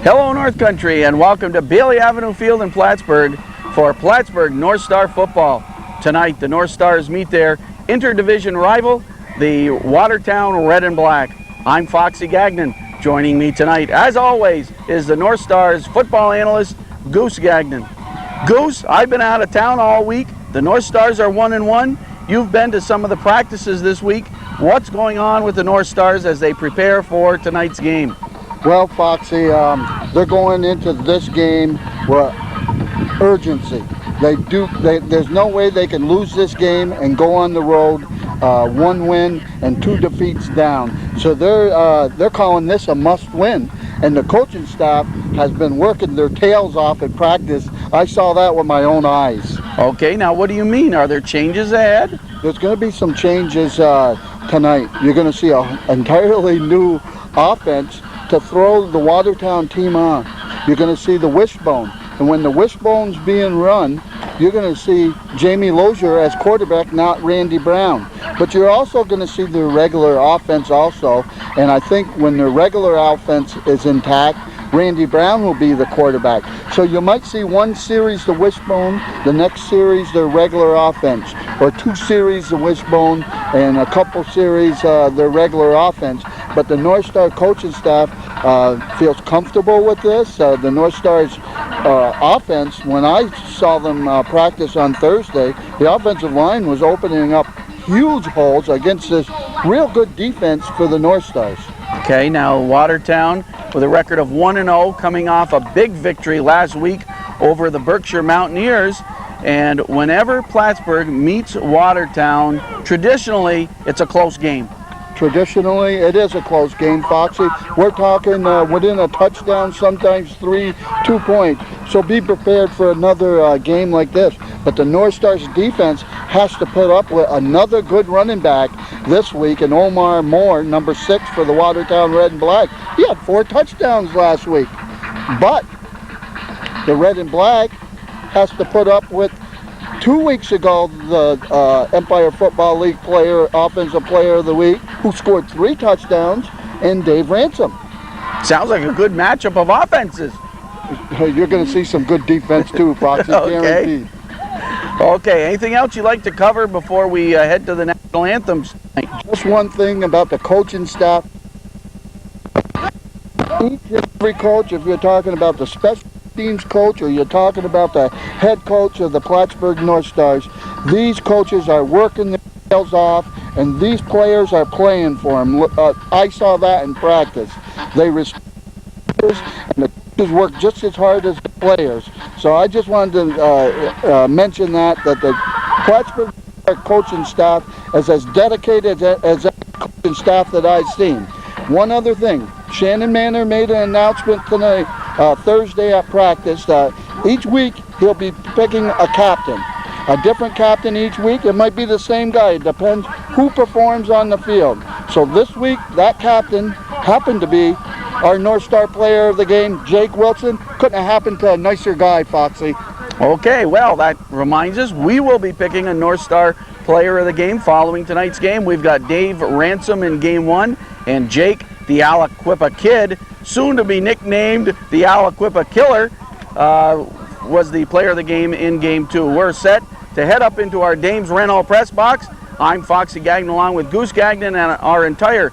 Hello North Country and welcome to Bailey Avenue Field in Plattsburgh for Plattsburgh North Star football. Tonight the North Stars meet their interdivision rival, the Watertown Red and Black. I'm Foxy Gagnon. Joining me tonight, as always, is the North Stars football analyst, Goose Gagnon. Goose, I've been out of town all week. The North Stars are 1-1. You've been to some of the practices this week. What's going on with the North Stars as they prepare for tonight's game? Well, Foxy, they're going into this game with urgency. There's no way they can lose this game and go on the road 1 win and 2 defeats down. So they're calling this a must-win. And the coaching staff has been working their tails off in practice. I saw that with my own eyes. Okay, now what do you mean? Are there changes ahead? There's going to be some changes tonight. You're going to see an entirely new offense to throw the Watertown team on. You're going to see the wishbone. And when the wishbone's being run, you're going to see Jamie Lozier as quarterback, not Randy Brown. But you're also going to see the regular offense also. And I think when the regular offense is intact, Randy Brown will be the quarterback. So you might see one series the wishbone, the next series the regular offense, or 2 series the wishbone, and a couple series the regular offense. But the North Star coaching staff feels comfortable with this. The North Star's offense, when I saw them practice on Thursday, the offensive line was opening up huge holes against this real good defense for the North Stars. Okay, now Watertown with a record of 1-0, coming off a big victory last week over the Berkshire Mountaineers. And whenever Plattsburgh meets Watertown, traditionally it's a close game. Traditionally, it is a close game, Foxy. We're talking within a touchdown, sometimes 2 points. So be prepared for another game like this. But the North Stars defense has to put up with another good running back this week, and Omar Moore, number 6 for the Watertown Red and Black. He had 4 touchdowns last week. But the Red and Black has to put up with 2 weeks ago, the Empire Football League Offensive Player of the Week, who scored 3 touchdowns, and Dave Ransom. Sounds like a good matchup of offenses. You're going to see some good defense too, Foxy, guaranteed. Okay, anything else you'd like to cover before we head to the national anthems tonight? Just one thing about the coaching staff. Each and every coach, if you're talking about the special teams coach or you're talking about the head coach of the Plattsburgh North Stars, these coaches are working their tails off and these players are playing for them. I saw that in practice. They respect and the coaches work just as hard as the players. So I just wanted to mention that the Plattsburgh coaching staff is as dedicated as any coaching staff that I've seen. One other thing, Shannon Manor made an announcement tonight, Thursday at practice, that each week he'll be picking a captain. A different captain each week. It might be the same guy. It depends who performs on the field. So this week, that captain happened to be our North Star player of the game, Jake Wilson. Couldn't have happened to a nicer guy, Foxy. Okay, well, that reminds us, we will be picking a North Star player of the game following tonight's game. We've got Dave Ransom in game 1 and Jake, the Aliquippa Kid, soon to be nicknamed the Aliquippa Killer, was the player of the game in game 2. We're set to head up into our Dames Rental press box. I'm Foxy Gagnon along with Goose Gagnon, and our entire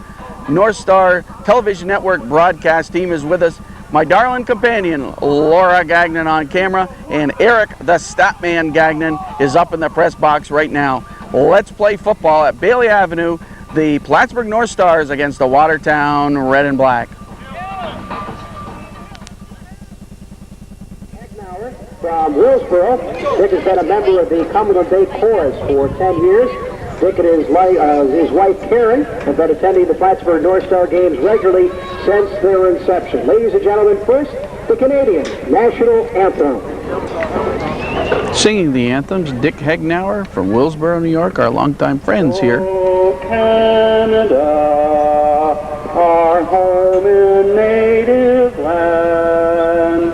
North Star Television Network broadcast team is with us. My darling companion, Laura Gagnon, on camera, and Eric, the Statman Gagnon, is up in the press box right now. Let's play football at Bailey Avenue, the Plattsburgh North Stars against the Watertown Red and Black. From Willsboro, Dick has been a member of the Cumberland Bay Chorus for 10 years. Dick and his wife Karen have been attending the Plattsburgh North Star games regularly since their inception. Ladies and gentlemen, first, the Canadian National Anthem. Singing the anthems, Dick Hegnauer from Willsboro, New York, our longtime friends here. Oh, Canada, our home and native land,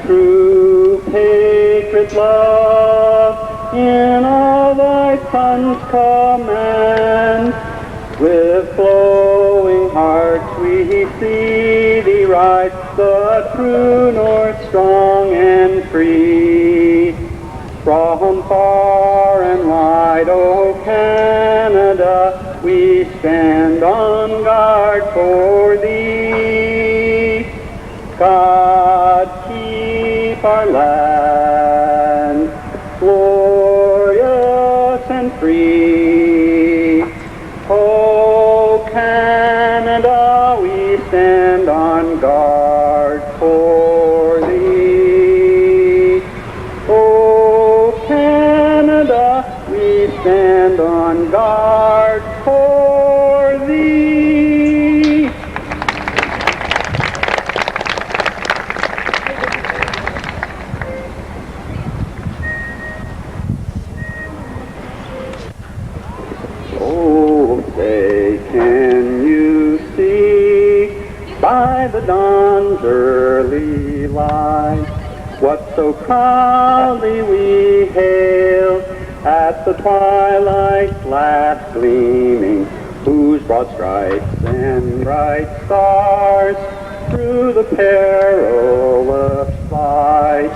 true patriot love in all thy sons command. With flowing hearts we see thee ride the the true north, strong and free. From far and wide, O Canada, we stand on guard for thee. God keep our land glorious and free. O Canada, we stand on guard for thee. O Canada, we stand on guard for thee. Oh, say, can you see by the dawn's early light what so proudly we hailed at the twilight's last gleaming, whose broad stripes and bright stars through the perilous fight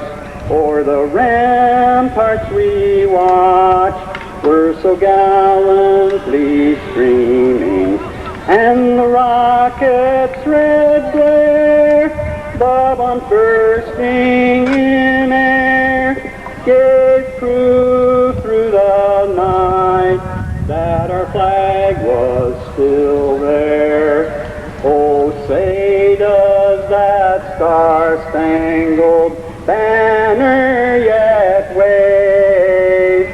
o'er the ramparts we watched were so gallantly streaming, and the rocket's red glare, the bombs bursting in air, gave proof through the night that our flag was still there. Oh, say does that star-spangled banner yet wave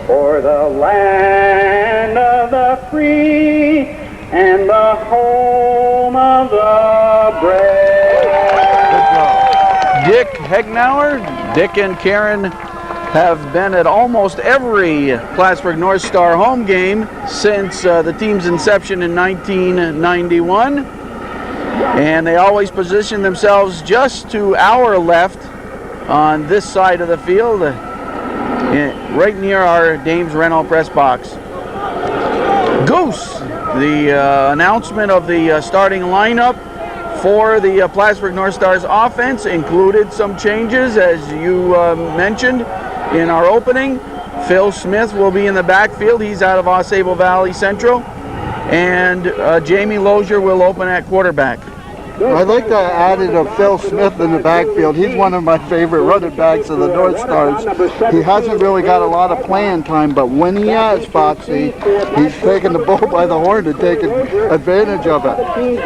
o'er the land of the free and the home of the brave. Dick Hegnauer. Dick and Karen have been at almost every Plattsburgh North Star home game since the team's inception in 1991. And they always position themselves just to our left on this side of the field, right near our Dames Renault press box. Goose, the announcement of the starting lineup for the Plattsburgh North Stars offense included some changes, as you mentioned in our opening. Phil Smith will be in the backfield. He's out of Osable Valley Central. And Jamie Lozier will open at quarterback. I like the added of Phil Smith in the backfield. He's one of my favorite running backs of the North Stars. He hasn't really got a lot of playing time, but when he has, Foxy, he's taking the bull by the horn and taking advantage of it.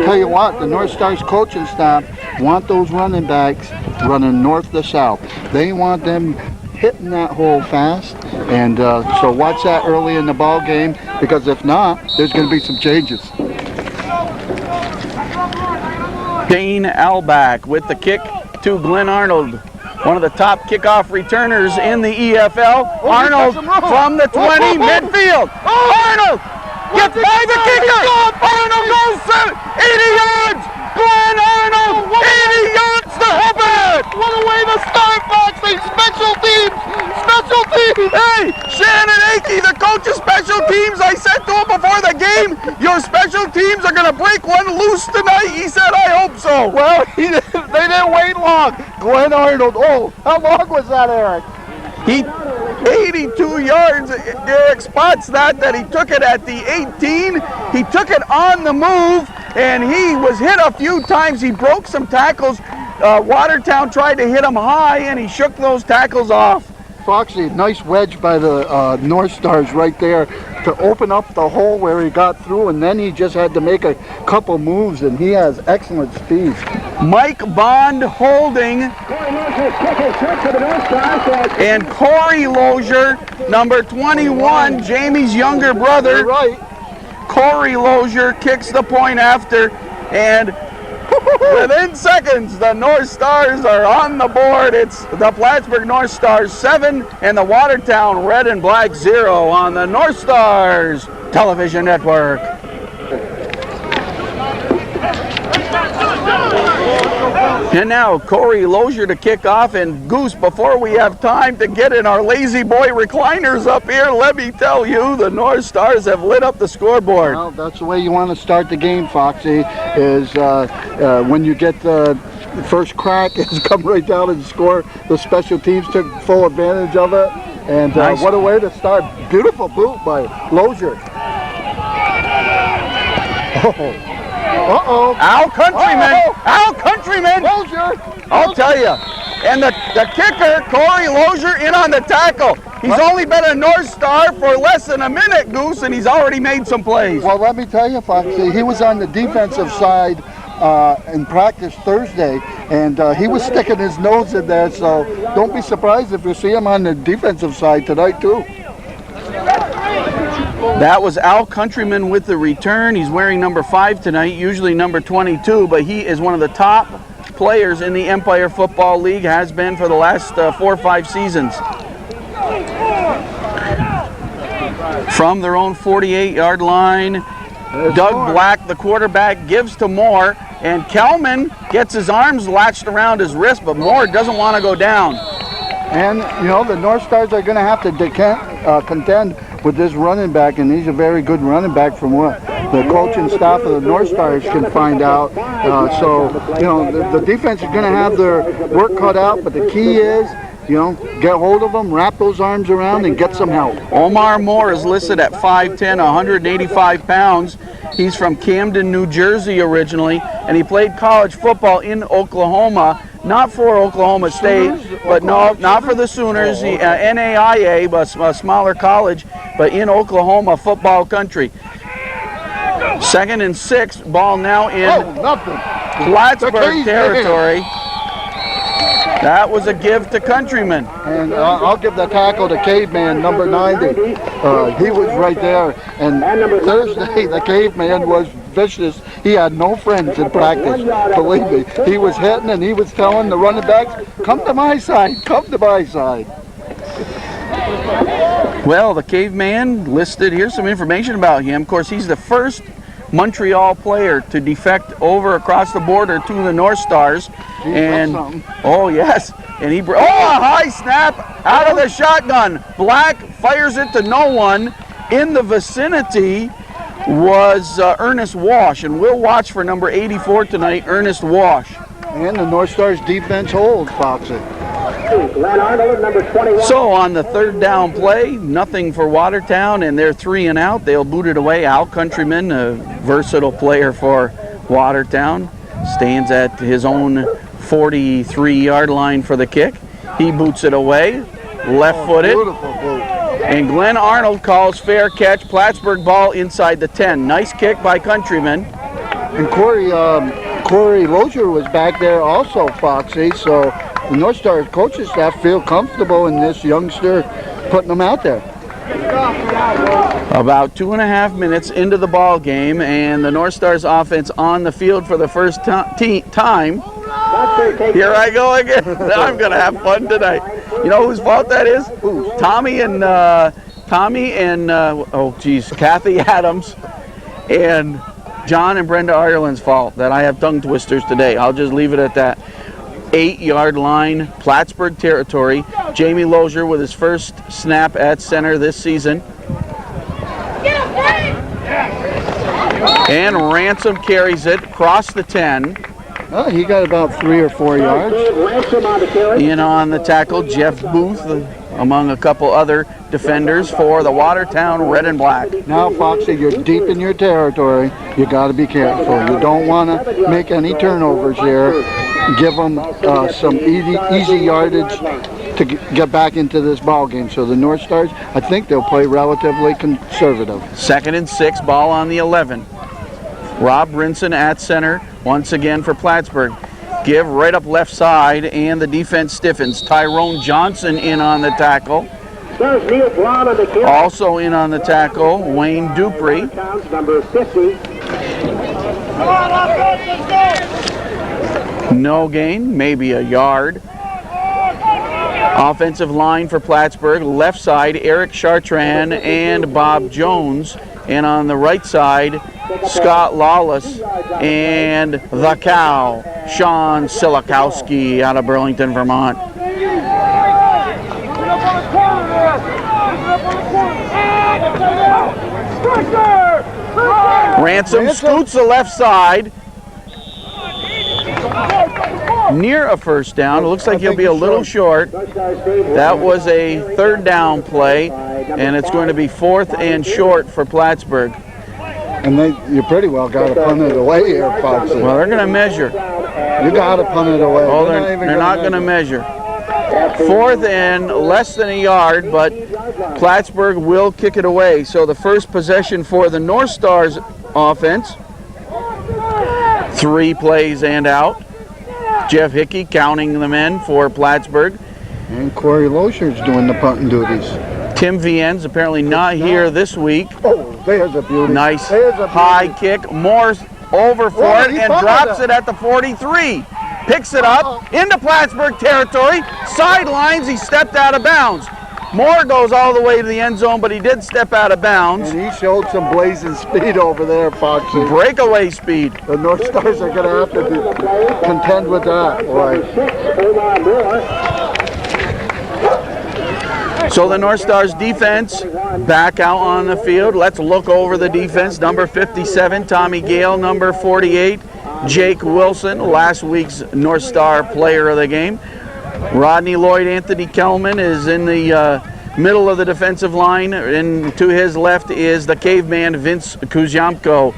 Tell you what, the North Stars coaching staff want those running backs running north to south. They want them hitting that hole fast, and so watch that early in the ball game, because if not, there's going to be some changes. Dane Alback with the kick to Glenn Arnold, one of the top kickoff returners in the EFL. Arnold from the 20, midfield. Arnold gets by the kicker. Arnold goes 80 yards. Glenn Arnold, 80 yards to Hubbard. What a way to start, Foxy! Special teams! Special teams! Hey, Shannon Akey, the coach of special teams, I said to him before the game, your special teams are going to break one loose tonight. He said, I hope so. Well, they didn't wait long. Glenn Arnold, oh, how long was that, Eric? He 82 yards. Derek spots that he took it at the 18. He took it on the move, and he was hit a few times. He broke some tackles. Watertown tried to hit him high, and he shook those tackles off. Foxy, nice wedge by the North Stars right there to open up the hole where he got through, and then he just had to make a couple moves, and he has excellent speed. Mike Bond holding, and Corey Lozier, number 21, Jamie's younger brother. You're right. Corey Lozier kicks the point after, and within seconds, the North Stars are on the board. It's the Plattsburgh North Stars 7 and the Watertown Red and Black 0 on the North Stars Television Network. And now Corey Lozier to kick off, and Goose, before we have time to get in our lazy boy recliners up here, let me tell you, the North Stars have lit up the scoreboard. Well, that's the way you want to start the game, Foxy, is when you get the first crack has come right down and score. The special teams took full advantage of it. And Nice. what a way to start. Beautiful boot by Lozier. Uh-oh. Al Countryman! Al Countryman! Lozier! I'll tell you. And the kicker, Corey Lozier, in on the tackle. He's only been a North Star for less than a minute, Goose, and he's already made some plays. Well, let me tell you, Foxy, he was on the defensive side in practice Thursday, and he was sticking his nose in there, so don't be surprised if you see him on the defensive side tonight, too. That was Al Countryman with the return. He's wearing number 5 tonight, usually number 22, but he is one of the top players in the Empire Football League, has been for the last 4 or 5 seasons. From their own 48-yard line, Doug Black, the quarterback, gives to Moore, and Kelman gets his arms latched around his wrist, but Moore doesn't want to go down. And, you know, the North Stars are going to have to contend with this running back, and he's a very good running back from what the coaching staff of the North Stars can find out. So, you know, the defense is going to have their work cut out, but the key is, you know, get hold of them, wrap those arms around, and get some help. Omar Moore is listed at 5'10", 185 pounds. He's from Camden, New Jersey originally, and he played college football in Oklahoma. Not for Oklahoma State, but no, not for the Sooners, the NAIA, but a smaller college, but in Oklahoma football country. 2nd and 6, ball now in Plattsburgh territory. That was a give to Countryman. And I'll give the tackle to Caveman, number 90. He was right there. And Thursday, the Caveman was vicious. He had no friends in practice, believe me. He was hitting and he was telling the running backs, come to my side, come to my side. Well, the Caveman listed, here's some information about him. Of course, he's the first Montreal player to defect over across the border to the North Stars. And oh yes, and he a high snap out of the shotgun. Black fires it to no one. In the vicinity was Ernest Wash, and we'll watch for number 84 tonight, Ernest Wash. And the North Stars defense holds, Foxy. So on the 3rd down play, nothing for Watertown, and they're 3 and out. They'll boot it away. Al Countryman, a versatile player for Watertown, stands at his own 43-yard line for the kick. He boots it away, left-footed. Beautiful boot. And Glenn Arnold calls fair catch. Plattsburgh ball inside the 10. Nice kick by Countryman. And Corey Lozier was back there also, Foxy, so the North Stars coaching staff feel comfortable in this youngster putting them out there. About 2.5 minutes into the ball game, and the North Stars offense on the field for the first time. Here I go again. I'm going to have fun tonight. You know whose fault that is? Tommy and Kathy Adams and John and Brenda Ireland's fault that I have tongue twisters today. I'll just leave it at that. 8-yard line, Plattsburgh territory. Jamie Lozier with his first snap at center this season. And Ransom carries it across the 10. Oh, he got about 3 or 4 yards. In on the tackle, Jeff Booth, among a couple other defenders for the Watertown Red and Black. Now, Foxy, you're deep in your territory. You got to be careful. You don't want to make any turnovers here. Give them some easy yardage to get back into this ball game. So the North Stars, I think they'll play relatively conservative. 2nd and 6, ball on the 11. Rob Brinson at center once again for Plattsburgh. Give right up left side, and the defense stiffens. Tyrone Johnson in on the tackle. Also in on the tackle, Wayne Dupree. Number 50. No gain, maybe a yard. Offensive line for Plattsburgh, left side, Eric Chartrand and Bob Jones. And on the right side, Scott Lawless and the Cow, Sean Silikowski out of Burlington, Vermont. Ransom scoots the left side. near a first down. It looks like he'll be a little short. That was a third down play, and it's going to be 4th and short for Plattsburgh. And you pretty well got to punt it away here, Foxy. Well, they're going to measure. You got to punt it away. Oh, they're not going to measure. 4th and less than a yard, but Plattsburgh will kick it away. So the first possession for the North Stars offense. 3 plays and out. Jeff Hickey counting them in for Plattsburgh. And Corey Loescher's doing the punting duties. Tim Vien's apparently not here this week. Oh, there's a beauty. Nice high kick. Morse over for it and drops it at the 43. Picks it up into Plattsburgh territory. Sidelines, he stepped out of bounds. Moore goes all the way to the end zone, but he did step out of bounds. And he showed some blazing speed over there, Foxy. Breakaway speed. The North Stars are going to have to contend with that. Right. So the North Stars defense back out on the field. Let's look over the defense. Number 57, Tommy Gale. Number 48, Jake Wilson, last week's North Star player of the game. Rodney Lloyd, Anthony Kelman is in the middle of the defensive line, and to his left is the caveman Vince Kuzyamko.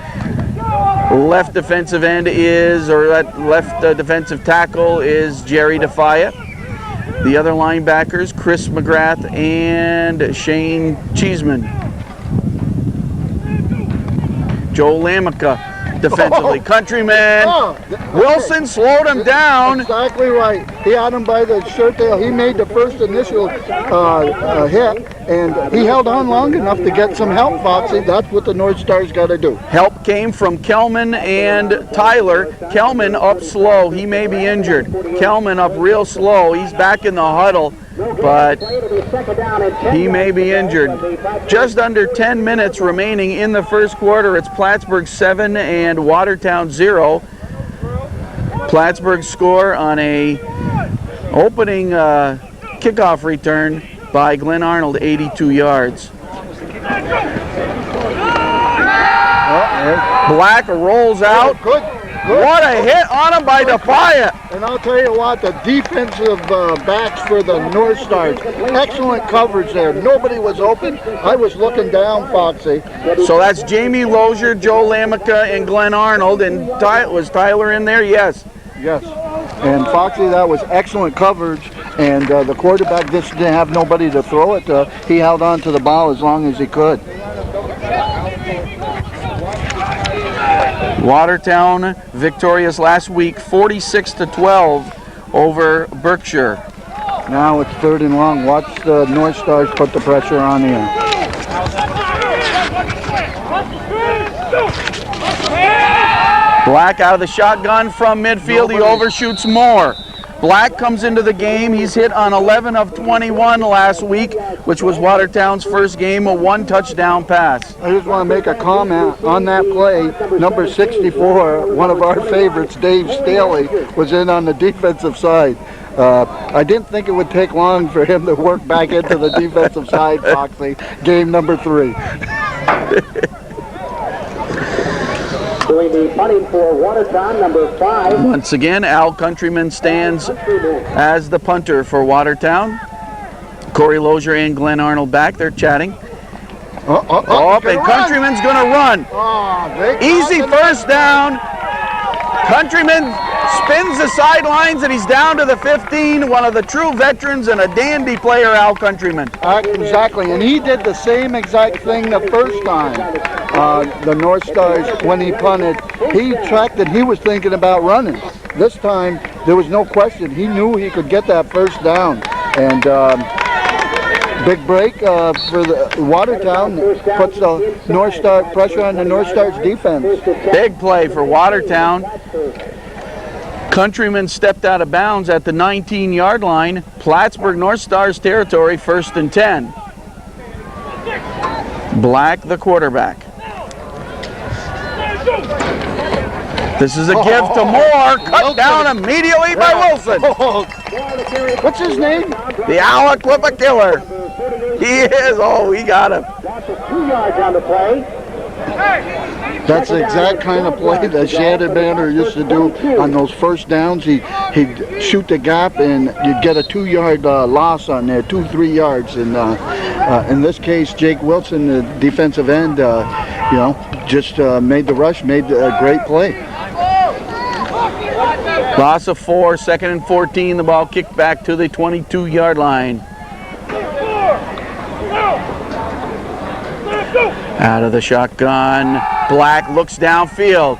Left defensive end left defensive tackle is Jerry Defia. The other linebackers, Chris McGrath and Shane Cheeseman. Joe Lamica defensively. Countryman. Wilson slowed him down. Exactly right. He had him by the shirt tail. He made the first initial hit, and he held on long enough to get some help, Foxy. That's what the North Stars got to do. Help came from Kelman and Tyler. Kelman up slow. He may be injured. Kelman up real slow. He's back in the huddle, but he may be injured. Just under 10 minutes remaining in the first quarter. It's Plattsburgh 7 and Watertown 0. Plattsburgh score on a opening kickoff return by Glenn Arnold, 82 yards. Black rolls out. Good. What a hit on him by Defia. And I'll tell you what, the defensive backs for the North Stars, excellent coverage there. Nobody was open. I was looking down, Foxy. So that's Jamie Lozier, Joe Lamica, and Glenn Arnold. And was Tyler in there? Yes. Yes. And Foxy, that was excellent coverage. And the quarterback just didn't have nobody to throw it to. He held on to the ball as long as he could. Watertown victorious last week, 46-12 over Berkshire. Now it's 3rd and long. Watch the North Stars put the pressure on here. Black out of the shotgun from midfield. He overshoots Moore. Black comes into the game. He's hit on 11 of 21 last week, which was Watertown's first game, a 1-touchdown pass. I just want to make a comment on that play. Number 64, one of our favorites, Dave Staley, was in on the defensive side. I didn't think it would take long for him to work back into the defensive side, Foxy. Game number 3. Doing the punting for Watertown, number 5. Once again, Al Countryman stands as the punter for Watertown. Corey Lozier and Glenn Arnold back. They're chatting. And Countryman's going to run. Easy first down. Countryman spins the sidelines, and he's down to the 15. One of the true veterans and a dandy player, Al Countryman. Exactly, and he did the same exact thing the first time. The North Stars, when he punted, he tracked it. He was thinking about running. This time, there was no question. He knew he could get that first down. And big break for the Watertown, puts the North Star pressure on the North Stars defense. Big play for Watertown. Countryman stepped out of bounds at the 19-yard line. Plattsburgh North Stars territory, 1st and 10. Black, the quarterback. This is a give to Moore, cut down immediately by Wilson. What's his name? The Aliquippa Killer. He is. Oh, he got him. That's 2 yards on the play. That's the exact kind of play that Shannon Banner used to do on those first downs. He'd shoot the gap and you'd get a 2-yard loss on there, 2-3 yards. And in this case, Jake Wilson, the defensive end, just made the rush, made a great play. Loss of 4, 2nd and 14. The ball kicked back to the 22-yard line. Out of the shotgun. Black looks downfield.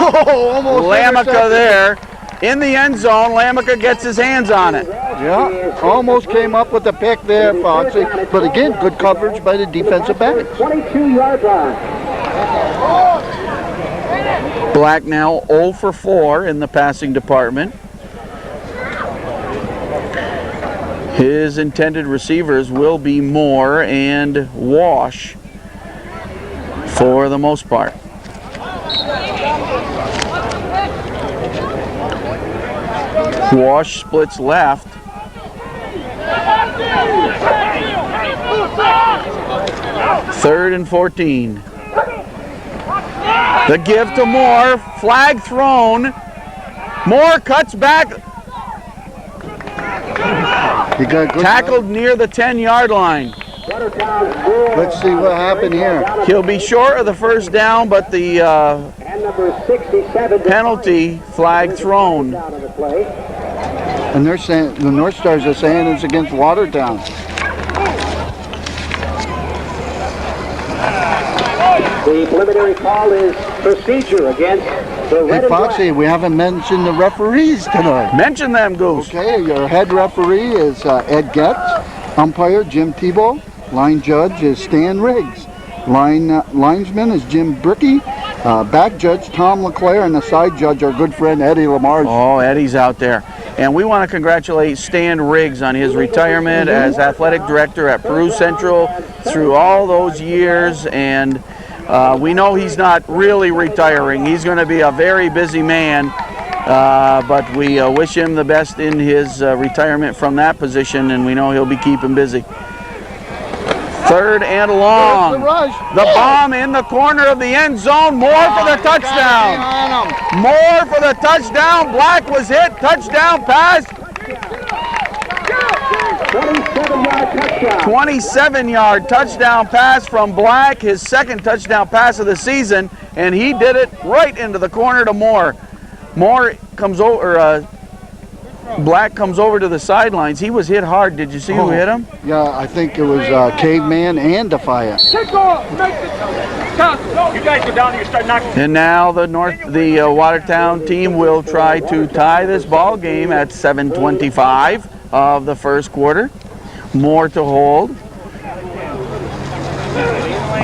Oh, almost Lamica there in the end zone. Lamica gets his hands on it. Yeah, almost came up with a pick there, Foxy. But again, good coverage by the defensive back. 22-yard line. Black now 0 for 4 in the passing department. His intended receivers will be Moore and Wash for the most part. Wash splits left. Third and 14. The give to Moore. Flag thrown. Moore cuts back. He got good Tackled near the 10-yard line. Let's see what happened here. He'll be short of the first down, but the penalty flag thrown. And they're saying, the North Stars are saying it's against Watertown. The preliminary call is procedure against the red Hey, Foxy, we haven't mentioned the referees tonight. Mention them, Goose. Okay, your head referee is Ed Getz. Umpire, Jim Tebow. Line judge is Stan Riggs. Linesman is Jim Brickey. Back judge, Tom LeClaire. And the side judge, our good friend, Eddie Lamar. Oh, Eddie's out there. And we want to congratulate Stan Riggs on his retirement as athletic director at Peru Central through all those years. And we know he's not really retiring. He's going to be a very busy man. But we wish him the best in his retirement from that position, and we know he'll be keeping busy. Third and long. The bomb in the corner of the end zone. Moore for the touchdown. Moore for the touchdown. Black was hit. Touchdown pass. 27-yard touchdown pass from Black. His second touchdown pass of the season, and he did it right into the corner to Moore. Moore comes over, Black comes over to the sidelines. He was hit hard. Did you see who hit him? Yeah, I think it was Caveman and Defiant. You guys go down and you start knocking. And now the Watertown team will try to tie this ball game at 7:25 of the first quarter. Moore to hold.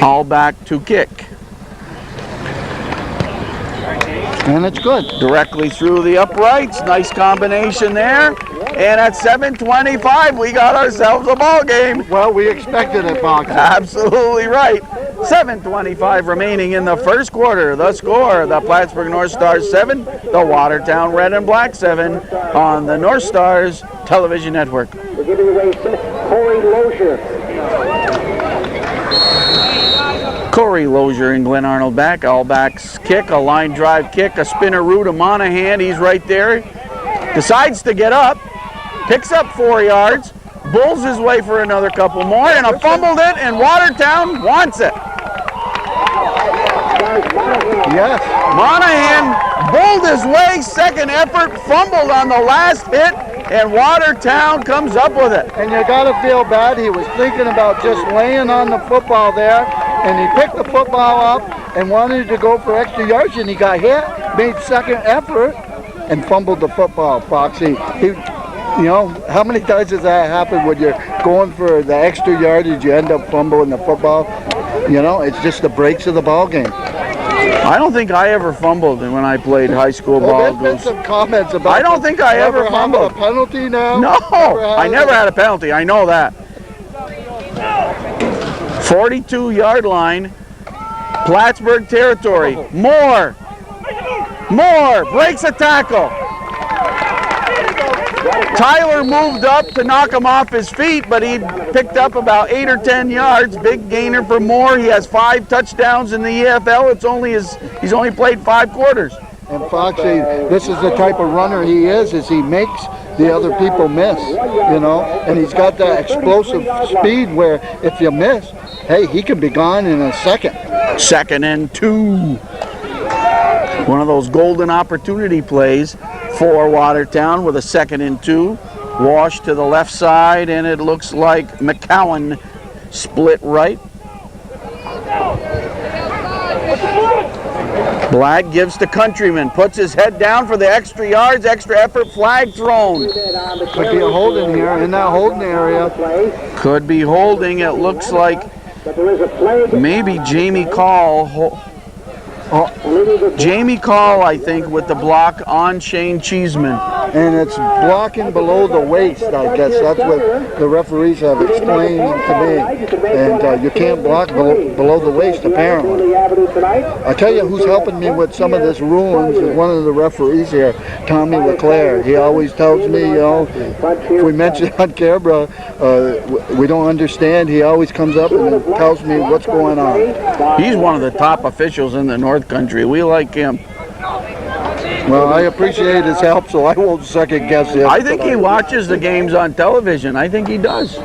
All back to kick. And it's good. Directly through the uprights. Nice combination there. And at 7:25, we got ourselves a ball game. Well, we expected it, Fox. Absolutely right. 7:25 remaining in the first quarter. The score, the Plattsburgh North Stars 7, the Watertown Red and Black 7 on the North Stars Television Network. We're giving away Corey Lozier. Corey Lozier and Glenn Arnold back. All backs kick, a line drive kick, a spinner route to Monahan. He's right there. Decides to get up. Picks up 4 yards. Bulls his way for another couple more. And a fumbled it, and Watertown wants it. Yes. Monahan bowled his way. Second effort. Fumbled on the last hit. And Watertown comes up with it. And you got to feel bad. He was thinking about just laying on the football there. And he picked the football up and wanted to go for extra yards. And he got hit. Made second effort. And fumbled the football, Foxy. How many times does that happen when you're going for the extra yardage, you end up fumbling the football? It's just the breaks of the ball game. I don't think I ever fumbled when I played high school ball. There's been some comments about. I don't think I ever fumbled. A penalty now? No, I never had a penalty. I know that. 42-yard line, Plattsburgh territory. Moore breaks a tackle. Tyler moved up to knock him off his feet, but he picked up about 8 or 10 yards. Big gainer for Moore. He has 5 touchdowns in the EFL. He's only played 5 quarters. And Foxy, this is the type of runner he is he makes the other people miss, you know, and he's got that explosive speed where if you miss, hey, he can be gone in a second. 2nd and 2. One of those golden opportunity plays for Watertown with a 2nd and 2. Wash to the left side, and it looks like McCowan split right. Black gives to Countryman, puts his head down for the extra yards, extra effort, flag thrown. Could be a holding here in that holding area. Could be holding, it looks like maybe Jamie Call. Jamie Call, I think, with the block on Shane Cheeseman. And it's blocking below the waist, I guess. That's what the referees have explained to me. And you can't block below the waist, apparently. I tell you who's helping me with some of this rulings is one of the referees here, Tommy LeClaire. He always tells me, you know, if we mention on camera, we don't understand. He always comes up and tells me what's going on. He's one of the top officials in the North Country. We like him. Well, I appreciate his help, so I won't second guess him. I think he watches the games on television. I think he does.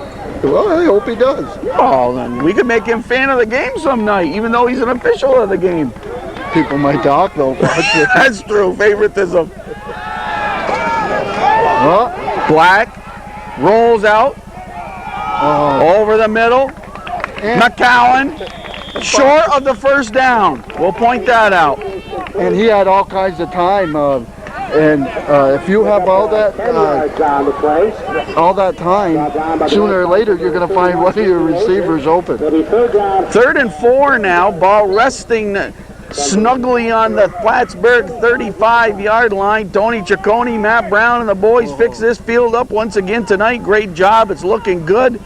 Well, I hope he does. Oh, then we could make him fan of the game some night, even though he's an official of the game. People might talk, though. That's true. Favoritism. Well, Black rolls out over the middle. McCowan short of the first down. We'll point that out. And he had all kinds of time. If you have all that time, sooner or later you're going to find one of your receivers open. 3rd and 4 now. Ball resting snugly on the Plattsburgh 35-yard line. Tony Ciccone, Matt Brown, and the boys fix this field up once again tonight. Great job. It's looking good.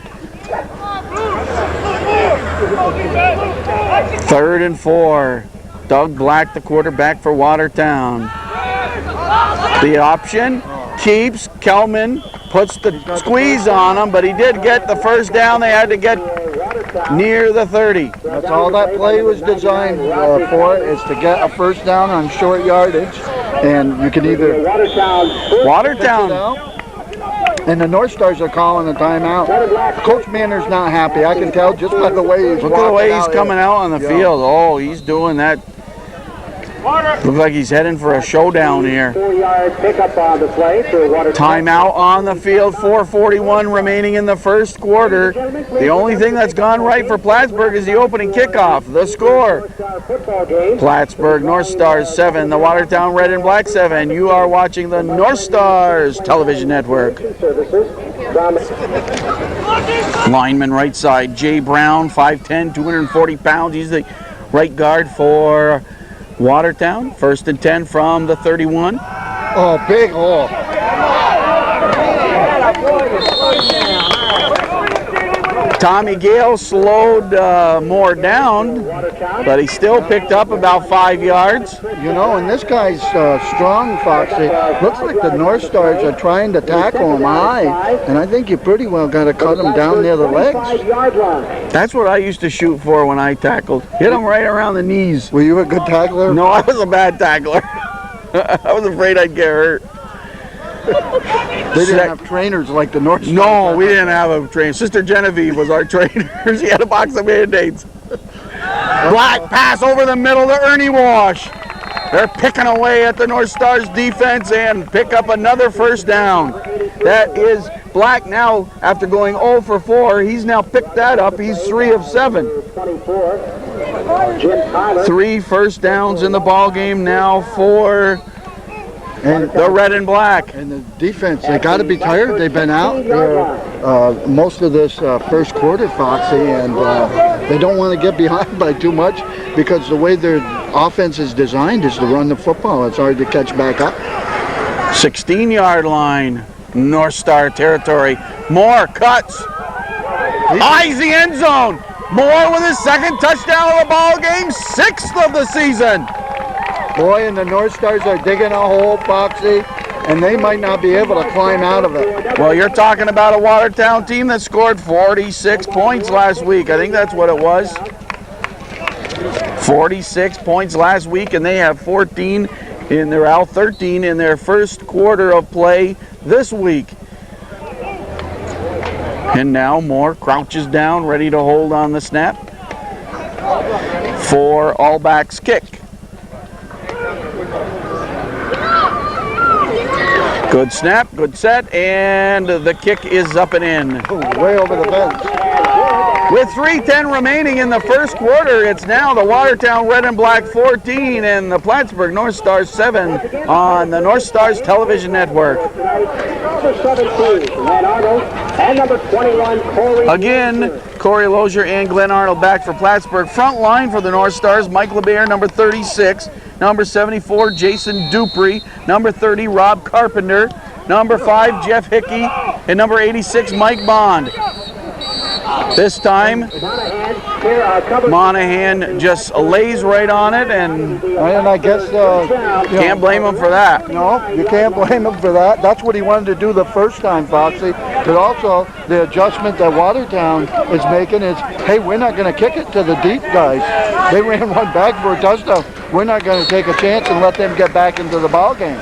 3rd and 4. Doug Black, the quarterback for Watertown. The option keeps. Kelman puts the squeeze on him, but he did get the first down. They had to get near the 30. That's all that play was designed for, is to get a first down on short yardage. And you can either Watertown. And the North Stars are calling a timeout. Coach Manner's not happy. I can tell just by the way he's Look at the way he's coming out on the field. Oh, he's doing that. Looks like he's heading for a showdown here. 4-yard pickup on the play for Watertown. Timeout on the field, 4:41 remaining in the first quarter. The only thing that's gone right for Plattsburgh is the opening kickoff. The score, Plattsburgh North Stars 7, the Watertown Red and Black 7. You are watching the North Stars Television Network. Lineman right side, Jay Brown, 5'10", 240 pounds. He's the right guard for Watertown. 1st and 10 from the 31. Oh, big hole. Tommy Gale slowed Moore down, but he still picked up about 5 yards. You know, and this guy's strong, Foxy. Looks like the North Stars are trying to tackle him high, and I think you pretty well got to cut him down near the legs. That's what I used to shoot for when I tackled. Hit him right around the knees. Were you a good tackler? No, I was a bad tackler. I was afraid I'd get hurt. They didn't have trainers like the North Stars. No, we didn't have a trainer. Sister Genevieve was our trainer. She had a box of Band-Aids. Black pass over the middle to Ernie Wash. They're picking away at the North Stars defense and pick up another first down. That is Black now, after going 0 for 4, he's now picked that up. He's 3 of 7. 3 first downs in the ball game now for the Red and Black. And the defense, they got to be tired. They've been out there most of this first quarter, Foxy, and they don't want to get behind by too much because the way their offense is designed is to run the football. It's hard to catch back up. 16-yard line, North Star territory. Moore cuts. Eyes the end zone. Moore with his 2nd touchdown of the ball game, 6th of the season. Boy, and the North Stars are digging a hole, Foxy. and they might not be able to climb out of it. Well, you're talking about a Watertown team that scored 46 points last week. I think that's what it was. 46 points last week, and they have 13 in their 13 in their first quarter of play this week. And now Moore crouches down, ready to hold on the snap for Allback's kick. Good snap, good set, and the kick is up and in. Way over the fence. With 3:10 remaining in the first quarter, it's now the Watertown Red and Black 14 and the Plattsburgh North Stars 7 on the North Stars Television Network. Number 17, Glenn Arnold, and number 21, Corey. Again, Corey Lozier and Glenn Arnold back for Plattsburgh. Front line for the North Stars, Mike LeBaire, number 36, number 74, Jason Dupree, number 30, Rob Carpenter, number 5, Jeff Hickey, and number 86, Mike Bond. This time, Monahan just lays right on it, and I guess can't blame him for that. No, you can't blame him for that. That's what he wanted to do the first time, Foxy. But also, the adjustment that Watertown is making is, hey, we're not going to kick it to the deep guys. They ran one back for a touchdown. We're not going to take a chance and let them get back into the ball game.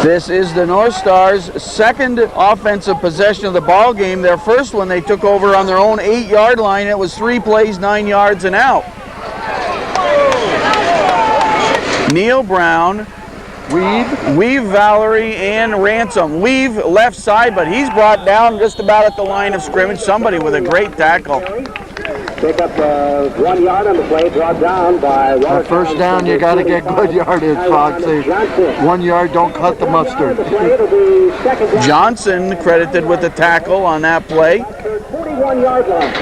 This is the North Stars' second offensive possession of the ball game. Their first one they took over on their own 8-yard line. It was 3 plays, 9 yards and out. Neil Brown, Weave, Valerie, and Ransom. Weave left side, but he's brought down just about at the line of scrimmage. Somebody with a great tackle. Pick up 1 yard on the play, brought down by Watertown. First down, you got to get good yardage, Foxy. 1 yard, don't cut the mustard. Johnson credited with the tackle on that play. 41-yard line.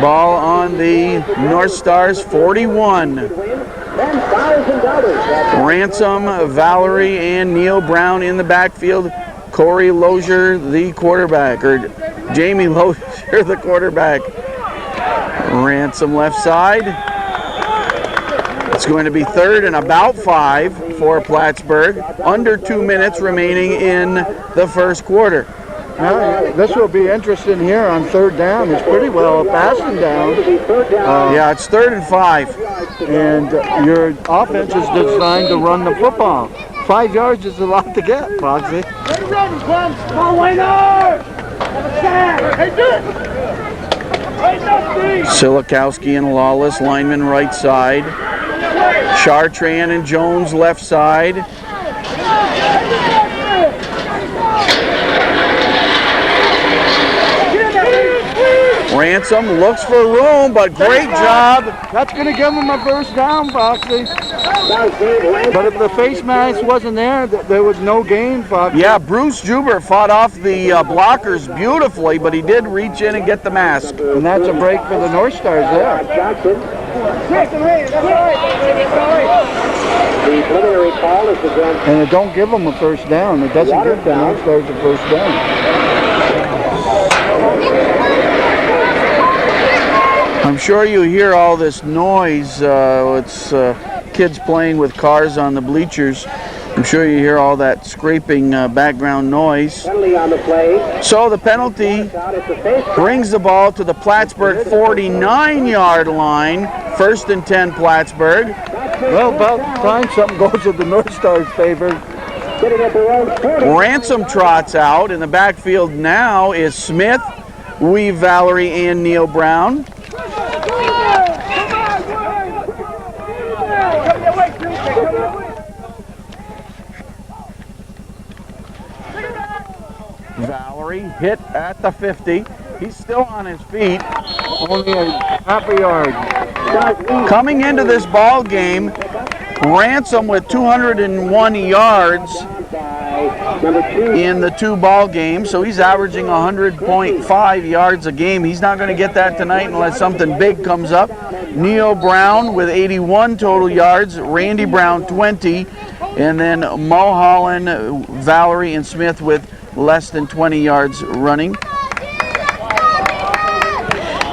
Ball on the North Stars 41. Ransom, Valerie, and Neil Brown in the backfield. Corey Lozier, the quarterback, or Jamie Lozier, the quarterback. Ransom left side. It's going to be 3rd and about 5 for Plattsburgh. Under 2 minutes remaining in the first quarter. Now, this will be interesting here on 3rd down. It's pretty well a passing down. Yeah, it's 3rd and 5. And your offense is designed to run the football. 5 yards is a lot to get, Foxy. Silikowski and Lawless, lineman right side. Chartrand and Jones left side. Ransom looks for room, but great job. That's going to give him a first down, Foxy. But if the face mask wasn't there, there was no gain, Foxy. Yeah, Bruce Joubert fought off the blockers beautifully, but he did reach in and get the mask. And that's a break for the North Stars there. And it don't give them a first down. It doesn't give the North Stars a first down. I'm sure you hear all this noise. It's kids playing with cars on the bleachers. I'm sure you hear all that scraping background noise. So the penalty brings the ball to the Plattsburgh 49-yard line. 1st and 10 Plattsburgh. Well, about time something goes in the North Stars' favor. Ransom trots out. In the backfield now is Smith, Weave, Valerie, and Neil Brown. Valerie hit at the 50. He's still on his feet. Only a half a yard. Coming into this ball game, Ransom with 201 yards in the 2 ball games, so he's averaging 100.5 yards a game. He's not going to get that tonight unless something big comes up. Neil Brown with 81 total yards, Randy Brown 20, and then Mulholland, Valerie, and Smith with less than 20 yards running.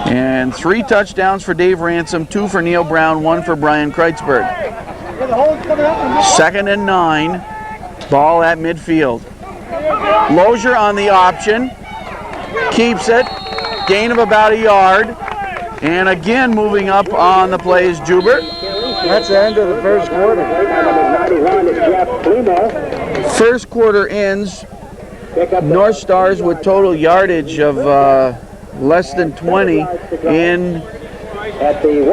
And 3 touchdowns for Dave Ransom, 2 for Neil Brown, 1 for Brian Kreitzberg. 2nd and 9. Ball at midfield. Lozier on the option. Keeps it. Gain of about a yard. And again moving up on the play is Jubert. That's the end of the first quarter. First quarter ends. North Stars with total yardage of less than 20 in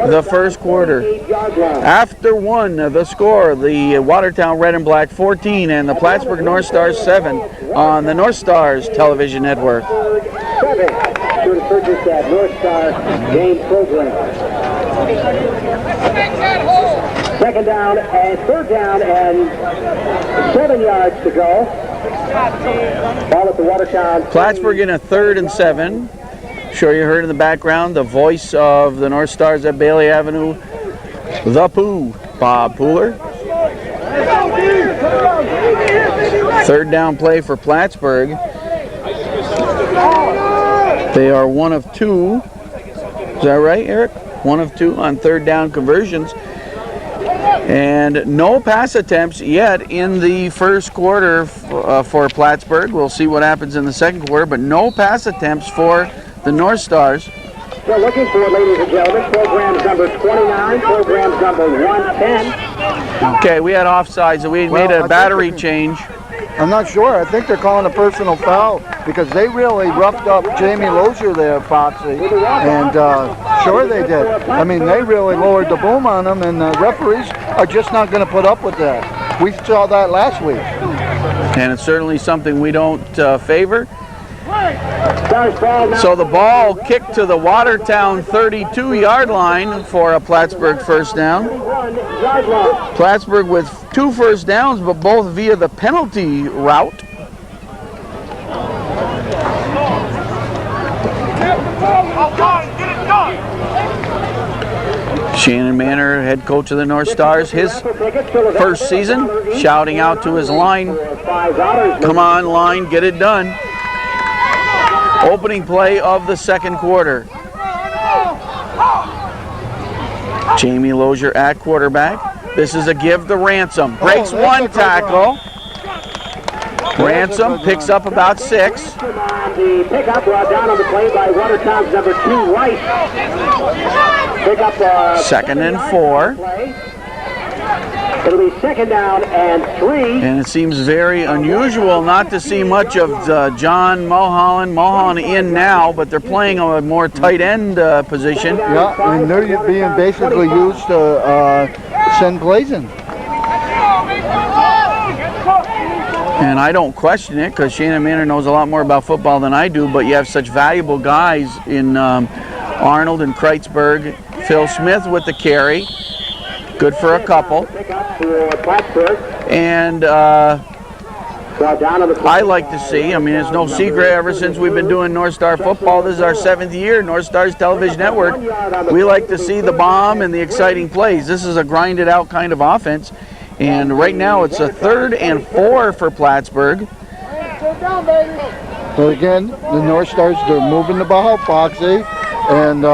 the first quarter. After one, the score, the Watertown Red and Black 14 and the Plattsburgh North Stars 7 on the North Stars television network. To purchase that North Star game program. Second down and third down and 7 yards to go. Ball at the Watertown. Plattsburgh in a 3rd and 7. Sure you heard in the background the voice of the North Stars at Bailey Avenue, the Pooh, Bob Pooler. 3rd down play for Plattsburgh. They are 1 of 2. Is that right, Eric? 1 of 2 on 3rd down conversions. And no pass attempts yet in the first quarter for Plattsburgh. We'll see what happens in the second quarter, but no pass attempts for the North Stars. We're looking for, ladies and gentlemen, programs number 29, programs number 110. Okay, we had offsides, and we made a battery change. I'm not sure. I think they're calling a personal foul because they really roughed up Jamie Lozier there, Foxy. And sure they did. I mean, they really lowered the boom on them, and the referees are just not going to put up with that. We saw that last week. And it's certainly something we don't favor. So the ball kicked to the Watertown 32-yard line for a Plattsburgh first down. Plattsburgh with 2 first downs, but both via the penalty route. Shannon Manor, head coach of the North Stars, his first season, shouting out to his line, "Come on, line, get it done." Opening play of the second quarter. Jamie Lozier at quarterback. This is a give to Ransom. Breaks one tackle. Ransom picks up about 6. The pickup brought down on the play by Watertown's number 2, Rice. Pickup. 2nd and 4. It'll be 2nd down and 3. And it seems very unusual not to see much of John Mulholland. Mulholland in now, but they're playing a more tight end position. Yeah, and they're being basically used to send plays in. And I don't question it because Shannon Manor knows a lot more about football than I do, but you have such valuable guys in Arnold and Kreitzberg. Phil Smith with the carry. Good for a couple. And I like to see, I mean, it's no secret ever since we've been doing North Star football. This is our 7th year, North Stars Television Network. We like to see the bomb and the exciting plays. This is a grinded out kind of offense. And right now it's a 3rd and 4 for Plattsburgh. But again, the North Stars, they're moving the ball, Foxy. And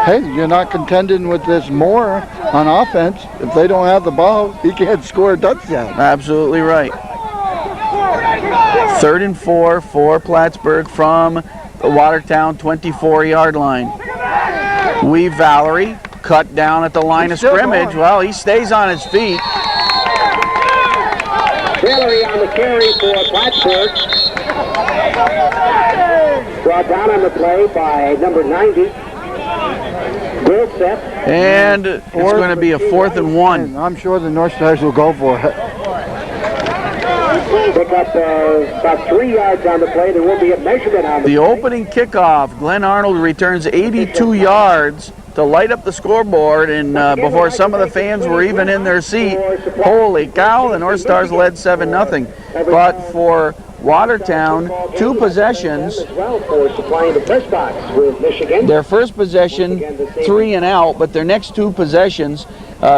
hey, you're not contending with this more on offense. If they don't have the ball, you can't score a touchdown. Absolutely right. 3rd and 4 for Plattsburgh from the Watertown 24-yard line. Valerie cut down at the line of scrimmage. Well, he stays on his feet. Valerie on the carry for Plattsburgh. Brought down on the play by number 90. And it's going to be a 4th and 1. I'm sure the North Stars will go for it. Pick up about 3 yards on the play. There will be a measurement on the opening kickoff. Glenn Arnold returns 82 yards to light up the scoreboard, and before some of the fans were even in their seat, holy cow, the North Stars led 7-0. But for Watertown, 2 possessions. Their first possession, 3 and out, but their next 2 possessions,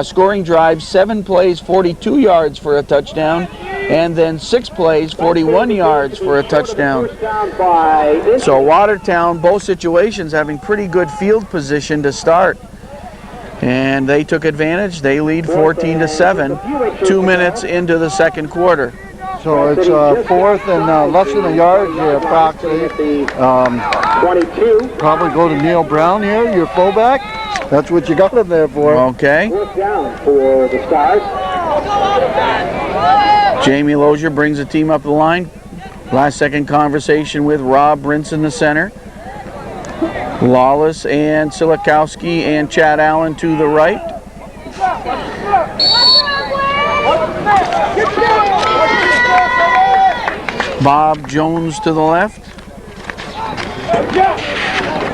scoring drives, 7 plays, 42 yards for a touchdown, and then 6 plays, 41 yards for a touchdown. So Watertown, both situations having pretty good field position to start. And they took advantage. They lead 14-7, 2 minutes into the second quarter. So it's fourth and less than a yard here, approximately. 22. Probably go to Neil Brown here, your fullback. That's what you got him there for. Okay. Fourth down for the Stars. Jamie Lozier brings the team up the line. Last second conversation with Rob Brinson in the center. Lawless and Silikowski and Chad Allen to the right. Bob Jones to the left.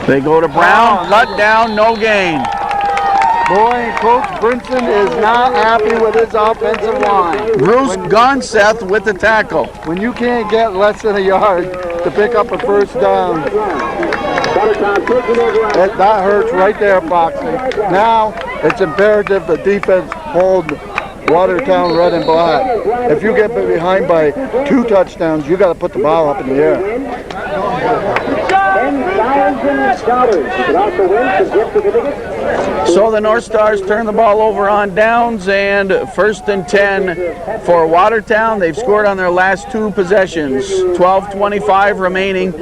They go to Brown, cut down, no gain. Boy, Coach Brinson is not happy with his offensive line. Bruce Gonseth with the tackle. When you can't get less than a yard to pick up a first down, that hurts right there, Foxy. Now, it's imperative the defense hold Watertown red and black. If you get behind by 2 touchdowns, you got to put the ball up in the air. $10,000. You can also win some gift certificates. So the North Stars turn the ball over on downs, and 1st and 10 for Watertown. They've scored on their last 2 possessions. 12:25 remaining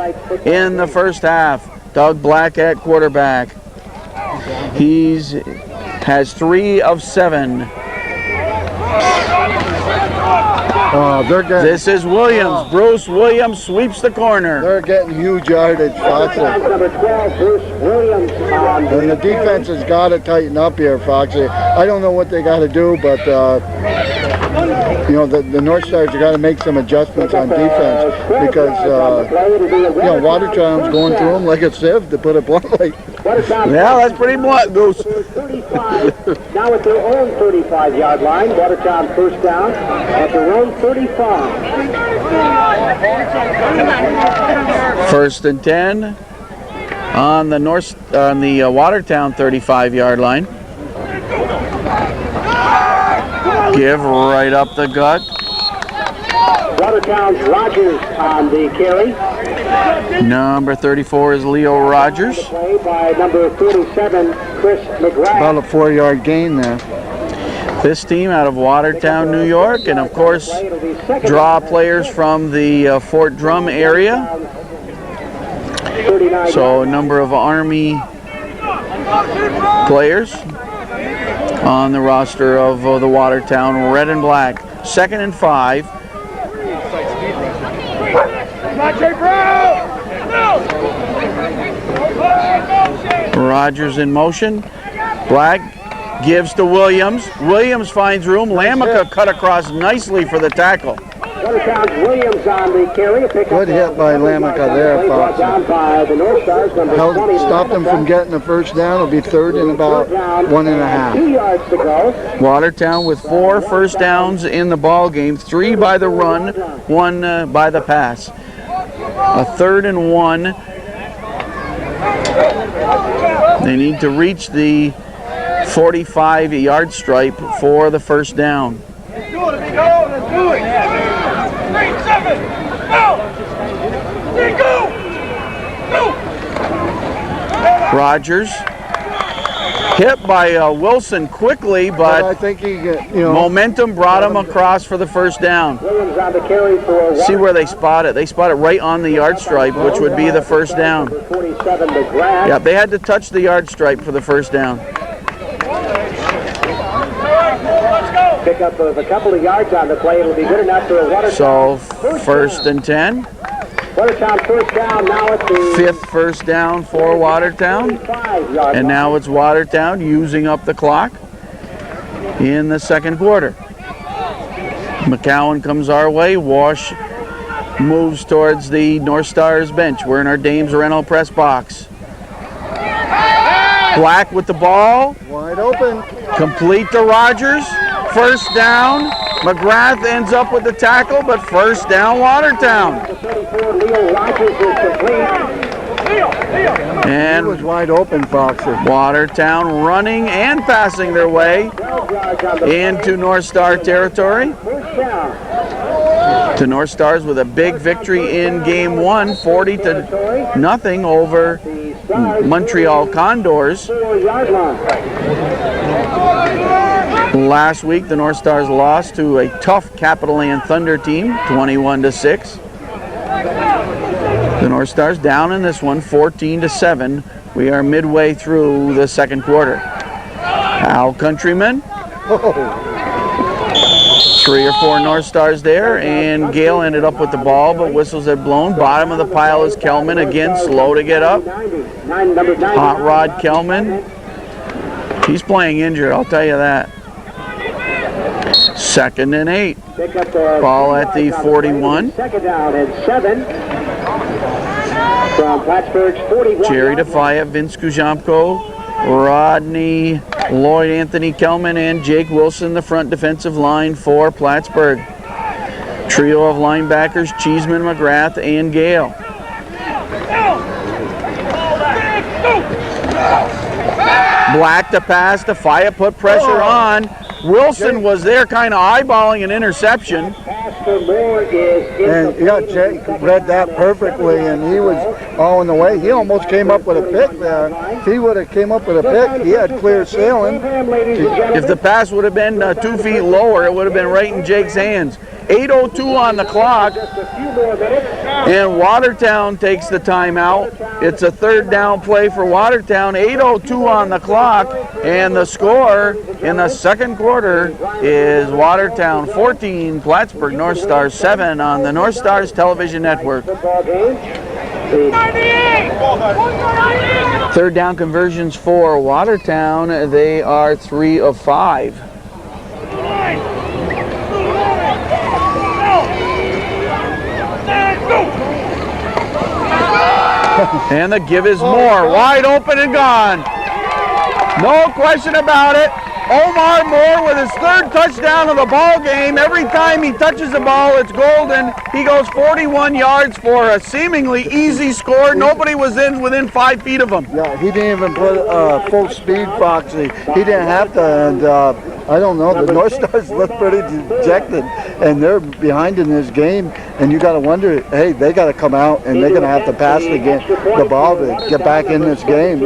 in the first half. Doug Black at quarterback. Has 3 of 7. This is Williams. Bruce Williams sweeps the corner. They're getting huge yardage, Foxy. Number 12, Bruce Williams. And the defense has got to tighten up here, Foxy. I don't know what they got to do, but you know, the North Stars have got to make some adjustments on defense because you know, Watertown's going through them like a sieve, to put it bluntly. Yeah, that's pretty blunt, Goose. 35. Now at their own 35-yard line, Watertown first down at their own 35. 1st and 10 on the Watertown 35-yard line. Give right up the gut. Watertown's Rogers on the carry. Number 34 is Leo Rogers. Play by number 37, Chris McGrath. About a 4-yard gain there. This team out of Watertown, New York, and of course draw players from the Fort Drum area. So a number of Army players on the roster of the Watertown Red and Black. 2nd and 5. Rogers in motion. Black gives to Williams. Williams finds room. Lamica cut across nicely for the tackle. Watertown's Williams on the carry. Good hit by Lamica there, Foxy. Stopped them from getting the first down. It'll be 3rd and about 1.5. 2 yards to go. Watertown with 4 first downs in the ball game. 3 by the run, 1 by the pass. A 3rd and 1. They need to reach the 45-yard stripe for the first down. Let's do it. Let's do it. 3, 7, go! Rogers hit by Wilson quickly, but I think he, you know, momentum brought him across for the first down. Williams on the carry for See where they spot it. They spot it right on the yard stripe, which would be the first down. 47, McGrath. Yeah, they had to touch the yard stripe for the first down. Pick up of a couple of yards on the play. It'll be good enough for a Watertown. So 1st and 10. Watertown first down now at the 5th first down for Watertown. 5-yard And now it's Watertown using up the clock in the second quarter. McCowan comes our way. Wash moves towards the North Stars bench. We're in our Dames Rental press box. Black with the ball. wide open. Complete to Rogers. First down. McGrath ends up with the tackle, but first down Watertown. He And was wide open, Foxy. Watertown running and passing their way into North Star territory. To North Stars with a big victory in game one, 40-0 over Montreal Condors. Last week, the North Stars lost to a tough Capital Land Thunder team, 21-6. The North Stars down in this one, 14-7. We are midway through the second quarter. Al Countryman. 3 or 4 North Stars there, and Gale ended up with the ball, but whistles had blown. Bottom of the pile is Kelman, again slow to get up. Hot Rod Kelman. He's playing injured, I'll tell you that. 2nd and 8. Ball at the 41. Second down and 7 from Plattsburgh's 41. Jerry Defia, Vince Kujamko, Rodney Lloyd, Anthony Kelman, and Jake Wilson, the front defensive line for Plattsburgh. Trio of linebackers, Cheeseman, McGrath, and Gale. Black to pass, Defia put pressure on. Wilson was there kind of eyeballing an interception. And yeah, Jake read that perfectly, and he was all in the way. He almost came up with a pick there. If he would have came up with a pick, he had clear sailing. If the pass would have been 2 feet lower, it would have been right in Jake's hands. 8:02 on the clock, and Watertown takes the timeout. It's a 3rd down play for Watertown. 8:02 on the clock, and the score in the second quarter is Watertown 14, Plattsburgh North Stars 7 on the North Stars Television Network. 3rd down conversions for Watertown. They are 3 of 5. And the give is Moore, wide open and gone. No question about it. Omar Moore with his 3rd touchdown of the ball game. Every time he touches the ball, it's golden. He goes 41 yards for a seemingly easy score. Nobody was within 5 feet of him. Yeah, he didn't even put full speed, Foxy. He didn't have to, and I don't know, the North Stars look pretty dejected, and they're behind in this game, and you got to wonder, hey, they got to come out, and they're going to have to pass the ball to get back in this game.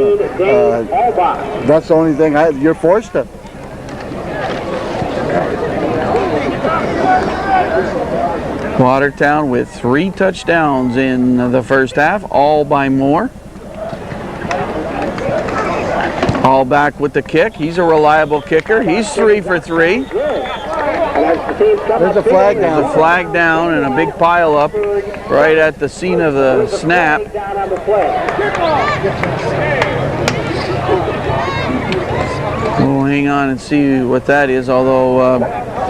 That's the only thing, you're forced to. Watertown with 3 touchdowns in the first half, all by Moore. All back with the kick. He's a reliable kicker. He's 3 for 3. There's a flag down. There's a flag down and a big pile up right at the scene of the snap. We'll hang on and see what that is, although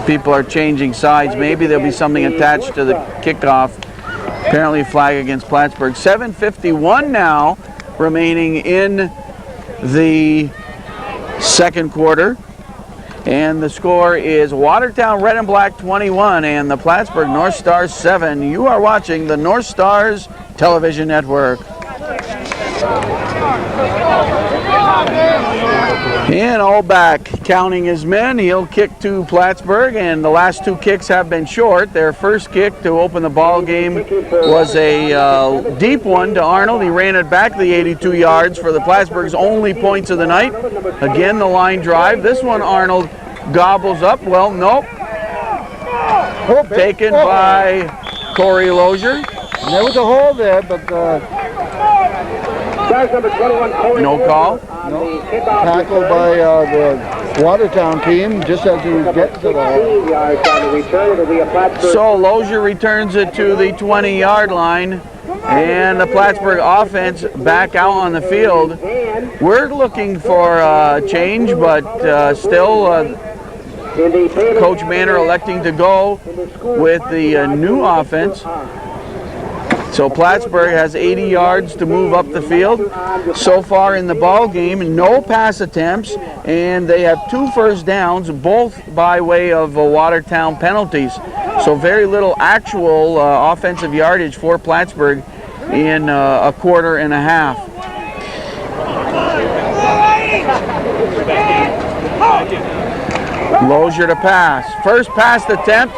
people are changing sides. Maybe there'll be something attached to the kickoff. Apparently a flag against Plattsburgh. 7:51 now remaining in the second quarter. And the score is Watertown Red and Black 21 and the Plattsburgh North Stars 7. You are watching the North Stars Television Network. And Allback counting his men. He'll kick to Plattsburgh, and the last 2 kicks have been short. Their first kick to open the ball game was a deep one to Arnold. He ran it back the 82 yards for the Plattsburgh's only points of the night. Again, the line drive. This one Arnold gobbles up. Well, nope. Taken by Corey Lozier. There was a hole there, but no call. no. Tackled by the Watertown team just as he was getting to the hole. So Lozier returns it to the 20-yard line, and the Plattsburgh offense back out on the field. We're looking for a change, but still Coach Manor electing to go with the new offense. So Plattsburgh has 80 yards to move up the field. So far in the ball game, no pass attempts, and they have 2 first downs, both by way of Watertown penalties. So very little actual offensive yardage for Plattsburgh in a quarter and a half. Lozier to pass. First pass attempt,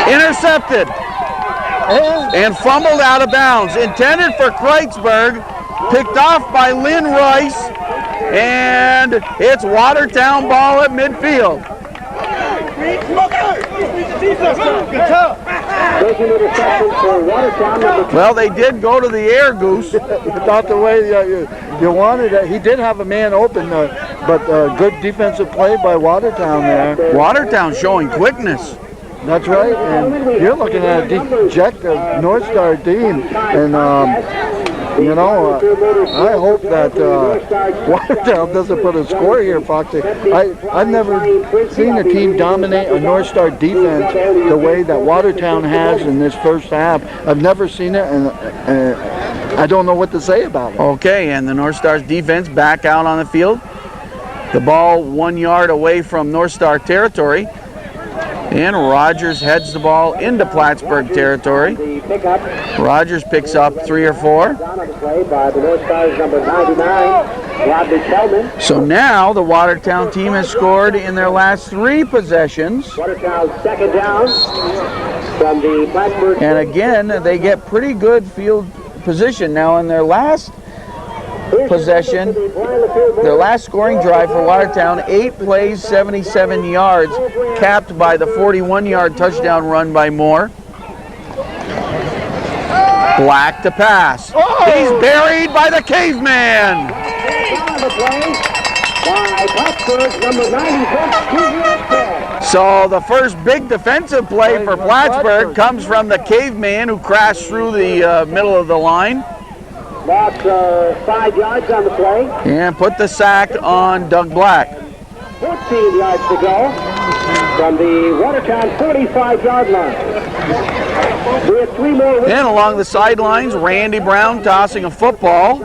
intercepted. And fumbled out of bounds. Intended for Kreitzberg, picked off by Lynn Rice, and it's Watertown ball at midfield. Well, they did go to the air, Goose. Not the way you wanted it. He did have a man open, but good defensive play by Watertown there. Watertown showing quickness. That's right, and you're looking at a dejected North Star team, and you know, I hope that Watertown doesn't put a score here, Foxy. I've never seen a team dominate a North Star defense the way that Watertown has in this first half. I've never seen it, and I don't know what to say about it. Okay, and the North Star's defense back out on the field. The ball 1 yard away from North Star territory. And Rogers heads the ball into Plattsburgh territory. Rogers picks up 3 or 4. So now the Watertown team has scored in their last 3 possessions. Watertown's second down from the Plattsburgh. And again, they get pretty good field position. Now in their last possession, their last scoring drive for Watertown, 8 plays, 77 yards, capped by the 41-yard touchdown run by Moore. Black to pass. Oh! He's buried by the caveman. So the first big defensive play for Plattsburgh comes from the caveman who crashed through the middle of the line. Lost 5 yards on the play. And put the sack on Doug Black. 14 yards to go from the Watertown 45-yard line. We have 3 more. And along the sidelines, Randy Brown tossing a football.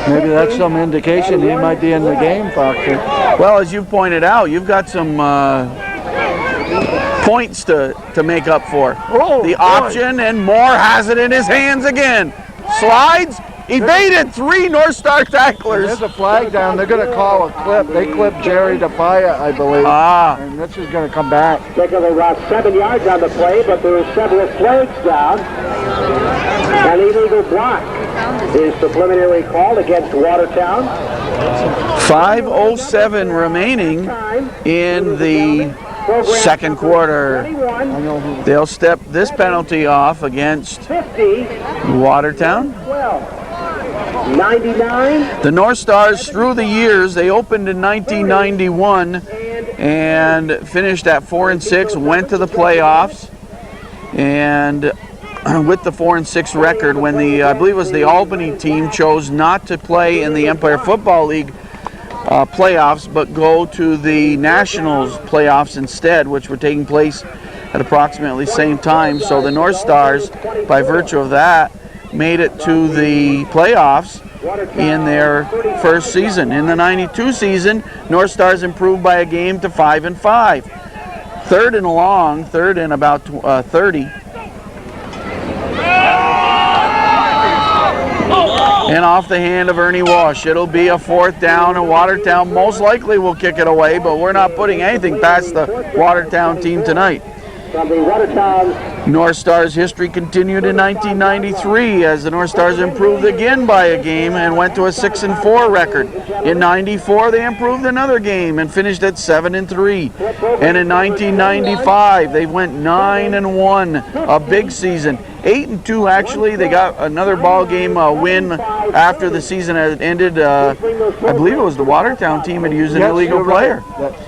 Maybe that's some indication he might be in the game, Foxy. Well, as you pointed out, you've got some points to make up for. Oh, the option, and Moore has it in his hands again. Slides, evaded 3 North Star tacklers. There's a flag down. They're going to call a clip. They clipped Jerry Defia, I believe. And this is going to come back. Take around 7 yards on the play, but there are several flags down. An illegal block is the preliminary call against Watertown. 5:07 remaining in the second quarter. They'll step this penalty off against Watertown. 99. The North Stars, through the years, they opened in 1991 and finished at 4-6, went to the playoffs, and with the 4-6 record, when I believe it was the Albany team chose not to play in the Empire Football League playoffs, but go to the Nationals playoffs instead, which were taking place at approximately the same time. So the North Stars, by virtue of that, made it to the playoffs in their first season. In the 92 season, North Stars improved by a game to 5-5. Third and long, third and about 30. And off the hand of Ernie Walsh. It'll be a 4th down, and Watertown most likely will kick it away, but we're not putting anything past the Watertown team tonight. North Stars history continued in 1993 as the North Stars improved again by a game and went to a 6-4 record. In 94 they improved another game and finished at 7-3. And in 1995 they went 9-1, a big season. 8-2 actually. They got another ball game win after the season had ended. I believe it was the Watertown team had used an illegal player.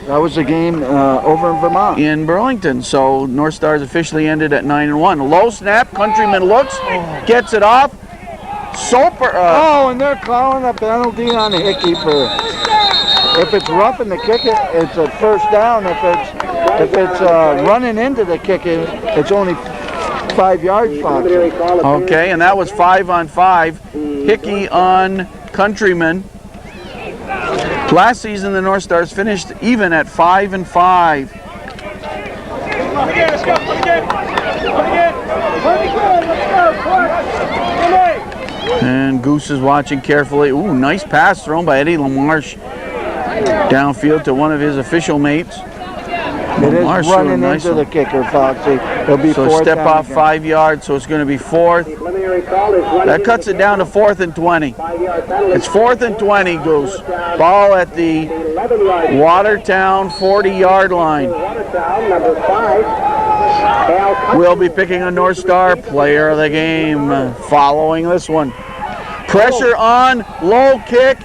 That was a game over in Vermont. In Burlington. So North Stars officially ended at 9-1. Low snap, Countryman looks, gets it off. Soper. And they're calling a penalty on Hickey for. If it's roughing the kick, it's a first down. If it's running into the kick, it's only 5 yards. Okay, and that was 5-on-5. Hickey on Countryman. Last season, the North Stars finished even at 5-5. And Goose is watching carefully. Ooh, nice pass thrown by Eddie LaMarche downfield to one of his official mates. It is Marsh running nice into one. the kicker, Foxy. It'll be So fourth step down off again. 5 yards, so it's going to be fourth. The preliminary call is running That cuts it down to 4th and 20. 5-yard penalty. It's 4th and 20, Goose. Ball at the 11-yard Watertown 40-yard line. Watertown, number 5. Al Cutler. We'll be picking a North Star player of the game following this one. Pressure on, low kick,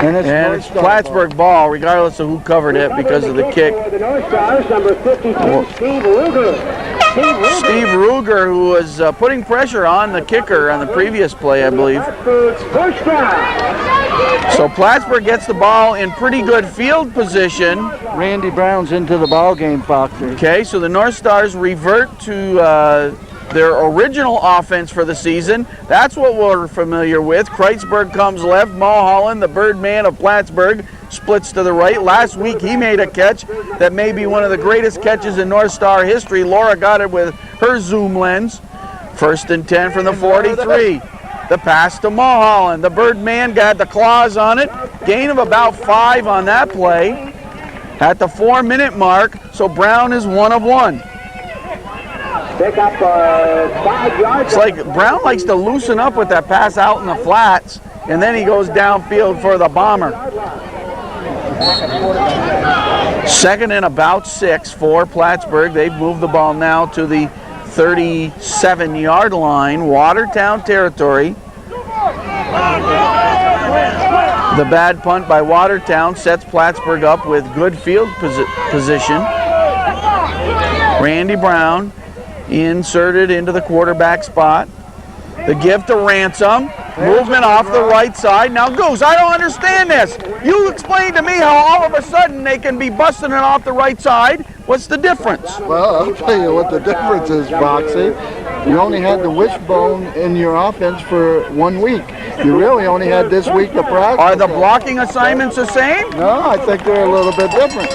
And it's, and North it's Star Plattsburgh ball, regardless of who covered it because of the kick. For the North Stars, number 52, Steve Ruger. Steve Ruger, who was putting pressure on the kicker on the previous play, I believe. First down. So Plattsburgh gets the ball in pretty good field position. ball. Randy Brown's into the ball game, Foxy. Okay, so the North Stars revert to their original offense for the season. That's what we're familiar with. Kreitzberg comes left. Mulholland, the Birdman of Plattsburgh, splits to the right. Last week he made a catch that may be one of the greatest catches in North Star history. Laura got it with her zoom lens. 1st and 10 from the 43. The pass to Mulholland. The Birdman got the claws on it. Gain of about 5 on that play at the 4-minute mark. So Brown is 1 of 1. Pick up 5 yards. It's like Brown likes to loosen up with that pass out in the flats, and then he goes downfield for the bomber. 2nd and about 6 for Plattsburgh. They've moved the ball now to the 37-yard line, Watertown territory. The bad punt by Watertown sets Plattsburgh up with good field position. Randy Brown inserted into the quarterback spot. The give to Ransom. Movement off the right side. Now, Goose, I don't understand this. You explained to me how all of a sudden they can be busting it off the right side. What's the difference? Well, I'll tell you what the difference is, Foxy. You only had the wishbone in your offense for 1 week. You really only had this week to practice. Are the blocking assignments the same? No, I think they're a little bit different.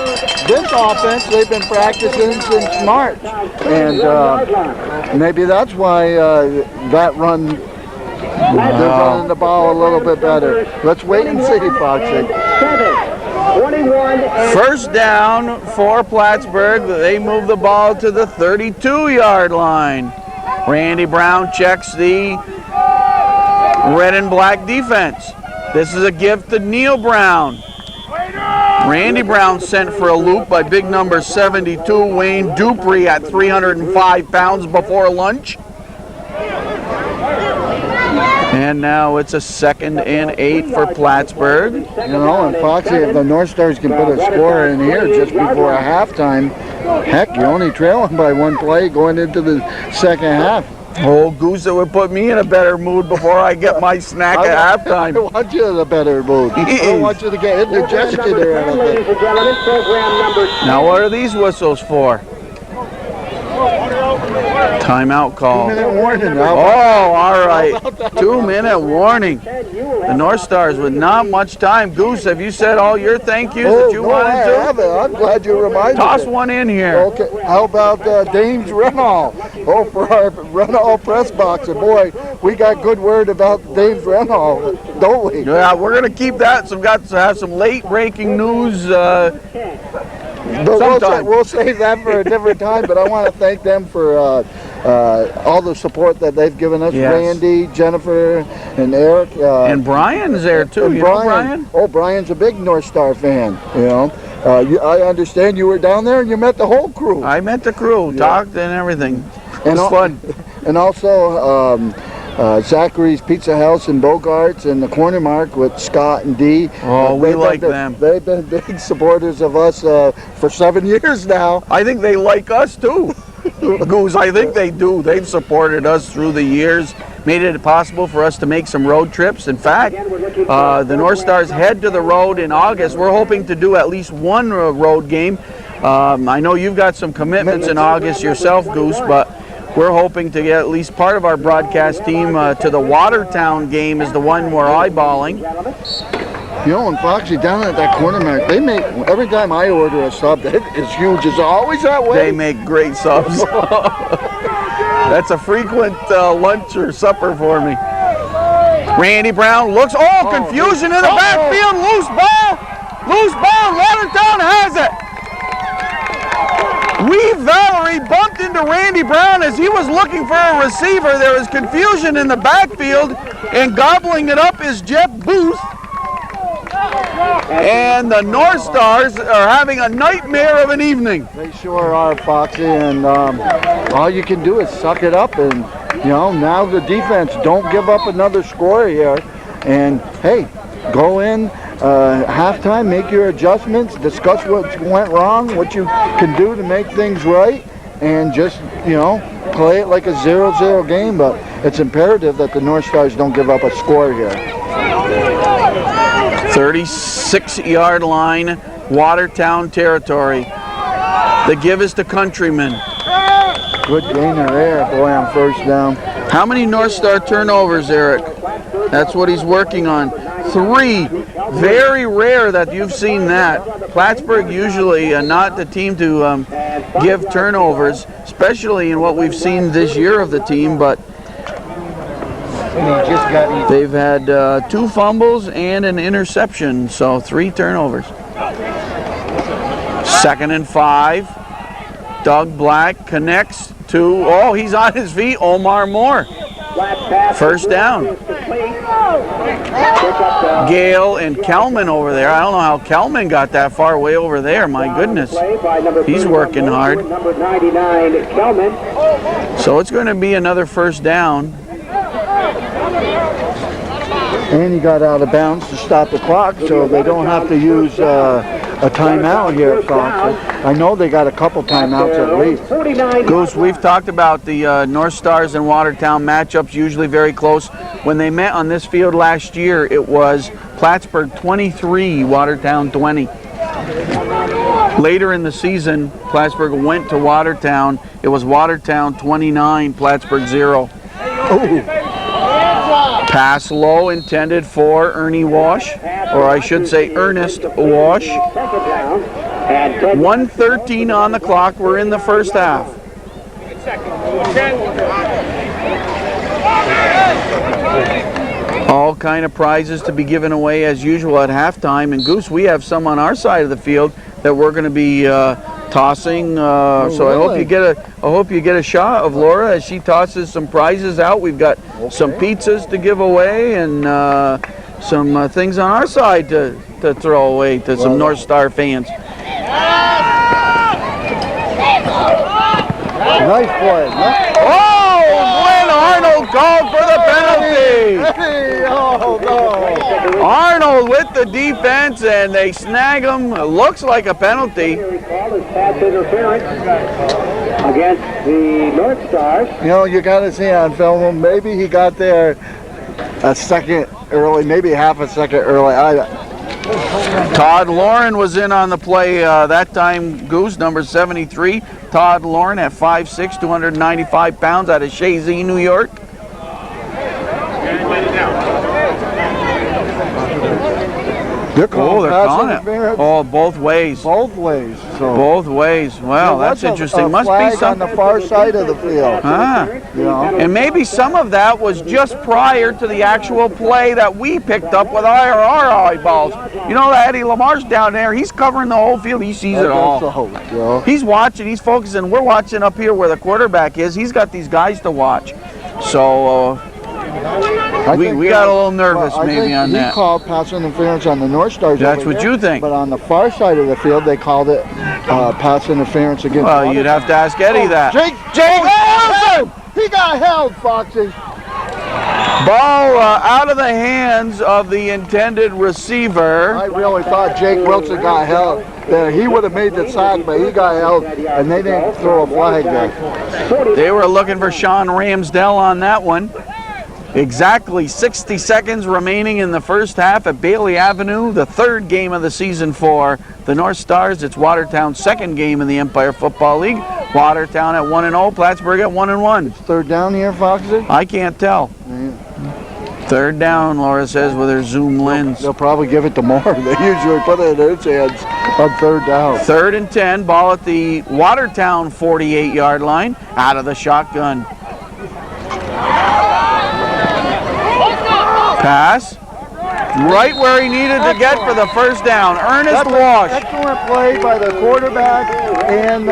This offense, they've been practicing since March. And maybe that's why that run, they're running the ball a little bit better. Let's wait and see, Foxy. 21 and 1st down for Plattsburgh. They move the ball to the 32-yard line. Randy Brown checks the red and black defense. This is a give to Neil Brown. Randy Brown sent for a loop by big number 72, Wayne Dupree, at 305 pounds before lunch. And now it's a 2nd and 8 for Plattsburgh. You know, and Foxy, if the North Stars can put a score in here just before a halftime, heck, you're only trailing by 1 play going into the 2nd half. Oh, Goose, that would put me in a better mood before I get my snack at I halftime. want you in a better mood. I don't want you to get indigested or anything. ladies and gentlemen, program number 2. Now, what are these whistles for? Timeout call. 2-minute warning. Oh, all right. 2-minute warning. The North Stars with not much time. Goose, have you said all your thank yous that you no, I wanted to? haven't. I'm glad you reminded Toss me. one in here. Okay, how about Dames Renall? Oh, for our Renall press box. And boy, we got good word about Dames Renall, don't we? Yeah, we're going to keep that. So we've got to have some late breaking news. But sometime. we'll save that for a different time, but I want to thank them for all the support that they've given us. Yes. Randy, Jennifer, and Eric. And Brian's there too. and You know Brian? Oh, Brian's a big North Star fan, you know. I understand you were down there and you met the whole crew. I met the crew, talked and everything. It was fun. And also Zachary's Pizza House in Bogarts and the Corner Mark with Scott and Dee. Oh, we like them. They've been big supporters of us for 7 years now. I think they like us too. Goose, I think they do. They've supported us through the years, made it possible for us to make some road trips. In fact, the North Stars head to the road in August. We're hoping to do at least one road game. I know you've got some commitments in August yourself, Goose, but we're hoping to get at least part of our broadcast team to the Watertown game is the one we're eyeballing. You know, and Foxy, down at that Corner Mark, they make, every time I order a sub, it is huge. It's always that way. They make great subs. That's a frequent lunch or supper for me. Randy Brown looks, confusion in the backfield, loose ball. Loose ball, Watertown has it. Valerie bumped into Randy Brown as he was looking for a receiver. There was confusion in the backfield, and gobbling it up is Jeff Booth. And the North Stars are having a nightmare of an evening. They sure are, Foxy, and all you can do is suck it up, and now the defense, don't give up another score here, and hey, go in halftime, make your adjustments, discuss what went wrong, what you can do to make things right, and just play it like a 0-0 game. But it's imperative that the North Stars don't give up a score here. 36-yard line, Watertown territory. The give is to Countryman. Good gainer there, boy, on first down. How many North Star turnovers, Eric? That's what he's working on. 3. Very rare that you've seen that. Plattsburgh usually not the team to give turnovers, especially in what we've seen this year of the team, but they've had 2 fumbles and an interception, so 3 turnovers. 2nd and 5. Doug Black connects to, he's on his feet, Omar Moore. First down. Gale and Kelman over there. I don't know how Kelman got that far way over there. My goodness. He's working hard. So it's going to be another first down. And he got out of bounds to stop the clock, so they don't have to use a timeout here at Fox. I know they got a couple timeouts at least. Goose, we've talked about the North Stars and Watertown matchups, usually very close. When they met on this field last year, it was Plattsburgh 23, Watertown 20. Later in the season, Plattsburgh went to Watertown. It was Watertown 29, Plattsburgh 0. Ooh. Pass low intended for Ernie Wash, or I should say Ernest Wash. 1:13 on the clock. We're in the first half. All kind of prizes to be given away as usual at halftime. And Goose, we have some on our side of the field that we're going to be tossing. So I hope you get a shot of Laura as she tosses some prizes out. We've got some pizzas to give away and some things on our side to throw away to some North Star fans. Nice play. Glenn Arnold called for the penalty. Hey, oh, no. Arnold with the defense, and they snag him. It looks like a penalty. Pass interference against the North Stars. You got to see on film, maybe he got there a second early, maybe half a second early. Todd Lauren was in on the play that time. Goose, number 73. Todd Lauren at 5'6", 295 pounds out of Shazy, New York. They're calling it. Both ways. Both ways. So. Both ways. Well, that's interesting. A Must flag be some on the far side of the field. And maybe some of that was just prior to the actual play that we picked up with our eyeballs. Eddie Lamar's down there. He's covering the whole field. He sees it all. He's watching. He's focusing. We're watching up here where the quarterback is. He's got these guys to watch. So we got a little nervous maybe on that. He called pass interference on the North Stars. That's what you think. But on the far side of the field, they called it pass interference against. Well, you'd have to ask Eddie that. Jake! He got held, Foxy. Ball out of the hands of the intended receiver. I really thought Jake Wilson got held there. He would have made the sack, but he got held, and they didn't throw a flag there. They were looking for Sean Ramsdell on that one. Exactly 60 seconds remaining in the first half at Bailey Avenue, the third game of the season for the North Stars. It's Watertown's second game in the Empire Football League. Watertown at 1-0, Plattsburgh at 1-1. Third down here, Foxy? I can't tell. Third down, Laura says with her zoom lens. They'll probably give it to Moore. They usually put it in his hands on third down. 3rd and 10, ball at the Watertown 48-yard line, out of the shotgun. Pass. right where he needed to get for the first down. Ernest Wash. Excellent play by the quarterback and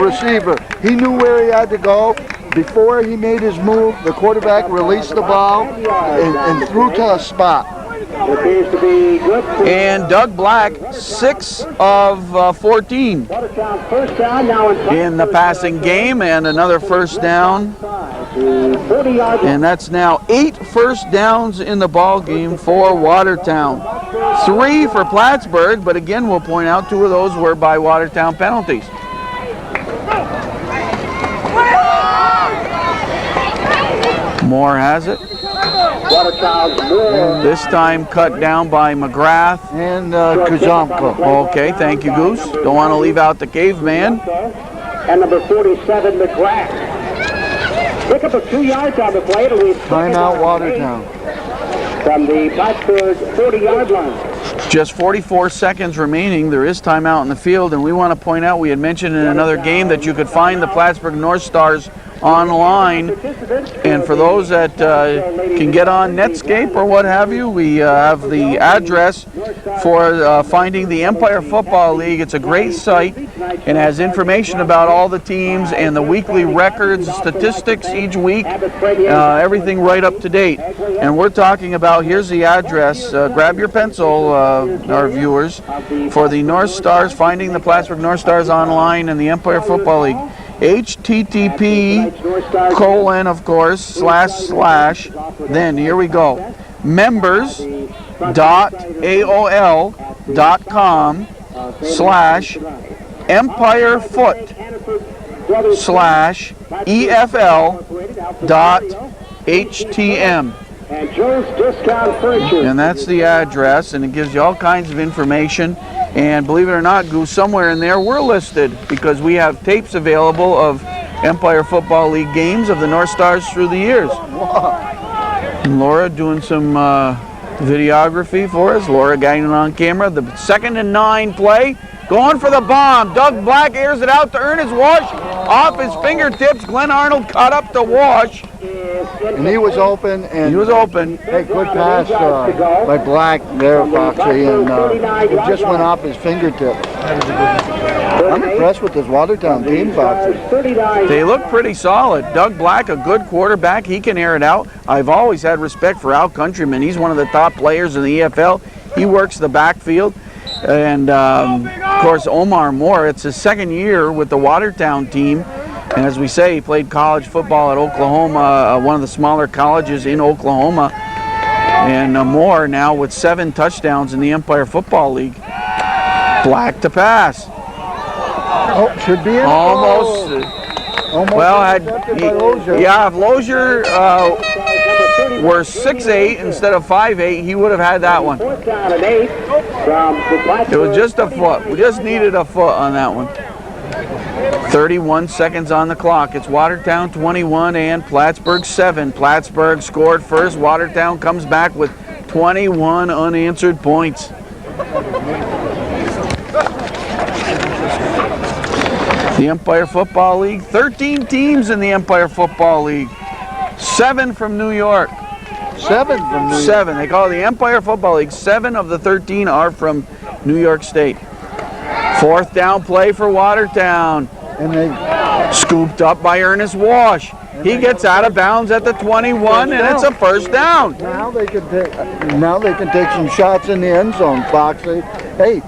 receiver. He knew where he had to go. Before he made his move, the quarterback released the ball and threw to a spot. Appears to be good. And Doug Black, 6 of 14 Watertown first down now in the passing game, and another first down. 40-yard line. And that's now 8 first downs in the ball game for Watertown. 3 for Plattsburgh, but again, we'll point out 2 of those were by Watertown penalties. Moore has it. Watertown's more. This time cut down by McGrath. And Kazamka. Okay, thank you, Goose. Don't want to leave out the caveman. And number 47, McGrath. Pick up of 2 yards on the play. It'll leave Timeout Watertown. from the Plattsburgh 40-yard line. Just 44 seconds remaining. There is timeout in the field, and we want to point out, we had mentioned in another game that you could find the Plattsburgh North Stars online, and for those that can get on Netscape or what have you, we have the address for finding the Empire Football League. It's a great site and has information about all the teams and the weekly records, statistics each week, everything right up to date. And we're talking about, here's the address, grab your pencil, our viewers, for the North Stars, finding the Plattsburgh North Stars online and the Empire Football League. http:// of course, / then here we go, members.aol.com/empire_foot/efl.htm. And Joe's Discount Furniture. And that's the address, and it gives you all kinds of information. And believe it or not, Goose, somewhere in there we're listed because we have tapes available of Empire Football League games of the North Stars through the years. And Laura doing some videography for us. Laura getting it on camera. The 2nd and 9 play. Going for the bomb. Doug Black airs it out to Ernest Wash. Off his fingertips. Glenn Arnold caught up to Wash. And he was open. And he was open. Hey, good pass by Black there, Foxy, and it just went off his fingertips. I'm impressed with this Watertown team, Foxy. They look pretty solid. Doug Black, a good quarterback. He can air it out. I've always had respect for Al Countryman. He's one of the top players in the EFL. He works the backfield. And, of course, Omar Moore, it's his 2nd year with the Watertown team. And as we say, he played college football at Oklahoma, one of the smaller colleges in Oklahoma. And Moore now with 7 touchdowns in the Empire Football League. Black to pass. Oh, should be in. Almost. Well, if Lozier were 6'8" instead of 5'8", he would have had that one. It was just a foot. We just needed a foot on that one. 31 seconds on the clock. It's Watertown 21 and Plattsburgh 7. Plattsburgh scored first. Watertown comes back with 21 unanswered points. The Empire Football League, 13 teams in the Empire Football League. 7 from New York. 7 from New York. 7. They call it the Empire Football League. 7 of the 13 are from New York State. 4th down play for Watertown. And they scooped up by Ernest Wash. He gets out of bounds at the 21, and it's a first down. Now they can take some shots in the end zone, Foxy. Hey,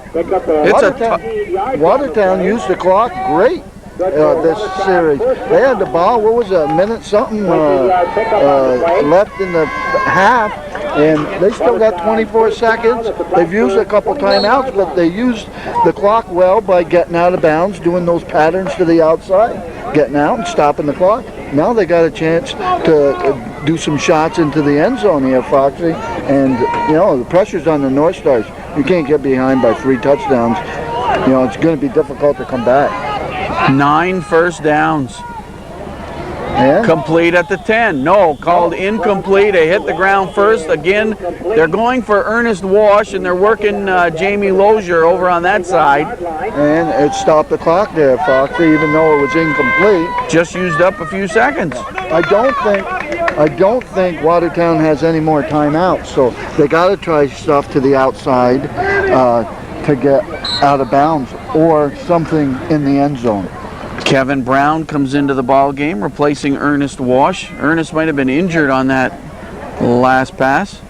Watertown used the clock great this series. They had the ball. What was it, a minute something left in the half, and they still got 24 seconds. They've used a couple timeouts, but they used the clock well by getting out of bounds, doing those patterns to the outside, getting out and stopping the clock. Now they got a chance to do some shots into the end zone here, Foxy. And, you know, the pressure's on the North Stars. You can't get behind by 3 touchdowns. You know, it's going to be difficult to come back. 9 first downs. Yeah. Complete at the 10. No, called incomplete. They hit the ground first. Again, they're going for Ernest Wash, and they're working Jamie Lozier over on that side. And it stopped the clock there, Foxy, even though it was incomplete. Just used up a few seconds. I don't think I don't think Watertown has any more timeouts, so they got to try stuff to the outside to get out of bounds or something in the end zone. Kevin Brown comes into the ball game, replacing Ernest Wash. Ernest might have been injured on that last pass.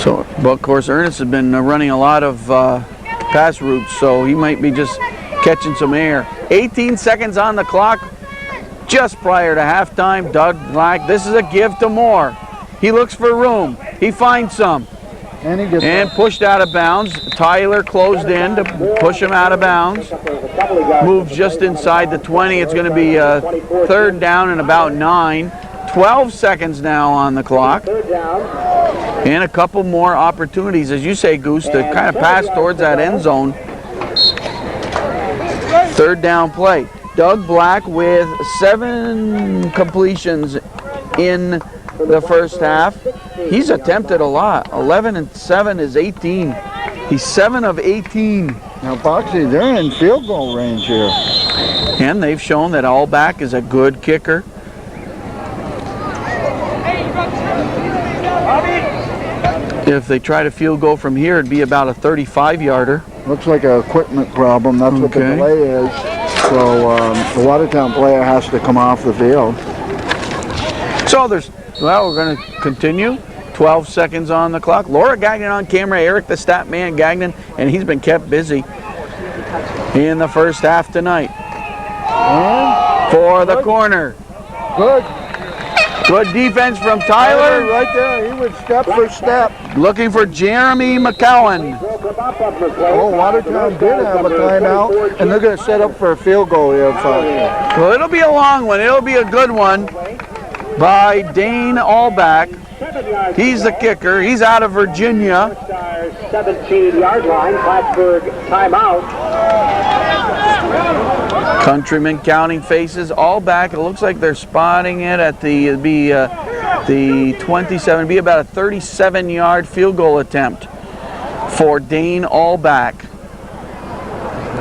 So, but of course, Ernest has been running a lot of pass routes, so he might be just catching some air. 18 seconds on the clock, just prior to halftime. Doug Black, this is a give to Moore. He looks for room. He finds some. And he gets and pushed out of bounds. Tyler closed in to push him out of bounds. Moves just inside the 20. It's going to be third down and about 9. 12 seconds now on the clock. And a couple more opportunities, as you say, Goose, to kind of pass towards that end zone. Third down play. Doug Black with 7 completions in the first half. He's attempted a lot. 11 and 7 is 18. He's 7 of 18. Now, Boxy, they're in field goal range here. And they've shown that Allback is a good kicker. If they try to field goal from here, it'd be about a 35-yarder. Looks like an equipment problem. That's what the delay is. So the Watertown player has to come off the field. So well, we're going to continue. 12 seconds on the clock. Laura Gagnon on camera, Eric the stat man Gagnon, and he's been kept busy in the first half tonight. And for the corner. Good defense from Tyler. Right there, he went step for step. Looking for Jeremy McCowan. Oh, Watertown did have a timeout, and they're going to set up for a field goal here. Well, it'll be a long one. It'll be a good one by Dane Allback. He's the kicker. He's out of Virginia. 17-yard line. Plattsburgh timeout. Countryman counting faces. Allback. It looks like they're spotting it at the 27. Be about a 37-yard field goal attempt for Dane Allback.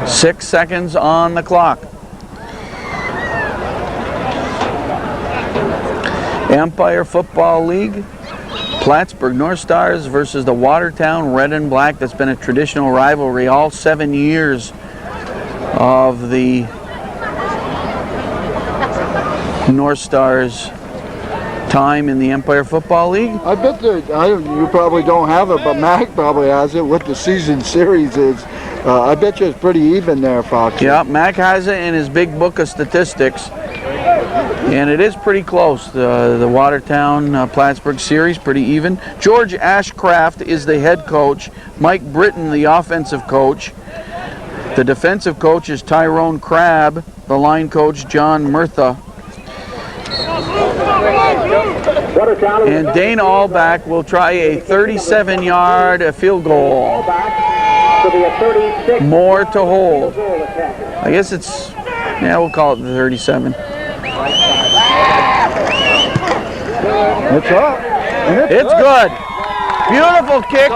6 seconds on the clock. Empire Football League, Plattsburgh North Stars versus the Watertown Red and Black. That's been a traditional rivalry all 7 years of the North Stars time in the Empire Football League. I bet you probably don't have it, but Mac probably has it. What the season series is, I bet you it's pretty even there, Fox. Yeah, Mac has it in his big book of statistics. And it is pretty close. The Watertown Plattsburgh series, pretty even. George Ashcraft is the head coach. Mike Britton, the offensive coach. The defensive coach is Tyrone Crabb. The line coach, John Murtha. And Dane Allback will try a 37-yard field goal. More to hold. I guess it's, yeah, we'll call it the 37. It's up. It's good. Beautiful kick.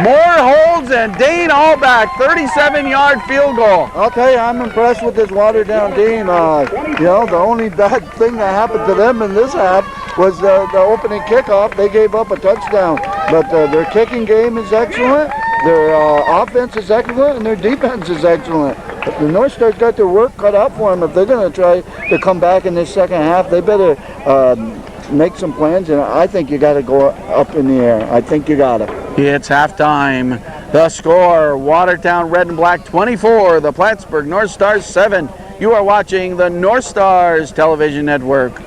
More holds and Dane Allback, 37-yard field goal. I'll tell you, I'm impressed with this Watertown team. You know, the only bad thing that happened to them in this half was the opening kickoff. They gave up a touchdown. But their kicking game is excellent. Their offense is excellent, and their defense is excellent. The North Stars got their work cut out for them. If they're going to try to come back in this second half, they better make some plans, and I think you got to go up in the air. I think you got to. It's halftime. The score, Watertown Red and Black 24, the Plattsburgh North Stars 7. You are watching the North Stars Television Network.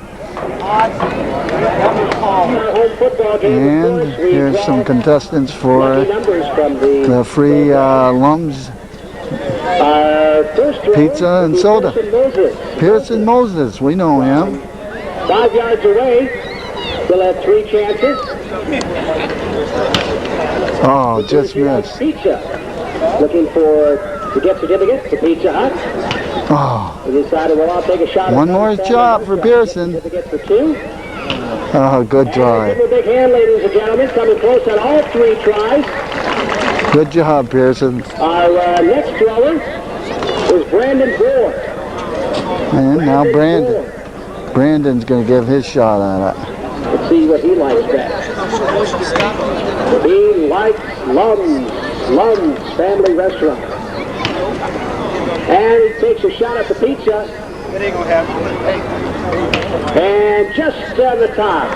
And here's some contestants for the free Lums pizza and soda. Pearson Moses, we know him. 5 yards away, still have 3 chances. Oh, just missed. Pizza. Looking to get certificates to Pizza Hut. Oh. We decided, well, I'll take a shot. One more shot for Pearson. Certificate for 2. Oh, good try. Give a big hand, ladies and gentlemen. Coming close on all 3 tries. Good job, Pearson. Our next thrower is Brandon Gore. And now Brandon. Brandon's going to give his shot at it. Let's see what he likes best. He likes Lum's Family Restaurant. And he takes a shot at the pizza. And just on the top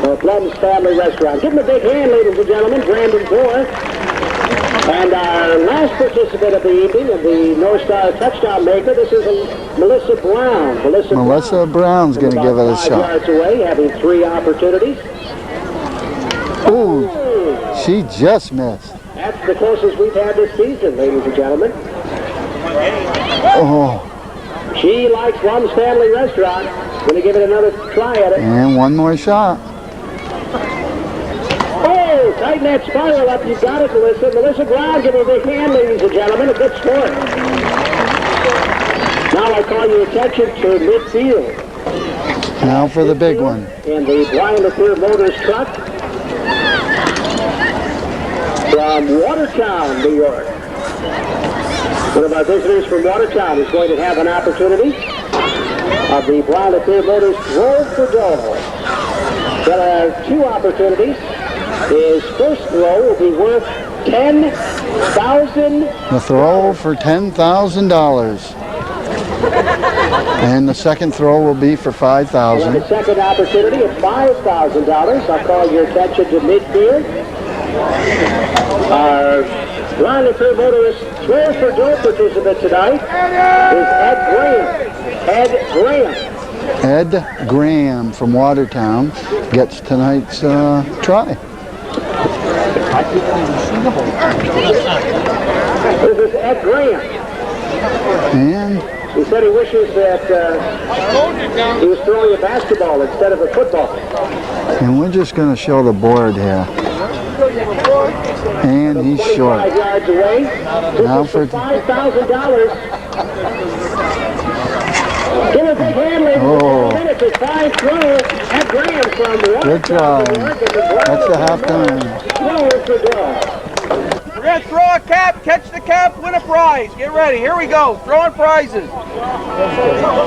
of Lum's Family Restaurant. Give him a big hand, ladies and gentlemen. Brandon Bohr. And our last participant of the evening, of the North Star touchdown maker, this is Melissa Brown. Melissa Brown's going to give it a shot. 5 yards away, having 3 opportunities. Ooh, she just missed. That's the closest we've had this season, ladies and gentlemen. Oh. She likes Lum's Family Restaurant. Going to give it another try at it. And one more shot. Oh, tighten that spiral up. You got it, Melissa. Melissa Brown, give her a big hand, ladies and gentlemen. A good score. Now I call your attention to midfield. Now for the big one. In the Blind Lapeer Motors truck from Watertown, New York. One of our visitors from Watertown is going to have an opportunity of the Blind Lapeer Motors throw for goal. There are 2 opportunities. His first throw will be worth $10,000. The throw for $10,000. And the second throw will be for $5,000. The second opportunity at $5,000. I'll call your attention to midfield. Our Blind Lapeer Motorist throw for goal participant tonight is Ed Graham. Ed Graham from Watertown gets tonight's try. This is Ed Graham. And he said he wishes that he was throwing a basketball instead of a football. And we're just going to show the board here. And he's short. 25 yards away. Now for $5,000. Give a big hand, ladies and gentlemen. It's a 5 throw. Ed Graham from Watertown. Good try. That's the halftime. We're going to throw a cap, catch the cap, win a prize. Get ready. Here we go. Throwing prizes.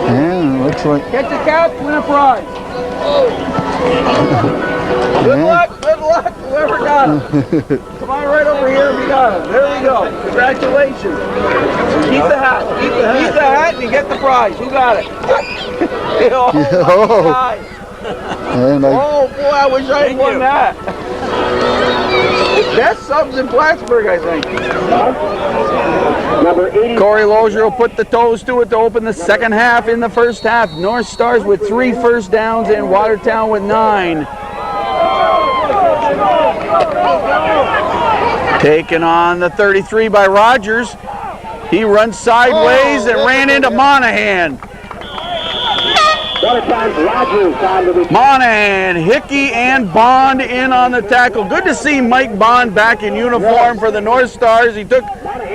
And it looks like... Catch a cap, win a prize. Good luck, whoever got it. Come on right over here and we got it. There we go. Congratulations. Keep the hat. Keep the hat and you get the prize. Who got it? Oh, and oh boy, I wish I had won that. Best subs in Plattsburgh, I think. Number 80. Corey Lozier will put the toes to it to open the second half. In the first half, North Stars with 3 first downs and Watertown with 9. Taken on the 33 by Rogers. He runs sideways and ran into Monahan. Monahan, Hickey, and Bond in on the tackle. Good to see Mike Bond back in uniform for the North Stars. He took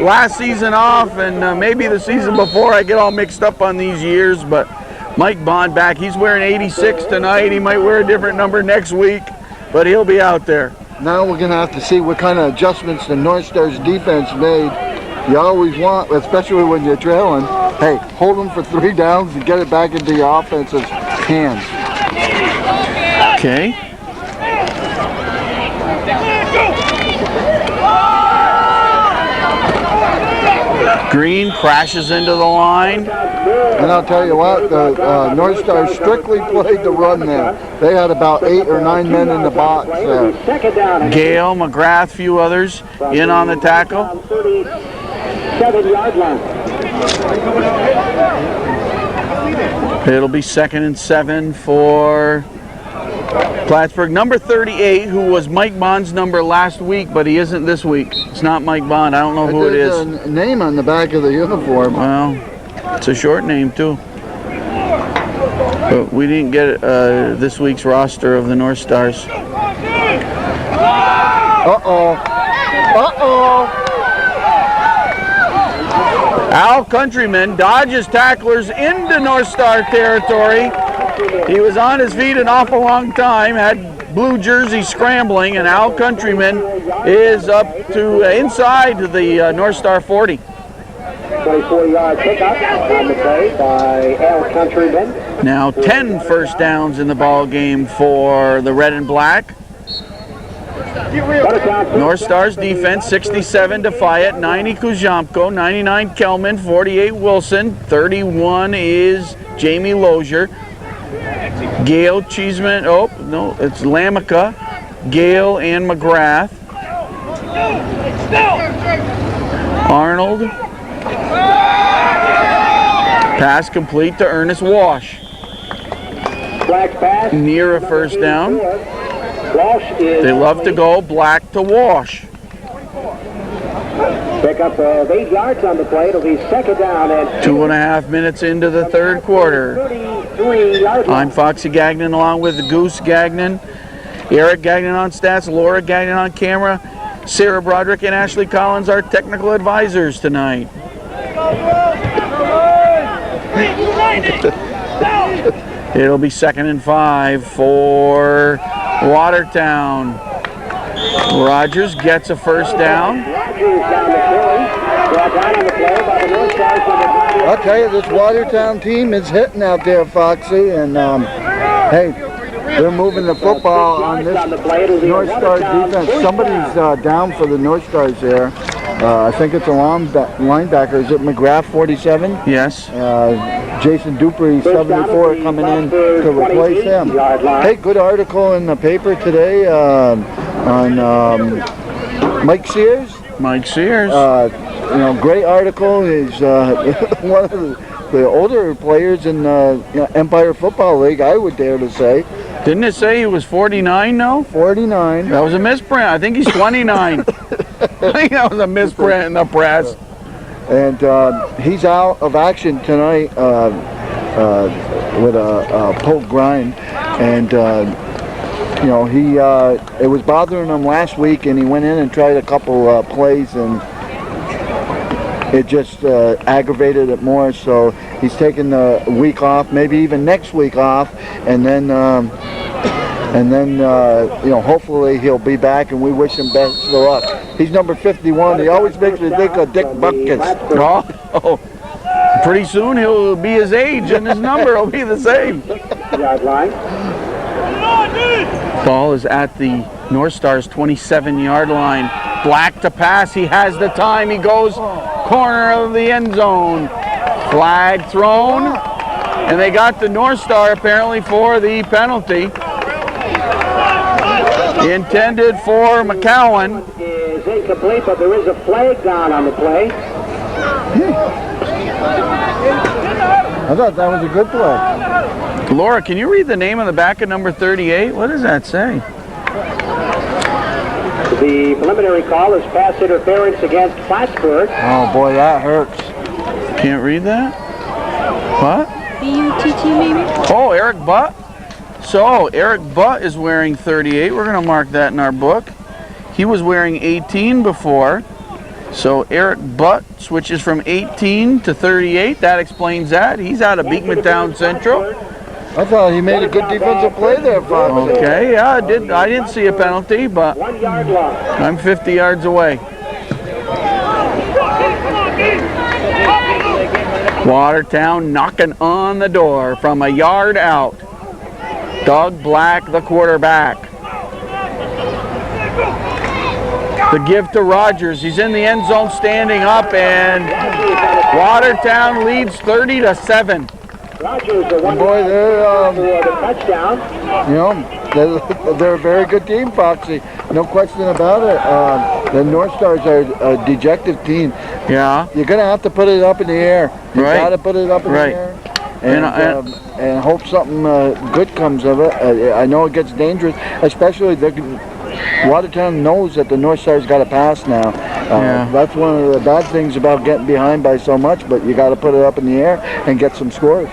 last season off and maybe the season before. I get all mixed up on these years, but Mike Bond back. He's wearing 86 tonight. He might wear a different number next week, but he'll be out there. Now we're going to have to see what kind of adjustments the North Stars defense made. You always want, especially when you're trailing, hey, hold them for 3 downs and get it back into your offensive hands. Okay. Green crashes into the line. And I'll tell you what, the North Stars strictly played the run there. They had about 8 or 9 men in the box there. Gale, McGrath, few others in on the tackle. 7-yard line. It'll be 2nd and 7 for Plattsburgh. Number 38, who was Mike Bond's number last week, but he isn't this week. It's not Mike Bond. I don't know who it is. There's a name on the back of the uniform. Well, it's a short name too. But we didn't get this week's roster of the North Stars. Uh-oh. Uh-oh. Al Countryman dodges tacklers into North Star territory. He was on his feet an awful long time, had blue jersey scrambling, and Al Countryman is up to inside the North Star 40. 24-yard pickup on the play by Al Countryman. Now 10 first downs in the ball game for the red and black. North Stars defense, 67 Defiant, 90 Kuzhamko, 99 Kelman, 48 Wilson, 31 is Jamie Lozier. Gale, Cheeseman, oh no, it's Lamica, Gale and McGrath. Arnold. Pass complete to Ernest Wash. Near a first down. They love to go black to Wash. Pick up 8 yards on the play. It'll be second down and 2.5 minutes into the third quarter. 33-yard line. I'm Foxy Gagnon along with Goose Gagnon, Eric Gagnon on stats, Laura Gagnon on camera, Sarah Broderick and Ashley Collins are technical advisors tonight. It'll be 2nd and 5 for Watertown. Rogers gets a first down. I'll tell you, this Watertown team is hitting out there, Foxy, and hey, they're moving the football on this North Star defense. Somebody's down for the North Stars there. I think it's a linebacker. Is it McGrath, 47? Yes. Jason Dupree, 74, coming in to replace him. Hey, good article in the paper today on Mike Sears. Mike Sears. You know, great article. He's one of the older players in Empire Football League, I would dare to say. Didn't it say he was 49 no? 49. That was a misprint. I think he's 29. I think that was a misprint in the press. And he's out of action tonight with a pulled grind. And, you know, it was bothering him last week, and he went in and tried a couple plays, and it just aggravated it more. So he's taking the week off, maybe even next week off, and then you know, hopefully he'll be back, and we wish him best of luck. He's number 51. He always makes me think of Dick Buckins. Oh, pretty soon he'll be his age, and his number will be the same. Ball is at the North Stars 27-yard line. Black to pass. He has the time. He goes corner of the end zone. Flag thrown, and they got the North Star apparently for the penalty. Intended for McCowan. Is incomplete, but there is a flag down on the play. I thought that was a good play. Laura, can you read the name on the back of number 38? What does that say? The preliminary call is pass interference against Plattsburgh. Oh boy, that hurts. Can't read that? What? B-U-T-T maybe? Oh, Eric Butt. So, Eric Butt is wearing 38. We're going to mark that in our book. He was wearing 18 before. So, Eric Butt switches from 18 to 38. That explains that. He's out of Beekmantown Central. I thought he made a good defensive play there, Fox. Okay, yeah, I didn't see a penalty, but 1 yard long. I'm 50 yards away. Watertown knocking on the door from a yard out. Doug Black, the quarterback. The give to Rogers. He's in the end zone standing up, and Watertown leads 30-7. Rogers, the Boy, they're touchdown. you know, they're a very good team, Foxy. No question about it. The North Stars are a dejected team. Yeah. You're gonna have to put it up in the air. You Right. gotta put it up in Right. the air. And hope something good comes of it. I know it gets dangerous, especially Watertown knows that the North Stars got to pass now. Yeah. That's one of the bad things about getting behind by so much, but you got to put it up in the air and get some scores.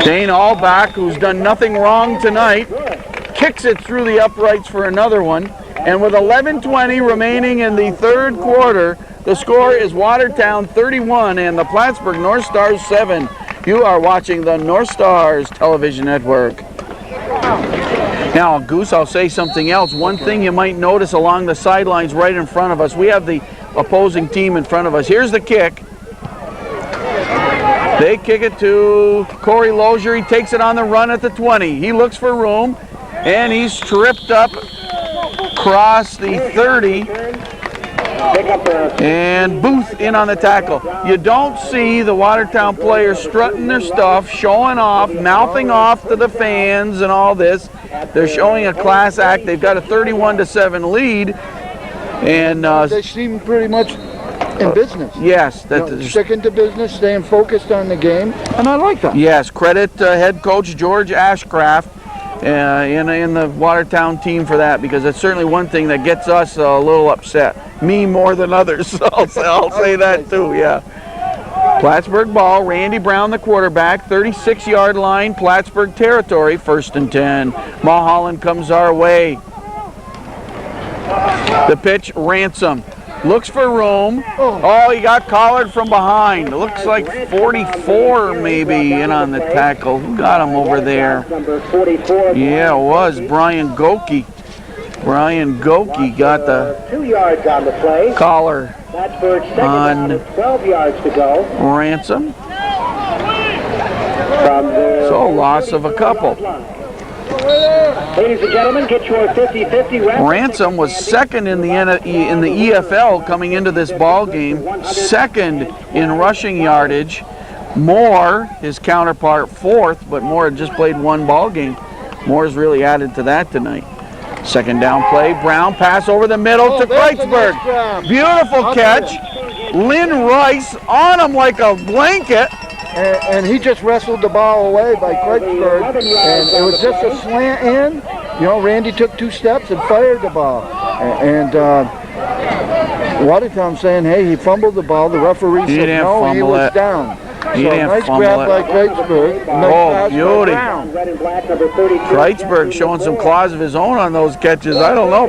Dane Allback, who's done nothing wrong tonight, kicks it through the uprights for another one. And with 11:20 remaining in the third quarter, the score is Watertown 31 and the Plattsburgh North Stars 7. You are watching the North Stars Television Network. Now, Goose, I'll say something else. One thing you might notice along the sidelines right in front of us, we have the opposing team in front of us. Here's the kick. They kick it to Corey Lozier. He takes it on the run at the 20. He looks for room, and he's tripped up across the 30. And Booth in on the tackle. You don't see the Watertown players strutting their stuff, showing off, mouthing off to the fans and all this. They're showing a class act. They've got a 31-7 lead. And they seem pretty much in business. Yes. Sticking to business, staying focused on the game, and I like that. Yes, credit head coach George Ashcraft in the Watertown team for that, because it's certainly one thing that gets us a little upset. Me more than others, so I'll say that too, yeah. Plattsburgh ball, Randy Brown the quarterback, 36-yard line, Plattsburgh territory, 1st and 10. Mulholland comes our way. The pitch, Ransom. Looks for room. Oh, he got collared from behind. Looks like 44 maybe in on the tackle. Who got him over there? Yeah, it was Brian Goki. Brian Goki got the 2 yards on the play. collar on 12 yards to go. Ransom. So loss of a couple. Ladies and gentlemen, get your 50-50. Ransom was second in the EFL coming into this ball game, second in rushing yardage. Moore, his counterpart, 4th, but Moore had just played one ball game. Moore's really added to that tonight. 2nd down play, Brown pass over the middle to Kreitzberg. Nice Beautiful catch. Lynn Rice on him like a blanket. And he just wrestled the ball away by Kreitzberg, and it was just a slant in. You know, Randy took 2 steps and fired the ball. And Watertown saying, hey, he fumbled the ball. The referee said no, he was down. So nice grab by Kreitzberg. Oh, beauty. Kreitzberg showing some claws of his own on those catches. I don't know.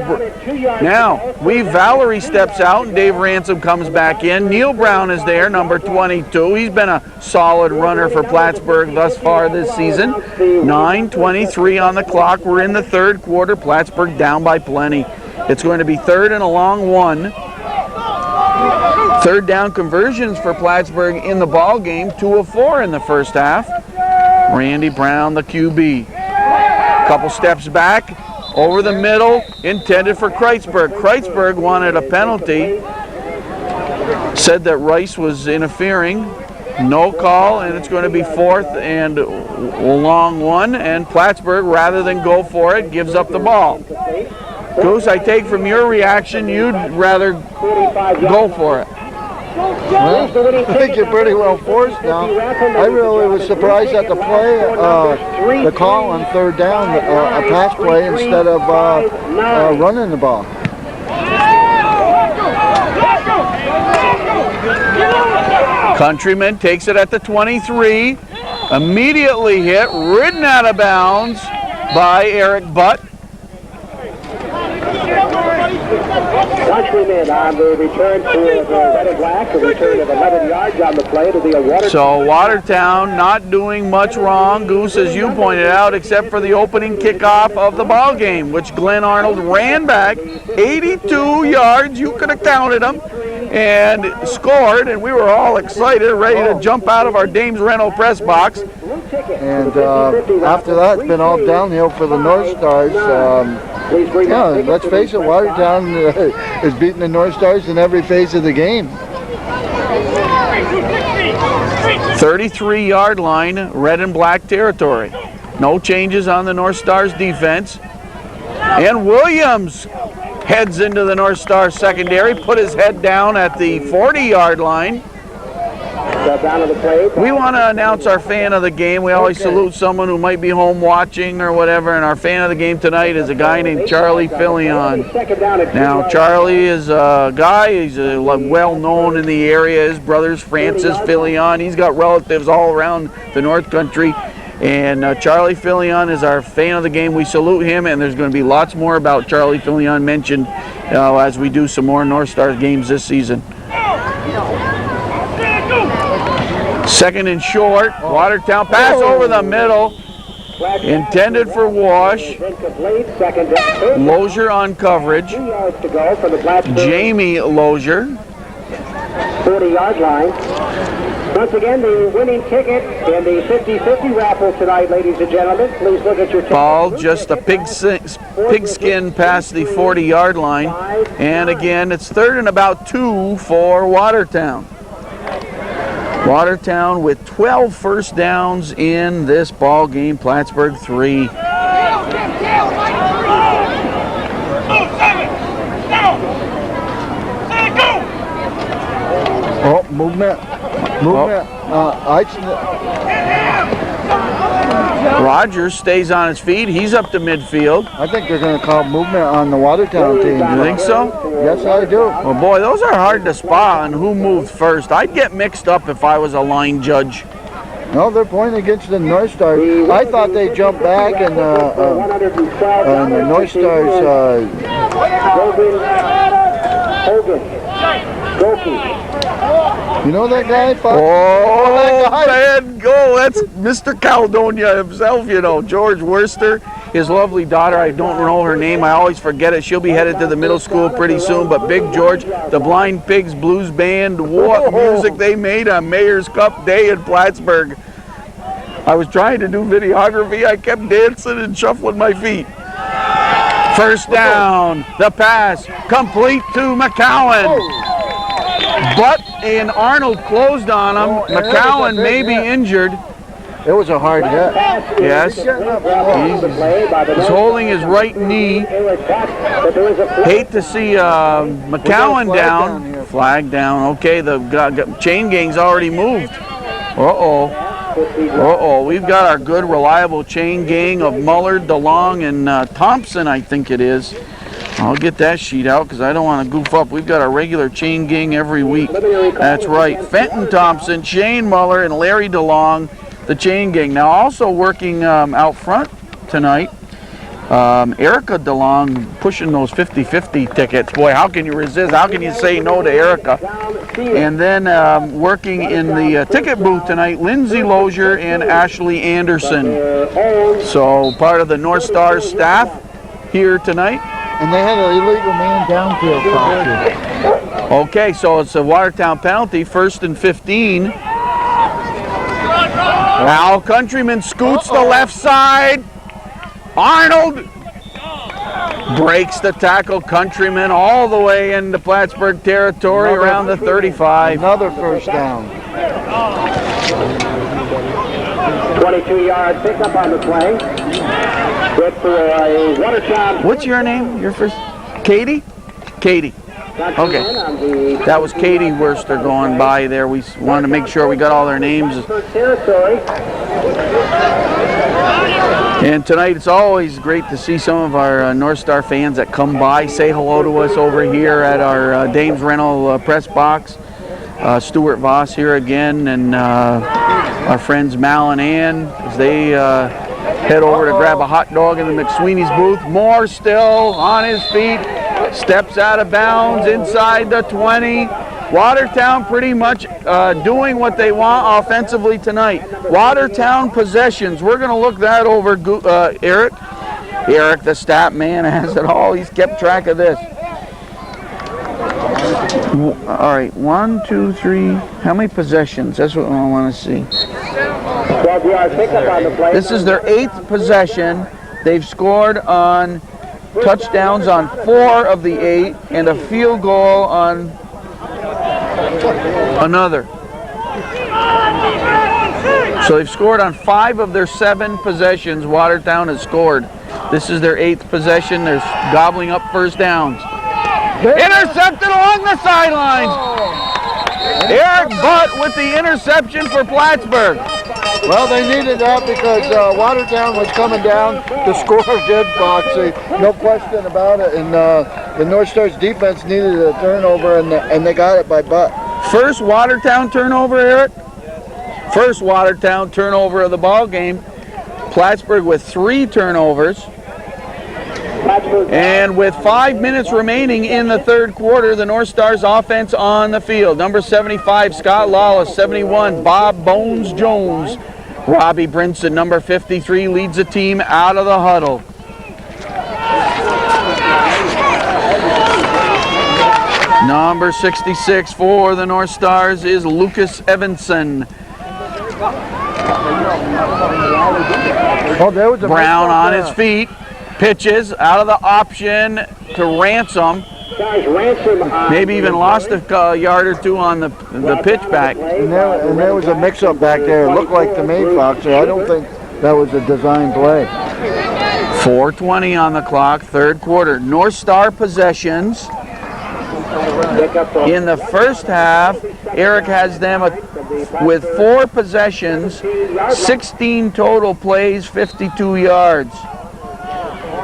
Now, Valerie steps out and Dave Ransom comes back in. Neil Brown is there, number 22. He's been a solid runner for Plattsburgh thus far this season. 9:23 on the clock. We're in the 3rd quarter. Plattsburgh down by plenty. It's going to be 3rd and a long one. 3rd down conversions for Plattsburgh in the ball game, 2 of 4 in the first half. Randy Brown, the QB. Couple steps back, over the middle, intended for Kreitzberg. Kreitzberg wanted a penalty, said that Rice was interfering. No call, and it's going to be 4th and a long one, and Plattsburgh, rather than go for it, gives up the ball. Goose, I take from your reaction, you'd rather go for it. Well, I think you're pretty well forced now. I really was surprised at the play, the call on 3rd down, a pass play instead of running the ball. Countryman takes it at the 23, immediately hit, ridden out of bounds by Eric Butt. Countryman on the return to the red and black, a return of 11 yards on the play to the Watertown. So Watertown not doing much wrong, Goose, as you pointed out, except for the opening kickoff of the ball game, which Glenn Arnold ran back 82 yards, you could have counted them, and scored, and we were all excited, ready to jump out of our Dames Reno press box. And after that, it's been all downhill for the North Stars. Yeah, let's face it, Watertown is beating the North Stars in every phase of the game. 33-yard line, red and black territory. No changes on the North Stars defense. And Williams heads into the North Star secondary, put his head down at the 40-yard line. We want to announce our fan of the game. We always salute someone who might be home watching or whatever, and our fan of the game tonight is a guy named Charlie Fillion. Now, Charlie is a guy, he's well-known in the area. His brother's Francis Fillion. He's got relatives all around the North Country. And Charlie Fillion is our fan of the game. We salute him, and there's going to be lots more about Charlie Fillion mentioned as we do some more North Stars games this season. 2nd and short, Watertown pass over the middle. intended for Wash. Lozier on coverage. 2 yards to go for the Plattsburgh Jamie Lozier. 40-yard line. Once again, the winning ticket in the 50-50 raffle tonight, ladies and gentlemen. Please look at your ticket. Ball just a pigskin past the 40-yard line. And again, it's 3rd and about 2 for Watertown. Watertown with 12 first downs in this ball game. Plattsburgh 3. Oh, movement. Movement. Rogers stays on his feet. He's up to midfield. I think they're going to call movement on the Watertown team. You think so? Yes, I do. Well, boy, those are hard to spot on who moved first. I'd get mixed up if I was a line judge. No, they're pointing against the North Stars. I thought they jumped back and the North Stars. You know that guy? Oh, bad goal. That's Mr. Caledonia himself, you know. George Worcester, his lovely daughter, I don't know her name. I always forget it. She'll be headed to the middle school pretty soon. But Big George, the Blind Pigs Blues Band, what music they made on Mayor's Cup Day in Plattsburgh. I was trying to do videography. I kept dancing and shuffling my feet. First down, the pass, complete to McCowan. But and Arnold closed on him. McCowan may be injured. It was a hard hit. Yes. He's holding his right knee. Hate to see McCowan down. Flag down. Okay, the chain gang's already moved. Uh-oh. Uh-oh. We've got our good, reliable chain gang of Muller, DeLong, and Thompson, I think it is. I'll get that sheet out because I don't want to goof up. We've got a regular chain gang every week. That's right. Fenton Thompson, Shane Muller, and Larry DeLong, the chain gang. Now also working out front tonight, Erica DeLong pushing those 50-50 tickets. Boy, how can you resist? How can you say no to Erica? And then working in the ticket booth tonight, Lindsay Lozier and Ashley Anderson. So part of the North Stars staff here tonight. And they had an illegal man downfield caution. Okay, so it's a Watertown penalty, 1st and 15. Now Countryman scoots the left side. Arnold breaks the tackle. Countryman all the way into Plattsburgh territory around the 35. Another first down. 22-yard pickup on the play. Good for a Watertown. What's your name? Your first? Katie? Katie. Okay. That was Katie Worcester going by there. We wanted to make sure we got all their names. And tonight it's always great to see some of our North Star fans that come by, say hello to us over here at our Dames Rental press box. Stuart Voss here again, and our friends Mal and Ann as they head over to grab a hot dog in the McSweeney's booth. Moore still on his feet, steps out of bounds inside the 20. Watertown pretty much doing what they want offensively tonight. Watertown possessions. We're going to look that over, Eric. Eric, the stat man, has it all. He's kept track of this. All right, 1, 2, 3. How many possessions? That's what I want to see. 12-yard pickup on the play. This is their 8th possession. They've scored on touchdowns on 4 of the 8 and a field goal on another. So they've scored on 5 of their 7 possessions. Watertown has scored. This is their 8th possession. They're gobbling up first downs. Intercepted along the sidelines. Eric Butt with the interception for Plattsburgh. Well, they needed that because Watertown was coming down to score dead boxy, no question about it. And the North Stars defense needed a turnover, and they got it by Butt. First Watertown turnover, Eric. First Watertown turnover of the ball game. Plattsburgh with 3 turnovers. And with 5 minutes remaining in the third quarter, the North Stars offense on the field. Number 75, Scott Lawless. 71, Bob Bones Jones. Robbie Brinson, number 53, leads the team out of the huddle. Number 66 for the North Stars is Lucas Evanson. Oh, there was a Brown on his feet, pitches out of the option to Ransom. Maybe even lost a yard or two on the pitch back. And there was a mix-up back there. It looked like to me, Foxy. I don't think that was a design play. 4:20 on the clock, third quarter. North Star possessions. In the first half, Eric has them with 4 possessions, 16 total plays, 52 yards.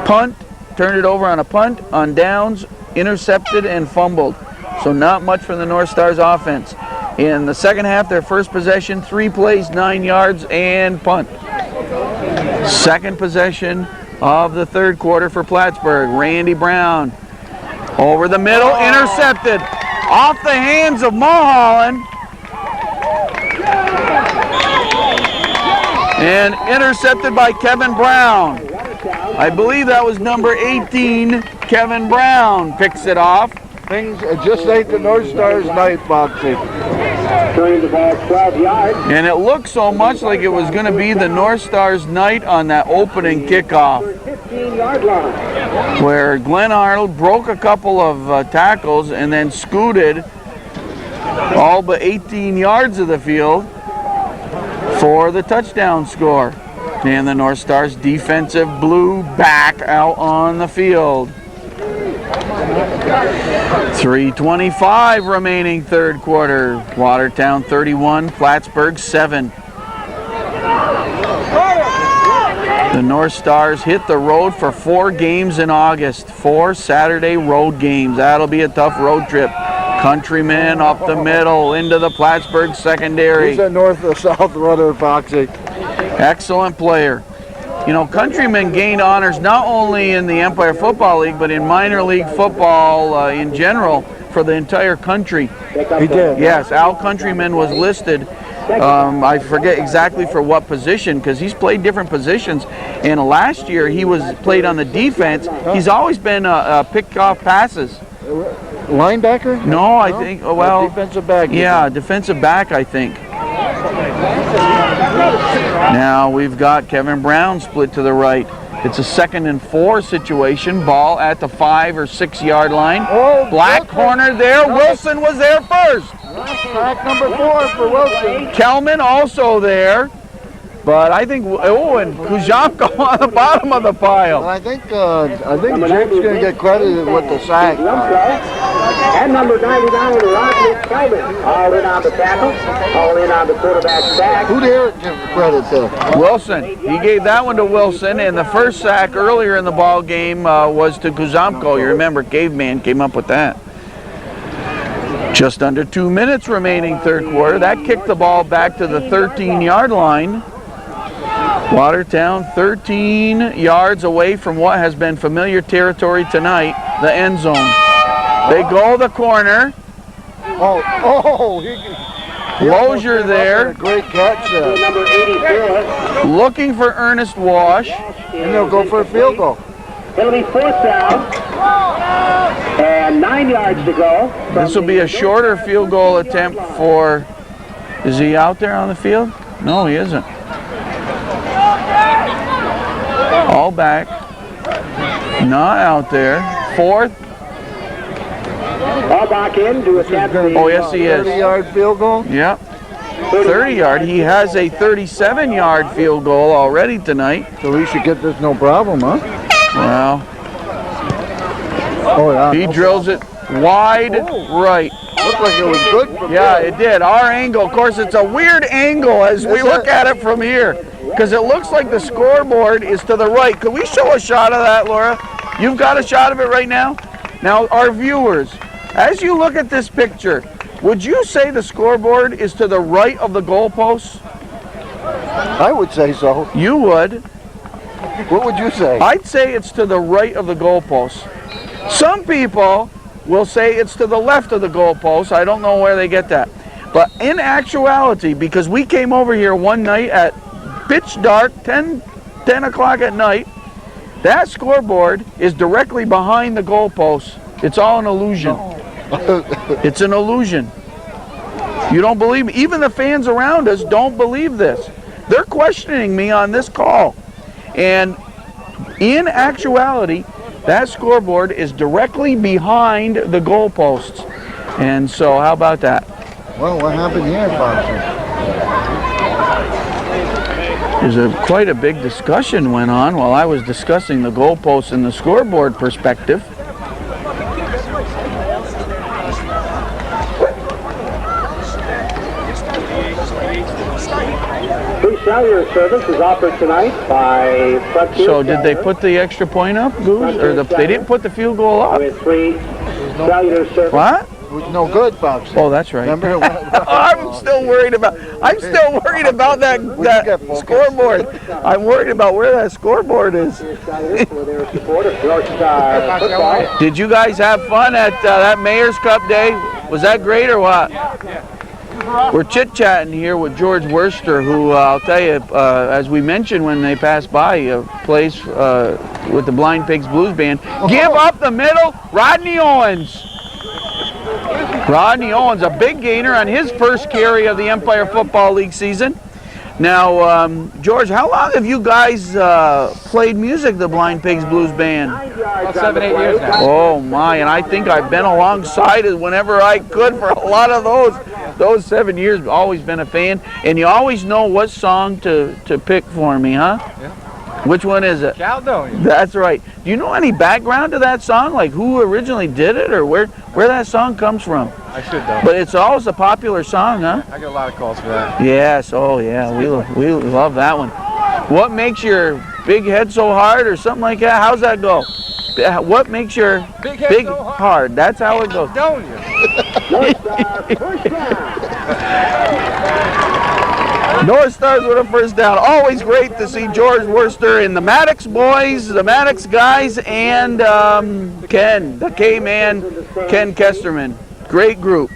Punt, turned it over on a punt, on downs, intercepted and fumbled. So not much from the North Stars offense. In the second half, their first possession, 3 plays, 9 yards and punt. Second possession of the third quarter for Plattsburgh. Randy Brown over the middle, intercepted off the hands of Mulholland. And intercepted by Kevin Brown. I believe that was number 18, Kevin Brown picks it off. Things just ain't the North Stars night, Foxy. Turning the ball 12 yards. And it looked so much like it was going to be the North Stars night on that opening kickoff, 15-yard line. where Glenn Arnold broke a couple of tackles and then scooted all but 18 yards of the field for the touchdown score. And the North Stars defensive blew back out on the field. 3:25 remaining third quarter. Watertown 31, Plattsburgh 7. The North Stars hit the road for 4 games in August. 4 Saturday road games. That'll be a tough road trip. Countryman up the middle into the Plattsburgh secondary. He's a north or south runner, Foxy. Excellent player. You know, Countryman gained honors not only in the Empire Football League, but in minor league football in general for the entire country. He did. Yes, Al Countryman was listed. I forget exactly for what position, because he's played different positions. And last year he was played on the defense. He's always been pick off passes. Linebacker? No, I think, well, defensive back. yeah, defensive back, I think. Now we've got Kevin Brown split to the right. It's a 2nd and 4 situation. Ball at the 5 or 6 yard line. Oh, Black corner there. Wilson was there first. Sack number 4 for Wilson. Kelman also there. But I think, oh, and Kuzamko on the bottom of the pile. I think Jake's going to get credited with the sack. And number 99, Rodney Kelman. All in on the tackle. All in on the quarterback sack. Who did Eric give the credit to? Wilson. He gave that one to Wilson, and the first sack earlier in the ball game was to Kuzamko. You remember, Caveman came up with that. Just under 2 minutes remaining third quarter. That kicked the ball back to the 13-yard line. Watertown 13 yards away from what has been familiar territory tonight, the end zone. They go the corner. Lozier there. Great catch there. Number 84. Looking for Ernest Wash. And they'll go for a field goal. It'll be 4th down. And 9 yards to go. This will be a shorter field goal attempt for, is he out there on the field? No, he isn't. All back. Not out there. 4th. All back in to attempt. Oh, yes, he is. 30-yard field goal? Yep. 30-yard. He has a 37-yard field goal already tonight. So he should get this no problem, huh? Well, Oh, yeah. he drills it wide right. Looked like it was good. Yeah, it did. Our angle, of course, it's a weird angle as we look at it from here, because it looks like the scoreboard is to the right. Could we show a shot of that, Laura? You've got a shot of it right now? Now, our viewers, as you look at this picture, would you say the scoreboard is to the right of the goalposts? I would say so. You would. What would you say? I'd say it's to the right of the goalposts. Some people will say it's to the left of the goalposts. I don't know where they get that. But in actuality, because we came over here one night at pitch dark, 10 o'clock at night. That scoreboard is directly behind the goalpost. It's all an illusion. It's an illusion. You don't believe me? Even the fans around us don't believe this. They're questioning me on this call. And in actuality, that scoreboard is directly behind the goalposts. And so, how about that? Well, what happened here, Boxer? There's quite a big discussion went on while I was discussing the goalposts and the scoreboard perspective. Free cellular service is offered tonight by Frontier. So did they put the extra point up, Goose? Or they didn't put the field goal up? With free cellular service. What? It was no good, Boxer. Oh, that's right. Remember? I'm still worried about that scoreboard. I'm worried about where that scoreboard is. Did you guys have fun at that Mayor's Cup Day? Was that great or what? We're chit-chatting here with George Worcester, who I'll tell you, as we mentioned when they passed by, plays with the Blind Pigs Blues Band. Give up the middle, Rodney Owens. Rodney Owens, a big gainer on his first carry of the Empire Football League season. Now, George, how long have you guys played music, the Blind Pigs Blues Band? About 7, 8 years now. Oh my, and I think I've been alongside it whenever I could for a lot of those 7 years. Always been a fan, and you always know what song to pick for me, huh? Yeah. Which one is it? Caledonia. That's right. Do you know any background to that song, like who originally did it or where that song comes from? I should though. But it's always a popular song, huh? I get a lot of calls for that. Yes, oh yeah, we love that one. What makes your big head so hard or something like that? How's that go? What makes your Big head so hard? That's how it goes. Caledonia. North Stars with a first down. Always great to see George Worcester and the Maddox boys, the Maddox guys, and Ken, the K-Man, Ken Kesterman. Great group.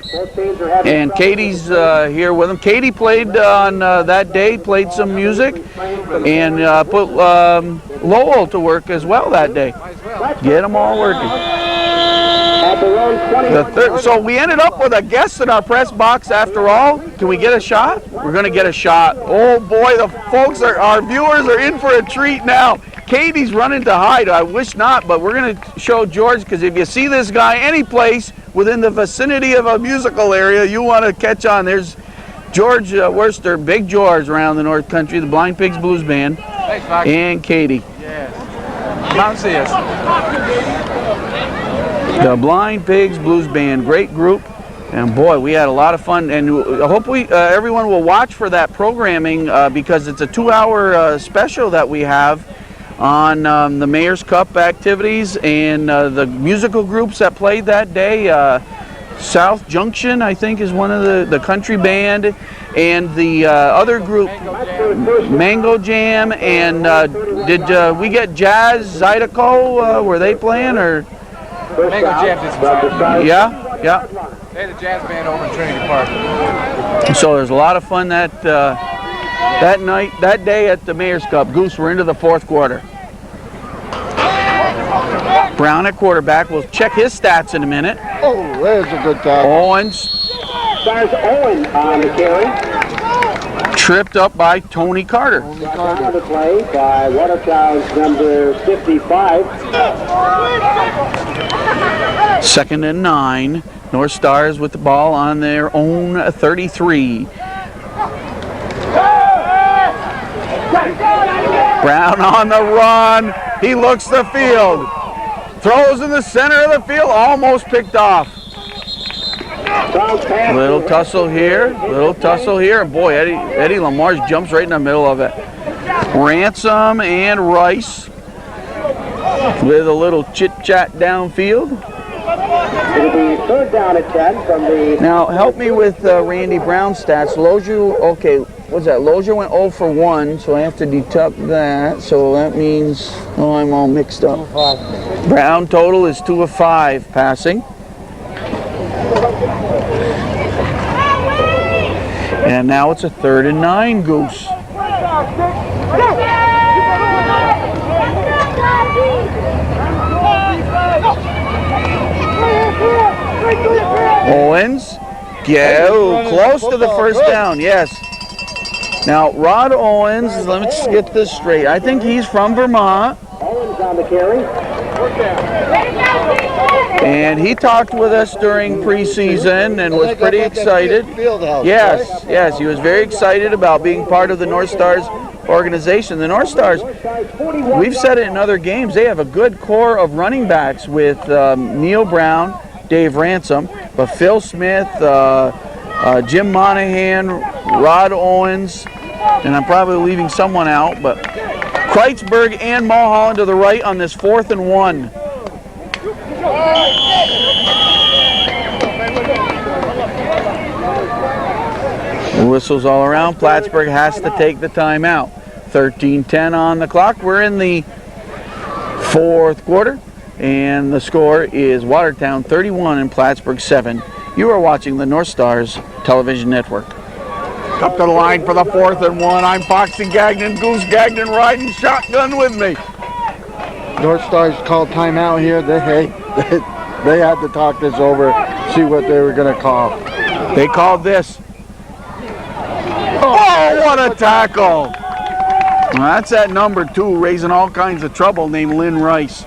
And Katie's here with them. Katie played on that day, played some music, and put Lowell to work as well that day. Get them all working. So we ended up with a guest in our press box after all. Can we get a shot? We're going to get a shot. Oh boy, the folks, our viewers are in for a treat now. Katie's running to hide. I wish not, but we're going to show George, because if you see this guy any place within the vicinity of a musical area, you want to catch on. There's George Worcester, Big George around the North Country, the Blind Pigs Blues Band. Thanks, Fox. And Katie. Yes. Come out and see us. The Blind Pigs Blues Band, great group, and boy, we had a lot of fun. And I hope everyone will watch for that programming because it's a 2-hour special that we have on the Mayor's Cup activities and the musical groups that played that day. South Junction, I think, is one of the country band, and the other group, Mango Jam. And did we get Jazz Zydeco? Were they playing or? Mango Jam did some songs. Yeah. They had a jazz band over in Trinity Park. So there's a lot of fun that day at the Mayor's Cup. Goose, we're into the fourth quarter. Brown at quarterback. We'll check his stats in a minute. Oh, there's a good tackle. Owens. Stars Owen on the carry. Tripped up by Tony Carter. On the play by Watertown's number 55. 2nd and 9. North Stars with the ball on their own 33. Brown on the run. He looks the field. Throws in the center of the field. Almost picked off. Little tussle here. And boy, Eddie Lamar's jumps right in the middle of it. Ransom and Rice with a little chit-chat downfield. It'll be third down at 10 from the... Now, help me with Randy Brown's stats. Lozier, okay, what's that? Lozier went 0 for 1, so I have to deduct that. So that means, oh, I'm all mixed up. 2 of 5. Brown total is 2 of 5 passing. And now it's a 3rd and 9, Goose. Owens, close to the first down, yes. Now, Rod Owens, let's get this straight. I think he's from Vermont. Owens on the carry. And he talked with us during preseason and was pretty excited. Yes, he was very excited about being part of the North Stars organization. The North Stars, we've said it in other games, they have a good core of running backs with Neil Brown, Dave Ransom, but Phil Smith, Jim Monahan, Rod Owens, and I'm probably leaving someone out, but Kreitzberg and Mulholland to the right on this 4th and 1. Whistles all around. Plattsburgh has to take the timeout. 13:10 on the clock. We're in the 4th quarter, and the score is Watertown 31 and Plattsburgh 7. You are watching the North Stars Television Network. Up to the line for the 4th and 1. I'm Foxy Gagnon, Goose Gagnon riding shotgun with me. North Stars called timeout here. They had to talk this over, see what they were going to call. They called this. Oh, what a tackle! Well, that's that number 2 raising all kinds of trouble named Lynn Rice.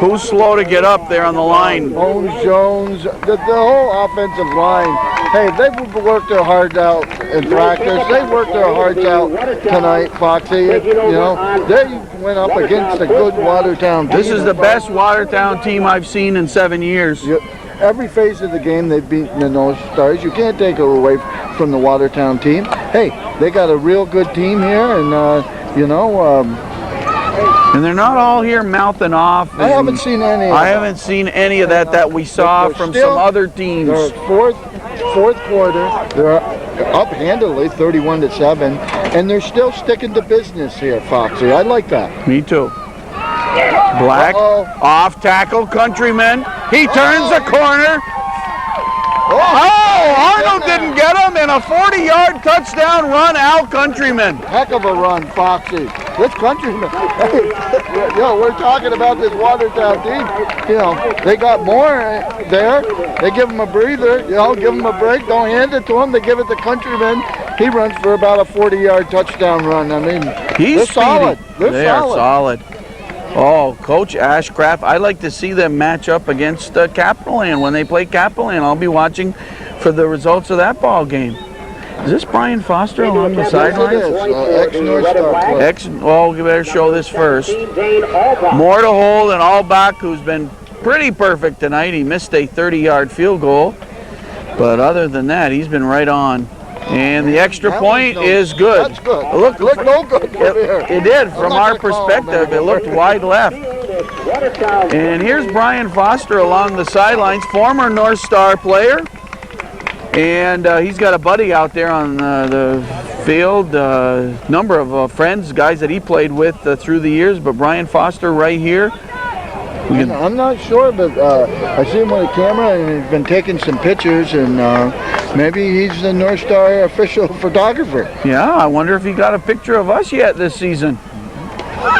Who's slow to get up there on the line? Bones Jones, the whole offensive line. Hey, they've worked their hearts out in practice. They worked their hearts out tonight, Foxy. You know, they went up against a good Watertown team. This is the best Watertown team I've seen in 7 years. Every phase of the game, they've beaten the North Stars. You can't take it away from the Watertown team. Hey, they got a real good team here, and you know. And they're not all here mouthing off. I haven't seen any. I haven't seen any of that we saw from some other teams. They're fourth quarter. They're up handily, 31-7, and they're still sticking to business here, Foxy. I like that. Me too. Black, off tackle, Countryman. He turns the corner. Oh, Arnold didn't get him, and a 40-yard touchdown run, Al Countryman. Heck of a run, Foxy. This Countryman. We're talking about this Watertown team. You know, they got more there. They give him a breather. You know, give him a break. Don't hand it to him. They give it to Countryman. He runs for about a 40-yard touchdown run. I mean, they're solid. They are solid. Oh, Coach Ashcraft, I'd like to see them match up against Capital Land when they play Capital Land. I'll be watching for the results of that ball game. Is this Brian Foster along the sidelines? Ex-North Star player. Well, we better show this first. More to hold, and Albach, who's been pretty perfect tonight. He missed a 30-yard field goal. But other than that, he's been right on. And the extra point is good. That's good. It looked no good from here. It did. From our perspective, it looked wide left. And here's Brian Foster along the sidelines, former North Star player. And he's got a buddy out there on the field, number of friends, guys that he played with through the years. But Brian Foster right here. I'm not sure, but I see him with a camera, and he's been taking some pictures, and maybe he's the North Star official photographer. Yeah, I wonder if he got a picture of us yet this season.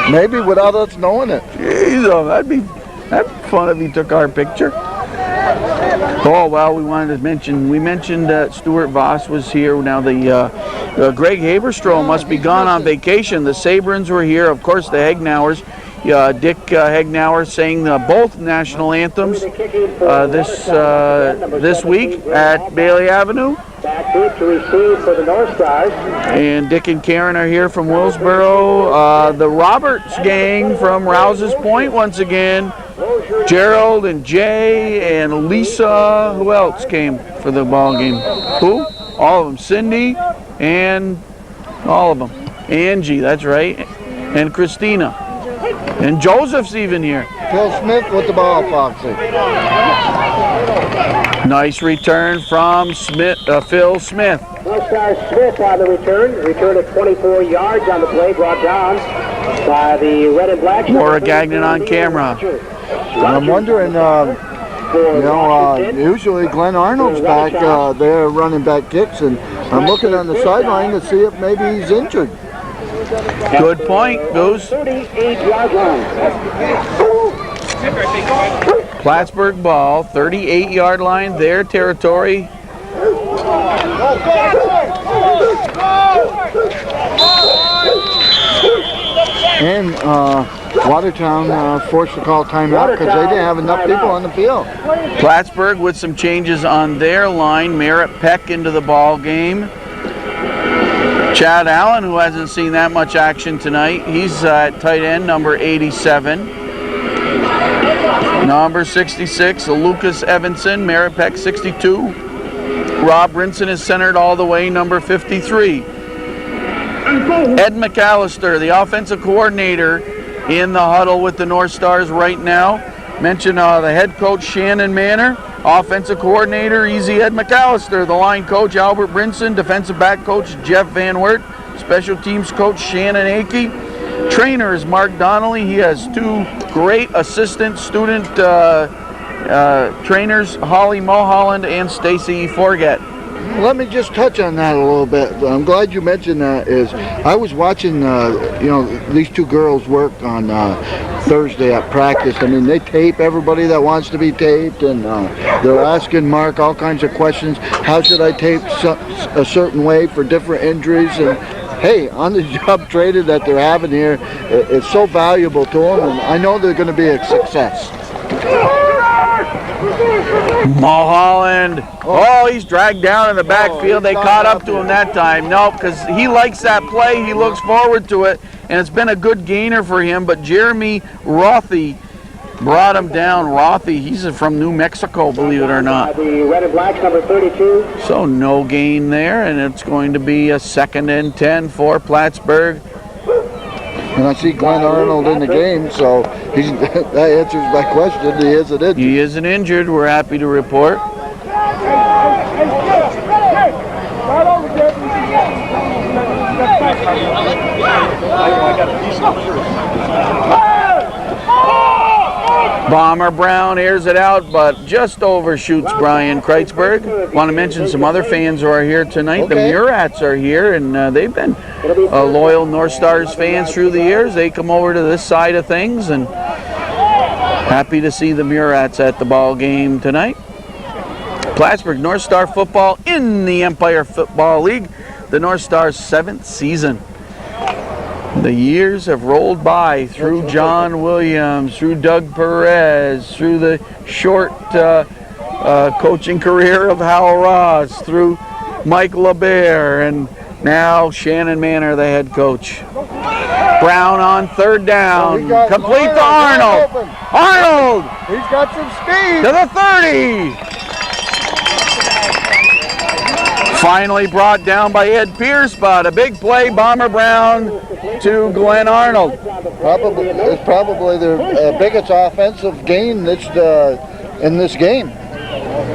Maybe without us knowing it. Jeez, that'd be fun if he took our picture. Oh, well, we mentioned that Stuart Voss was here. Now the Greg Haberstrom must be gone on vacation. The Sabrins were here, of course, the Hegnauers. Dick Hegnauer sang both national anthems this week at Bailey Avenue. Back deep to receive for the North Stars. And Dick and Karen are here from Willsboro. The Roberts gang from Rouse's Point once again. Gerald and Jay and Lisa. Who else came for the ball game? Who? All of them. Cindy and all of them. Angie, that's right. And Christina. And Joseph's even here. Phil Smith with the ball, Foxy. Nice return from Phil Smith. North Star Smith on the return. Return of 24 yards on the play, brought down by the red and black. Laura Gagnon on camera. I'm wondering, for You know, usually Glenn Arnold's back there running back kicks, and I'm looking on the sideline to see if maybe he's injured. Good point, Goose. 38-yard line. Plattsburgh ball, 38-yard line, their territory. And Watertown forced to call timeout because they didn't have enough people on the field. Plattsburgh with some changes on their line. Merritt Peck into the ball game. Chad Allen, who hasn't seen that much action tonight, he's at tight end, number 87. Number 66, Lucas Evanson, Merritt Peck 62. Rob Brinson is centered all the way, number 53. Ed McAllister, the offensive coordinator, in the huddle with the North Stars right now. Mention the head coach Shannon Manor, offensive coordinator Easy Ed McAllister, the line coach Albert Brinson, defensive back coach Jeff Van Wert, special teams coach Shannon Akey. Trainers Mark Donnelly, he has two great assistant student trainers, Holly Mulholland and Stacy Forget. Let me just touch on that a little bit. I'm glad you mentioned that. I was watching, these two girls work on Thursday at practice. I mean, they tape everybody that wants to be taped, and they're asking Mark all kinds of questions. How should I tape a certain way for different injuries? And hey, on-the-job training that they're having here is so valuable to them, and I know they're going to be a success. Mulholland, he's dragged down in the backfield. They caught up to him that time. No, because he likes that play. He looks forward to it, and it's been a good gainer for him. But Jeremy Rothy brought him down. Rothy, he's from New Mexico, believe it or not. The red and black, number 32. So no gain there, and it's going to be a 2nd and 10 for Plattsburgh. And I see Glenn Arnold in the game, so that answers my question. He isn't injured. He isn't injured. We're happy to report. Bomber Brown airs it out, but just overshoots Brian Kreitzberg. Want to mention some other fans who are here tonight. The Murats are here, and they've been loyal North Stars fans through the years. They come over to this side of things, and happy to see the Murats at the ball game tonight. Plattsburgh North Star football in the Empire Football League, the North Stars' 7th season. The years have rolled by through John Williams, through Doug Perez, through the short coaching career of Hal Ross, through Mike LeBear, and now Shannon Manor, the head coach. Brown on 3rd down, complete to Arnold. Arnold! He's got some speed. To the 30. Finally brought down by Ed Pierce, but a big play, Bomber Brown to Glenn Arnold. It's probably their biggest offensive gain in this game.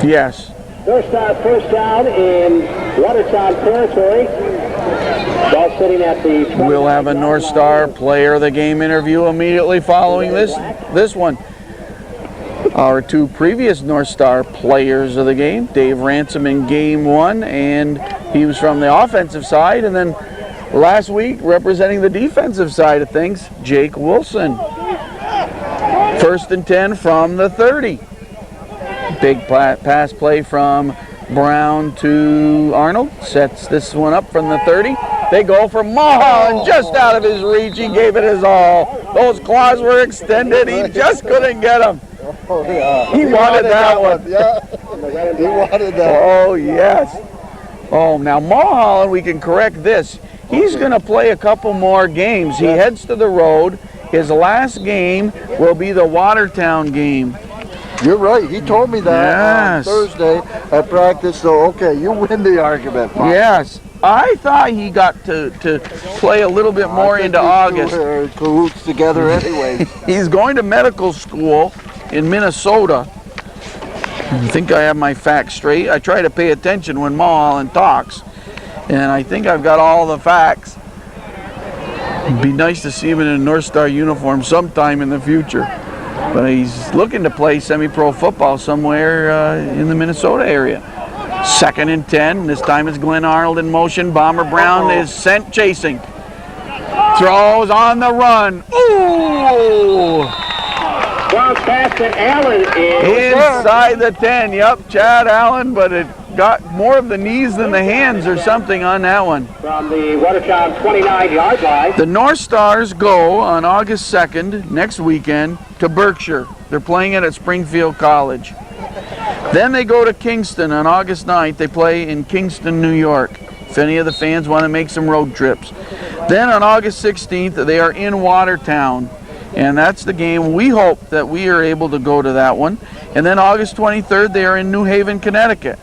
Yes. North Star first down in Watertown territory. Ball sitting at the... We'll have a North Star player of the game interview immediately following this one. Our two previous North Star players of the game, Dave Ransom in game 1, and he was from the offensive side, and then last week representing the defensive side of things, Jake Wilson. 1st and 10 from the 30. Big pass play from Brown to Arnold, sets this one up from the 30. They go for Mulholland, just out of his reach. He gave it his all. Those claws were extended. He just couldn't get them. Oh, yeah. He wanted that one. Yeah, he wanted that. Oh, yes. Oh, now Mulholland, we can correct this. He's going to play a couple more games. He heads to the road. His last game will be the Watertown game. You're right. He told me that on Thursday at practice. So, okay, you win the argument. Bob. Yes. I thought he got to play a little bit more into August. They're cahoots together anyway. He's going to medical school in Minnesota. I think I have my facts straight. I try to pay attention when Mulholland talks, and I think I've got all the facts. It'd be nice to see him in a North Star uniform sometime in the future. but he's looking to play semi-pro football somewhere in the Minnesota area. 2nd and 10. This time it's Glenn Arnold in motion. Bomber Brown is sent chasing. Throws on the run. Ooh! Bounce pass to Allen is Inside the 10. Yep, Chad Allen, but it got more of the knees than the hands or something on that one. from the Watertown 29-yard line. The North Stars go on August 2nd, next weekend, to Berkshire. They're playing it at Springfield College. Then they go to Kingston on August 9th. They play in Kingston, New York, if any of the fans want to make some road trips. Then on August 16th, they are in Watertown. And that's the game. We hope that we are able to go to that one. And then August 23rd, they are in New Haven, Connecticut.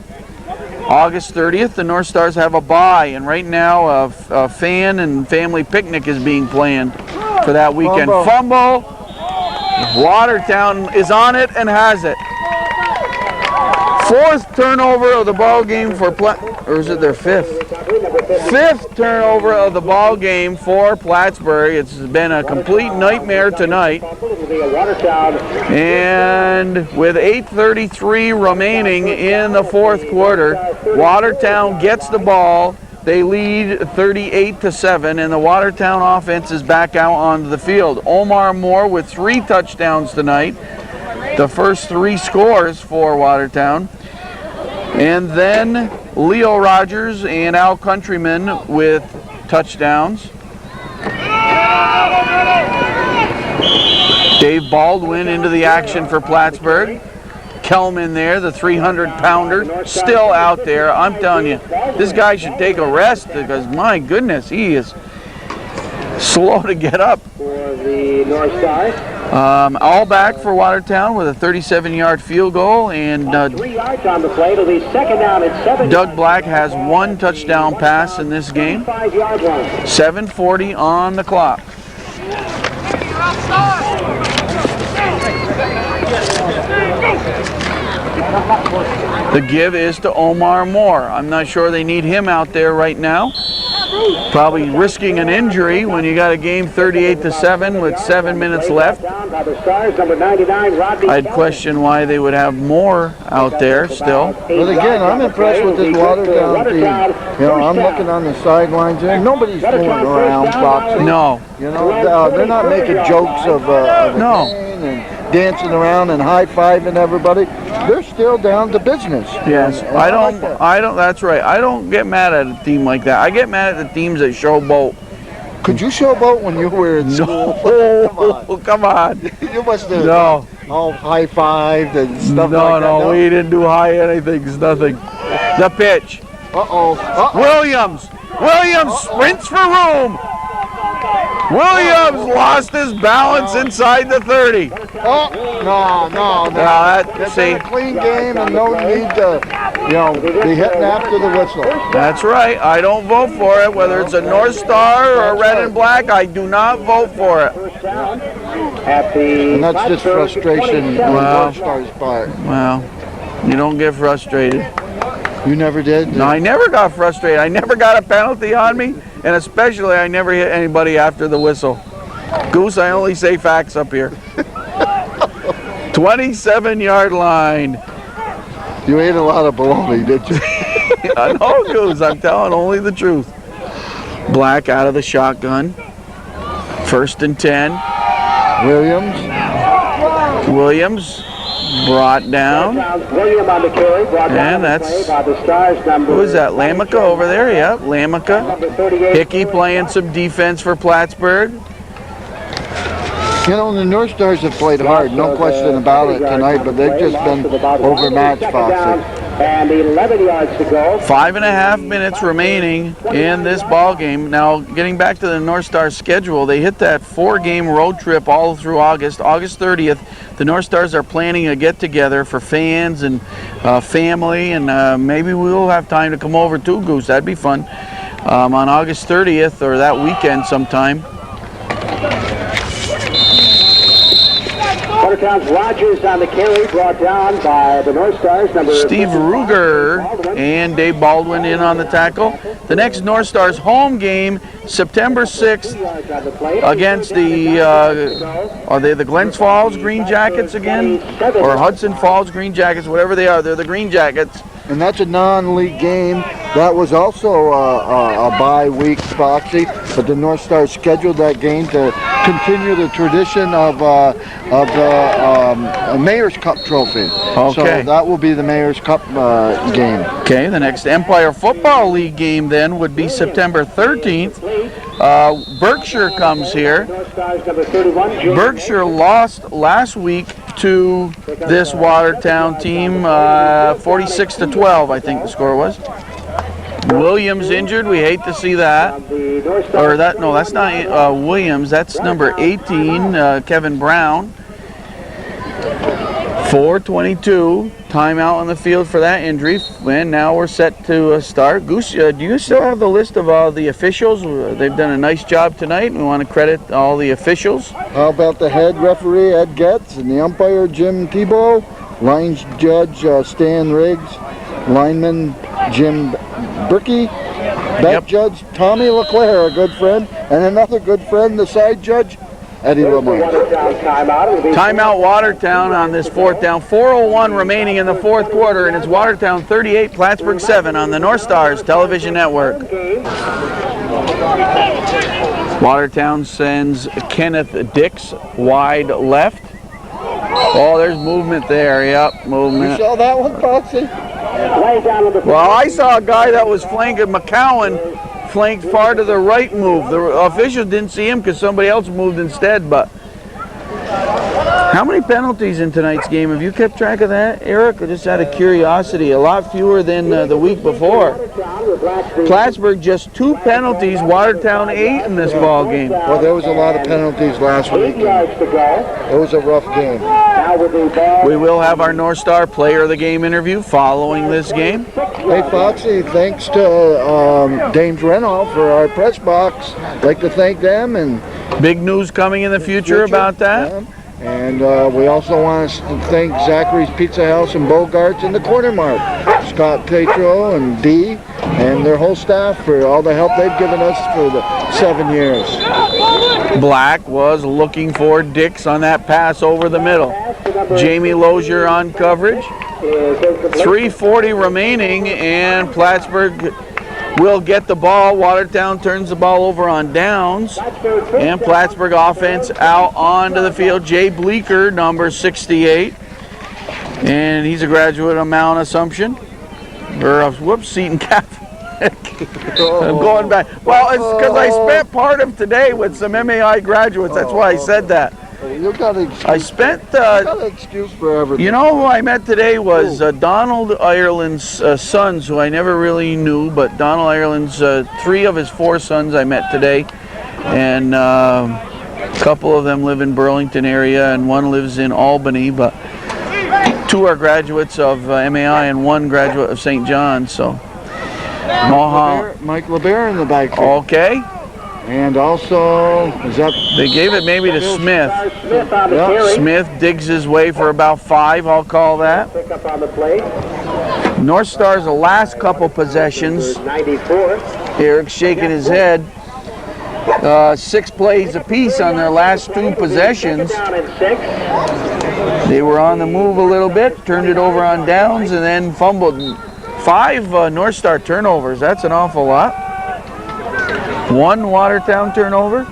August 30th, the North Stars have a bye. And right now, a fan and family picnic is being planned for that weekend. Fumble. Watertown is on it and has it. 4th turnover of the ball game for or is it their 5th? 5th turnover of the ball game for Plattsburgh. It's been a complete nightmare tonight. And with 8:33 remaining in the 4th quarter, Watertown gets the ball. They lead 38-7, and the Watertown offense is back out onto the field. Omar Moore with 3 touchdowns tonight. The first 3 scores for Watertown. And then Leo Rogers and Al Countryman with touchdowns. Dave Baldwin into the action for Plattsburgh. Kelman there, the 300-pounder, still out there. I'm telling you, this guy should take a rest because, my goodness, he is slow to get up. For the North Stars. All back for Watertown with a 37-yard field goal, and 3 yards on the play. It'll be 2nd down and 7. Doug Black has 1 touchdown pass in this game. 5-yard line. 7:40 on the clock. The give is to Omar Moore. I'm not sure they need him out there right now. Probably risking an injury when you got a game 38-7 with 7 minutes left. I'd question why they would have Moore out there still. But again, I'm impressed with this Watertown team. You know, I'm looking on the sidelines here. Nobody's fooling around boxing. No. You know, they're not making jokes of No. and dancing around and high-fiving everybody. They're still down to business. Yes, And I like that. that's right. I don't get mad at a team like that. I get mad at the teams that showboat. Could you showboat when you were in school? No, come on. You must have No. all high-fived and stuff No, like that. no, we didn't do high anything, nothing. The pitch. Uh-oh. Williams sprints for room. Williams lost his balance inside the 30. Oh, no. That's a clean game and no need to, be hitting after the whistle. That's right. I don't vote for it. Whether it's a North Star or a red and black, I do not vote for it. And that's just frustration on the North Star's part. Well, you don't get frustrated. You never did? No, I never got frustrated. I never got a penalty on me, and especially I never hit anybody after the whistle. Goose, I only say facts up here. 27-yard line. You ate a lot of bologna, did you? I know, Goose. I'm telling only the truth. Black out of the shotgun. 1st and 10. Williams brought down. And that's, who is that? Lamica over there? Yep, Lamica. Hickey playing some defense for Plattsburgh. You know, the North Stars have played hard, no question about it tonight, but they've just been overmatched, Foxy. And 11 yards to go. 5.5 minutes remaining in this ball game. Now, getting back to the North Stars schedule, they hit that 4-game road trip all through August. August 30th, the North Stars are planning a get-together for fans and family, and maybe we'll have time to come over too, Goose. That'd be fun. On August 30th or that weekend sometime. Watertown's Rogers on the carry, brought down by the North Stars. Number Steve Ruger and Dave Baldwin in on the tackle. The next North Stars home game, September 6th, against the, are they the Glens Falls Green Jackets again? Or Hudson Falls Green Jackets, whatever they are, they're the Green Jackets. And that's a non-league game. That was also a bye week, Foxy, but the North Stars scheduled that game to continue the tradition of the Mayor's Cup trophy. Okay. So that will be the Mayor's Cup game. Okay, the next Empire Football League game then would be September 13th. Berkshire comes here. Berkshire lost last week to this Watertown team, 46-12, I think the score was. Williams injured. We hate to see that. Or that? No, that's not Williams. That's number 18, Kevin Brown. 4:22. Timeout on the field for that injury. And now we're set to start. Goose, do you still have the list of all the officials? They've done a nice job tonight. We want to credit all the officials. How about the head referee, Ed Getz, and the umpire, Jim Tebow, lines judge, Stan Riggs, lineman, Jim Brickey, bet judge, Tommy LeClaire, a good friend, and another good friend, the side judge, Eddie Lamar. Timeout Watertown on this fourth down. 4:01 remaining in the fourth quarter, and it's Watertown 38, Plattsburgh 7 on the North Stars Television Network. Watertown sends Kenneth Dix wide left. Oh, there's movement there. Yep, movement. You saw that one, Foxy? Well, I saw a guy that was flanking McCowan, flanked far to the right move. The officials didn't see him because somebody else moved instead, but how many penalties in tonight's game? Have you kept track of that, Eric? Just out of curiosity, a lot fewer than the week before. Plattsburgh just 2 penalties, Watertown 8 in this ball game. Well, there was a lot of penalties last week. It was a rough game. We will have our North Star Player of the Game interview following this game. Hey, Foxy, thanks to Dames Renault for our press box. I'd like to thank them. And big news coming in the future about that. Yeah. And we also want to thank Zachary's Pizza House and Bogarts and the Corner Mart, Scott Tatro and Dee and their whole staff for all the help they've given us for the 7 years. Black was looking for Dix on that pass over the middle. Jamie Lozier on coverage. 3:40 remaining, and Plattsburgh will get the ball. Watertown turns the ball over on downs, and Plattsburgh offense out onto the field. Jay Bleeker, number 68, and he's a graduate of Mount Assumption. Or whoops, Seton Catholic. I'm going back. Well, it's because I spent part of today with some MAI graduates. That's why I said that. You got an excuse. I spent. Got an excuse for everything. You know who I met today was Donald Ireland's sons, who I never really knew, but Donald Ireland's 3 of his 4 sons I met today, and a couple of them live in Burlington area, and one lives in Albany, but 2 are graduates of MAI and 1 graduate of St. John's. So, Mike LeBaire in the back. Okay. And also, is that they gave it maybe to Smith. Yeah. Smith digs his way for about 5, I'll call that. North Star's the last couple possessions. Eric's shaking his head. 6 plays apiece on their last 2 possessions. They were on the move a little bit, turned it over on downs, and then fumbled. 5 North Star turnovers. That's an awful lot. 1 Watertown turnover.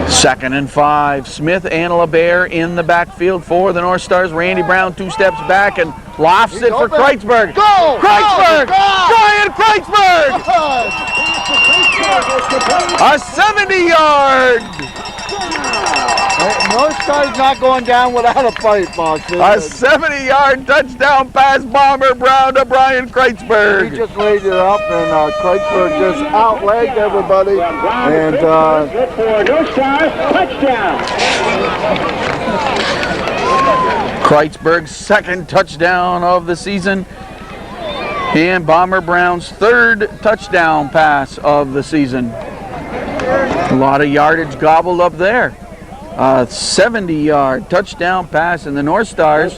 Second and 5. Smith and LeBaire in the backfield for the North Stars. Randy Brown 2 steps back and lofts it for Kreitzberg. Go! Kreitzberg! Go! Brian Kreitzberg! A 70-yard! North Star's not going down without a fight, Fox. A 70-yard touchdown pass, Bomber Brown to Brian Kreitzberg. He just laid it up, and Kreitzberg just outlegged everybody. And good for North Star, touchdown. Kreitzberg's 2nd touchdown of the season, and Bomber Brown's 3rd touchdown pass of the season. A lot of yardage gobbled up there. 70-yard touchdown pass, and the North Stars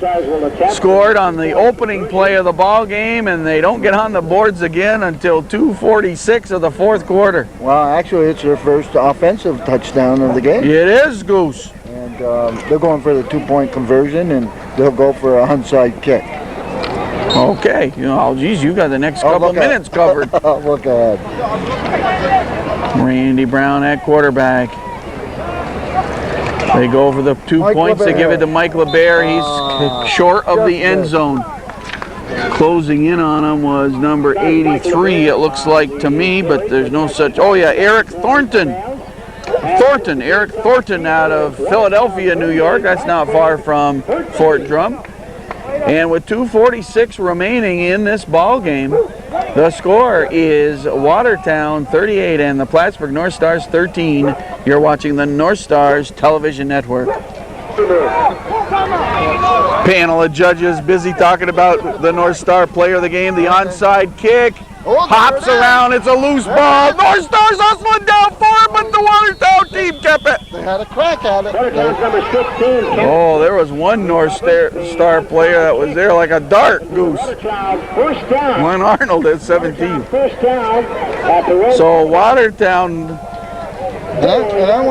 scored on the opening play of the ball game, and they don't get on the boards again until 2:46 of the fourth quarter. Well, actually, it's their first offensive touchdown of the game. It is, Goose. And they're going for the 2-point conversion, and they'll go for a onside kick. Okay. Oh, geez, you got the next couple of minutes covered. Look ahead. Randy Brown at quarterback. They go for the 2 points. LeBaire. They give it to Mike LeBaire. He's short of the end zone. Closing in on him was number 83, it looks like to me, but there's no such. Oh, yeah, Eric Thornton. Eric Thornton out of Philadelphia, New York. That's not far from Fort Drum. And with 2:46 remaining in this ball game, the score is Watertown 38 and the Plattsburgh North Stars 13. You're watching the North Stars Television Network. Panel of judges busy talking about the North Star player of the game, the onside kick. Hops around, it's a loose ball. North Stars hustling down for it, but the Watertown team kept it. They had a crack at it. Oh, there was one North Star player that was there like a dart, Goose. Glenn Arnold at 17. So Watertown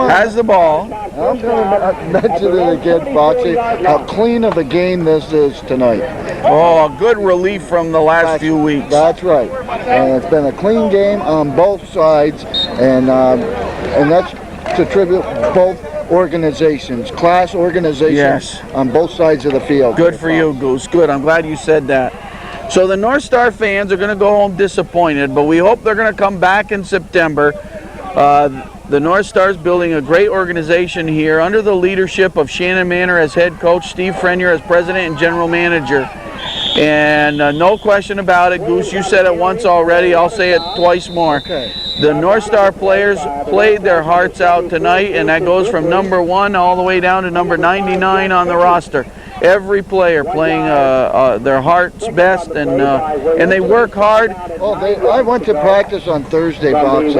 has the ball. I'm going to mention it again, Foxy, how clean of a game this is tonight. Oh, a good relief from the last few weeks. That's right. And it's been a clean game on both sides, and that's to tribute both organizations, class organizations on both sides of the field. Good for you, Goose. Good. I'm glad you said that. So the North Star fans are going to go home disappointed, but we hope they're going to come back in September. The North Stars building a great organization here under the leadership of Shannon Manor as head coach, Steve Frenier as president and general manager. And no question about it, Goose, you said it once already, I'll say it twice more. The North Star players played their hearts out tonight, and that goes from number 1 all the way down to number 99 on the roster. Every player playing their heart's best, and they work hard. Oh, I went to practice on Thursday, Foxy.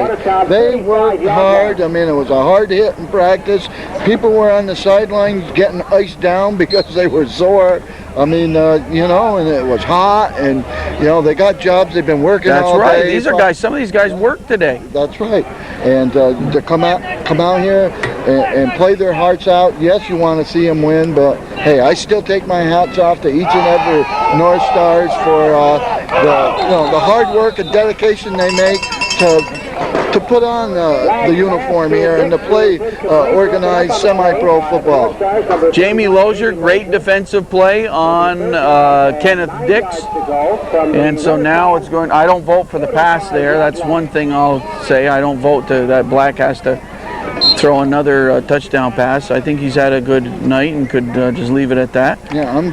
They worked hard. I mean, it was a hard hit in practice. People were on the sidelines getting iced down because they were sore. I mean, you know, and it was hot, and you know, they got jobs. They've been working all day. That's right. These are guys. Some of these guys work today. That's right. And to come out here and play their hearts out. Yes, you want to see them win, but hey, I still take my hats off to each and every North Stars for the hard work and dedication they make to put on the uniform here and to play organized semi-pro football. Jamie Lozier, great defensive play on Kenneth Dix. And so now it's going, I don't vote for the pass there. That's one thing I'll say. I don't vote to that Black has to throw another touchdown pass. I think he's had a good night and could just leave it at that. Yeah, I'm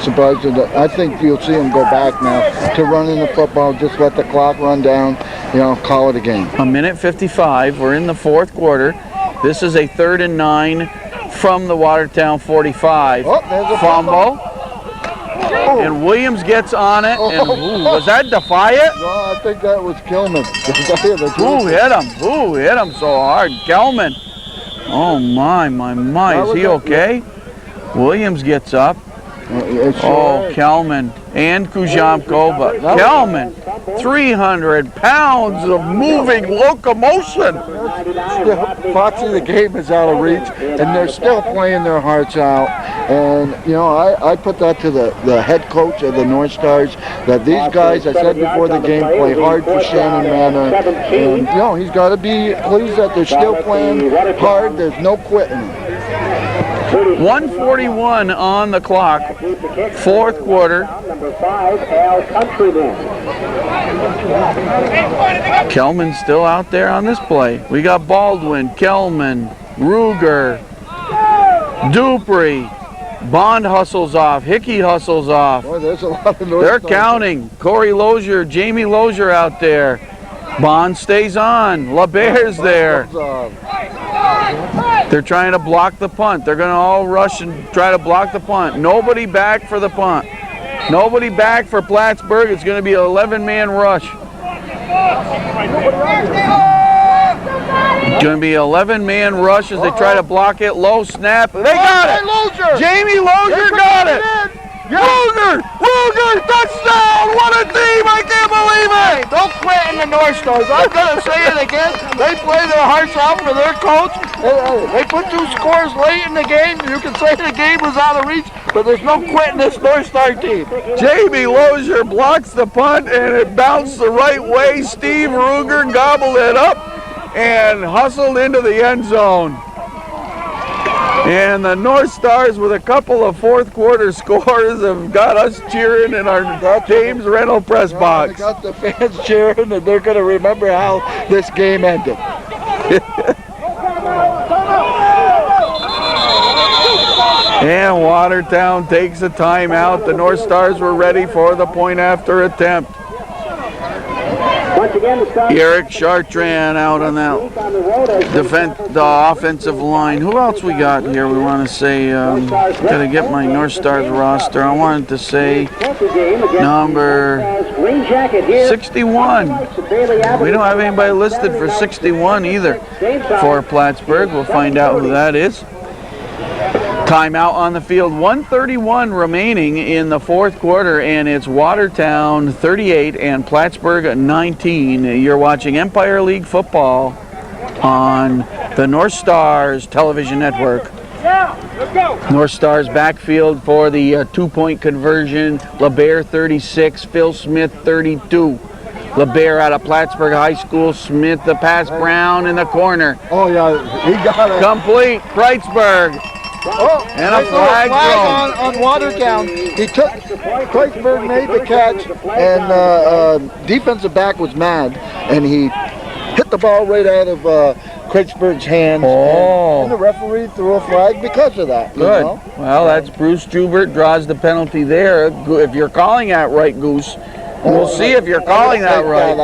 surprised that I think you'll see him go back now to running the football, just let the clock run down, you know, call it a game. A minute 55, we're in the fourth quarter. This is a 3rd and 9 from the Watertown 45. Oh, there's a fumble. And Williams gets on it, and was that Defiant? No, I think that was Kelman. Who hit him? Who hit him so hard? Kelman. Oh my, is he okay? Williams gets up. Oh, Kelman and Kujamko, but Kelman, 300 pounds of moving locomotion. Foxy, the game is out of reach, and they're still playing their hearts out. And, you know, I put that to the head coach of the North Stars, that these guys, I said before the game, play hard for Shannon Manor. And, you know, he's got to be pleased that they're still playing hard. There's no quitting. 1:41 on the clock, fourth quarter. Kelman's still out there on this play. We got Baldwin, Kelman, Ruger, Dupree. Bond hustles off. Hickey hustles off. Boy, there's a lot of They're counting. Corey Lozier, Jamie Lozier out there. Bond stays on. LeBaire's there. They're trying to block the punt. They're going to all rush and try to block the punt. Nobody back for the punt. Nobody back for Plattsburgh. It's going to be an 11-man rush. Going to be 11-man rush as they try to block it. Low snap. They got it. Lozier. Jamie Lozier got it. Lozier, touchdown! What a team! I can't believe it! Hey, don't quit in the North Stars. I'm going to say it again. They play their hearts out for their coach. They put 2 scores late in the game. You can say the game was out of reach, but there's no quitting this North Star team. Jamie Lozier blocks the punt and it bounced the right way. Steve Ruger gobbled it up and hustled into the end zone. And the North Stars, with a couple of fourth quarter scores, have got us cheering in our James Rental press box. They got the fans cheering, and they're going to remember how this game ended. And Watertown takes a timeout. The North Stars were ready for the point after attempt. Once again, Eric Chartrand out on that the offensive line. Who else we got here? We want to say, gotta get my North Stars roster. I wanted to say number 61. We don't have anybody listed for 61 either for Plattsburgh. We'll find out who that is. Timeout on the field, 1:31 remaining in the fourth quarter, and it's Watertown 38 and Plattsburgh 19. You're watching Empire League football on the North Stars television network. North Stars backfield for the 2-point conversion. LeBaire 36, Phil Smith 32. LeBaire out of Plattsburgh High School. Smith the pass, Brown in the corner. Oh, yeah, he got it. Complete, Plattsburgh. Oh, and a flag on Watertown. He took, Plattsburgh made the catch, and defensive back was mad, and he hit the ball right out of Plattsburgh's hands, and the referee threw a flag because of that. Good. You know? Well, that's Bruce Jubert draws the penalty there. If you're calling that right, Goose, we'll see if you're calling that right.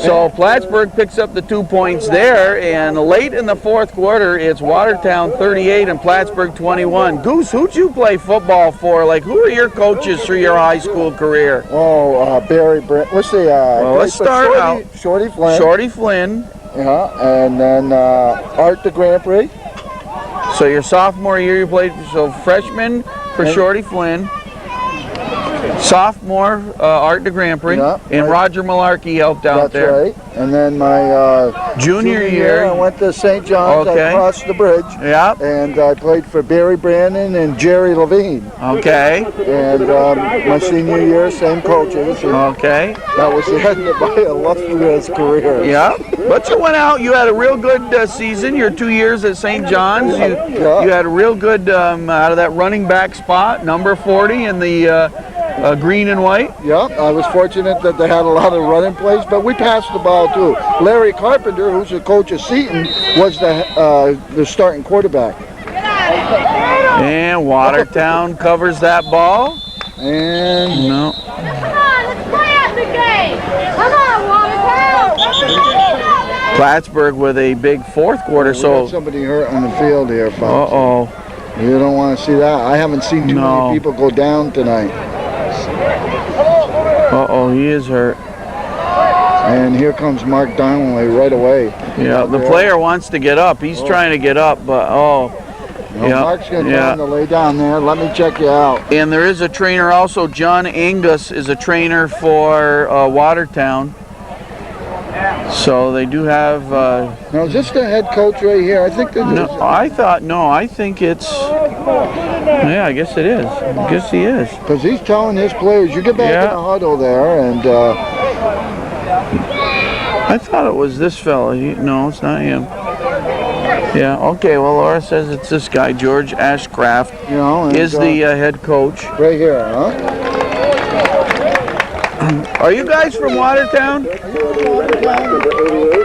So Plattsburgh picks up the 2 points there, and late in the fourth quarter, it's Watertown 38 and Plattsburgh 21. Goose, who'd you play football for? Like, who are your coaches through your high school career? Oh, Barry Brent. Let's see. Well, let's start out. Shorty Flynn. Shorty Flynn. Yeah, and then Art de Grand Prix. So your sophomore year, you played, so freshman for Shorty Flynn. Sophomore, Art de Grand Prix, and Roger Malarkey helped out there. That's right. And then my junior year, I went to St. John's. I crossed the bridge. Yeah. And I played for Barry Brandon and Jerry Levine. Okay. And my senior year, same coaches. Okay. That was the end of my illustrious career. Yeah. But you went out. You had a real good season. Your 2 years at St. John's. You had a real good out of that running back spot, number 40 in the green and white. Yeah, I was fortunate that they had a lot of running plays, but we passed the ball too. Larry Carpenter, who's the coach of Seton, was the starting quarterback. And Watertown covers that ball. And no. Come on, let's play out the game. Come on, Watertown. Plattsburgh with a big fourth quarter. So somebody hurt on the field here, folks. Uh-oh. You don't want to see that. I haven't seen too many people go down tonight. Uh-oh, he is hurt. And here comes Mark Donnelly right away. Yeah, the player wants to get up. He's trying to get up, but Mark's going to lay down there. Let me check you out. And there is a trainer also. John Angus is a trainer for Watertown. So they do have... now, is this the head coach right here? I think that I think it's... Yeah, I guess it is. I guess he is. Because he's telling his players, you get back in the huddle there, and... I thought it was this fella. No, it's not him. Yeah, okay, well, Laura says it's this guy, George Ashcraft, is the head coach. Right here, huh? Are you guys from Watertown?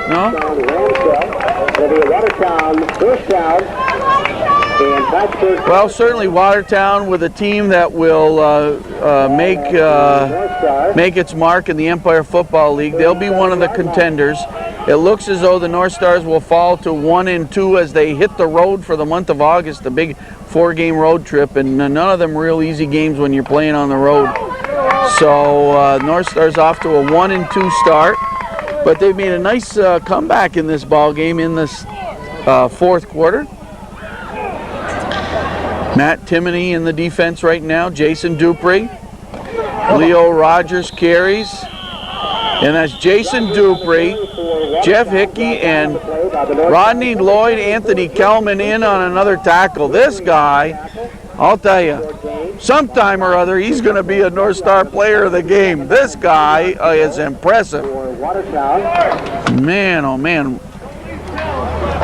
No? Well, certainly Watertown with a team that will make its mark in the Empire Football League. They'll be one of the contenders. It looks as though the North Stars will fall to 1-2 as they hit the road for the month of August, the big 4-game road trip, and none of them real easy games when you're playing on the road. So North Stars off to a 1-2 start. But they've made a nice comeback in this ball game in this fourth quarter. Matt Timoney in the defense right now. Jason Dupree. Leo Rogers carries. And that's Jason Dupree, Jeff Hickey, and Rodney Lloyd, Anthony Kelman in on another tackle. This guy, I'll tell you, sometime or other, he's going to be a North Star player of the game. This guy is impressive. Man, oh man.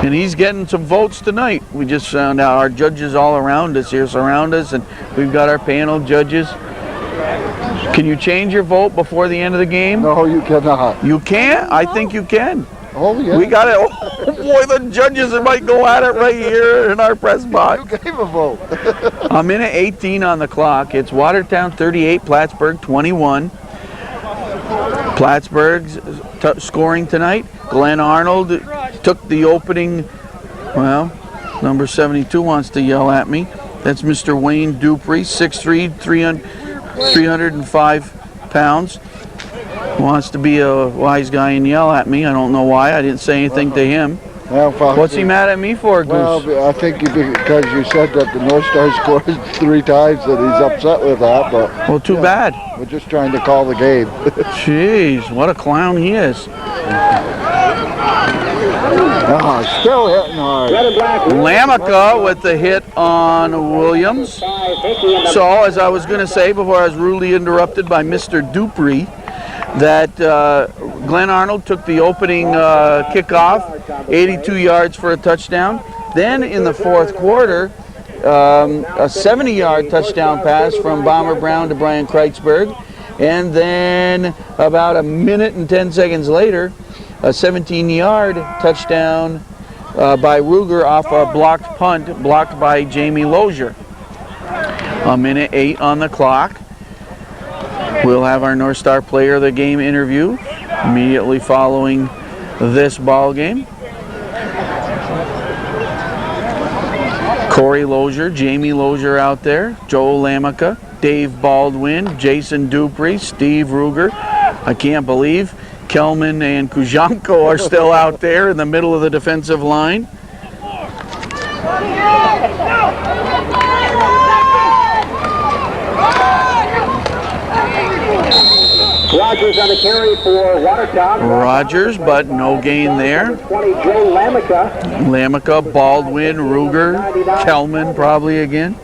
And he's getting some votes tonight. We just found out our judges all around us here surround us, and we've got our panel judges. Can you change your vote before the end of the game? No, you cannot. You can't? I think you can. Oh, yeah. We got it. Oh, boy, the judges might go at it right here in our press box. You gave a vote. A minute 18 on the clock. It's Watertown 38, Plattsburgh 21. Plattsburgh's scoring tonight. Glenn Arnold took the opening. Well, number 72 wants to yell at me. That's Mr. Wayne Dupree, 6'3", 305 pounds. Wants to be a wise guy and yell at me. I don't know why. I didn't say anything to him. Well, what's he mad at me for, Goose? Well, I think because you said that the North Star scored 3 times that he's upset with that. But well, too bad. We're just trying to call the game. Jeez, what a clown he is. Still hitting hard. Lamica with the hit on Williams. So, as I was going to say before I was rudely interrupted by Mr. Dupree, that Glenn Arnold took the opening kickoff, 82 yards for a touchdown. Then in the fourth quarter, a 70-yard touchdown pass from Bomber Brown to Brian Kreitzberg. And then about a minute and 10 seconds later, a 17-yard touchdown by Ruger off a blocked punt, blocked by Jamie Lozier. A minute 8 on the clock. We'll have our North Star Player of the Game interview immediately following this ball game. Corey Lozier, Jamie Lozier out there, Joe Lamica, Dave Baldwin, Jason Dupree, Steve Ruger. I can't believe Kelman and Kujanko are still out there in the middle of the defensive line. Rogers on the carry for Watertown. Rogers, but no gain there. 20, Joe Lamica. Lamica, Baldwin, Ruger, Kelman probably again.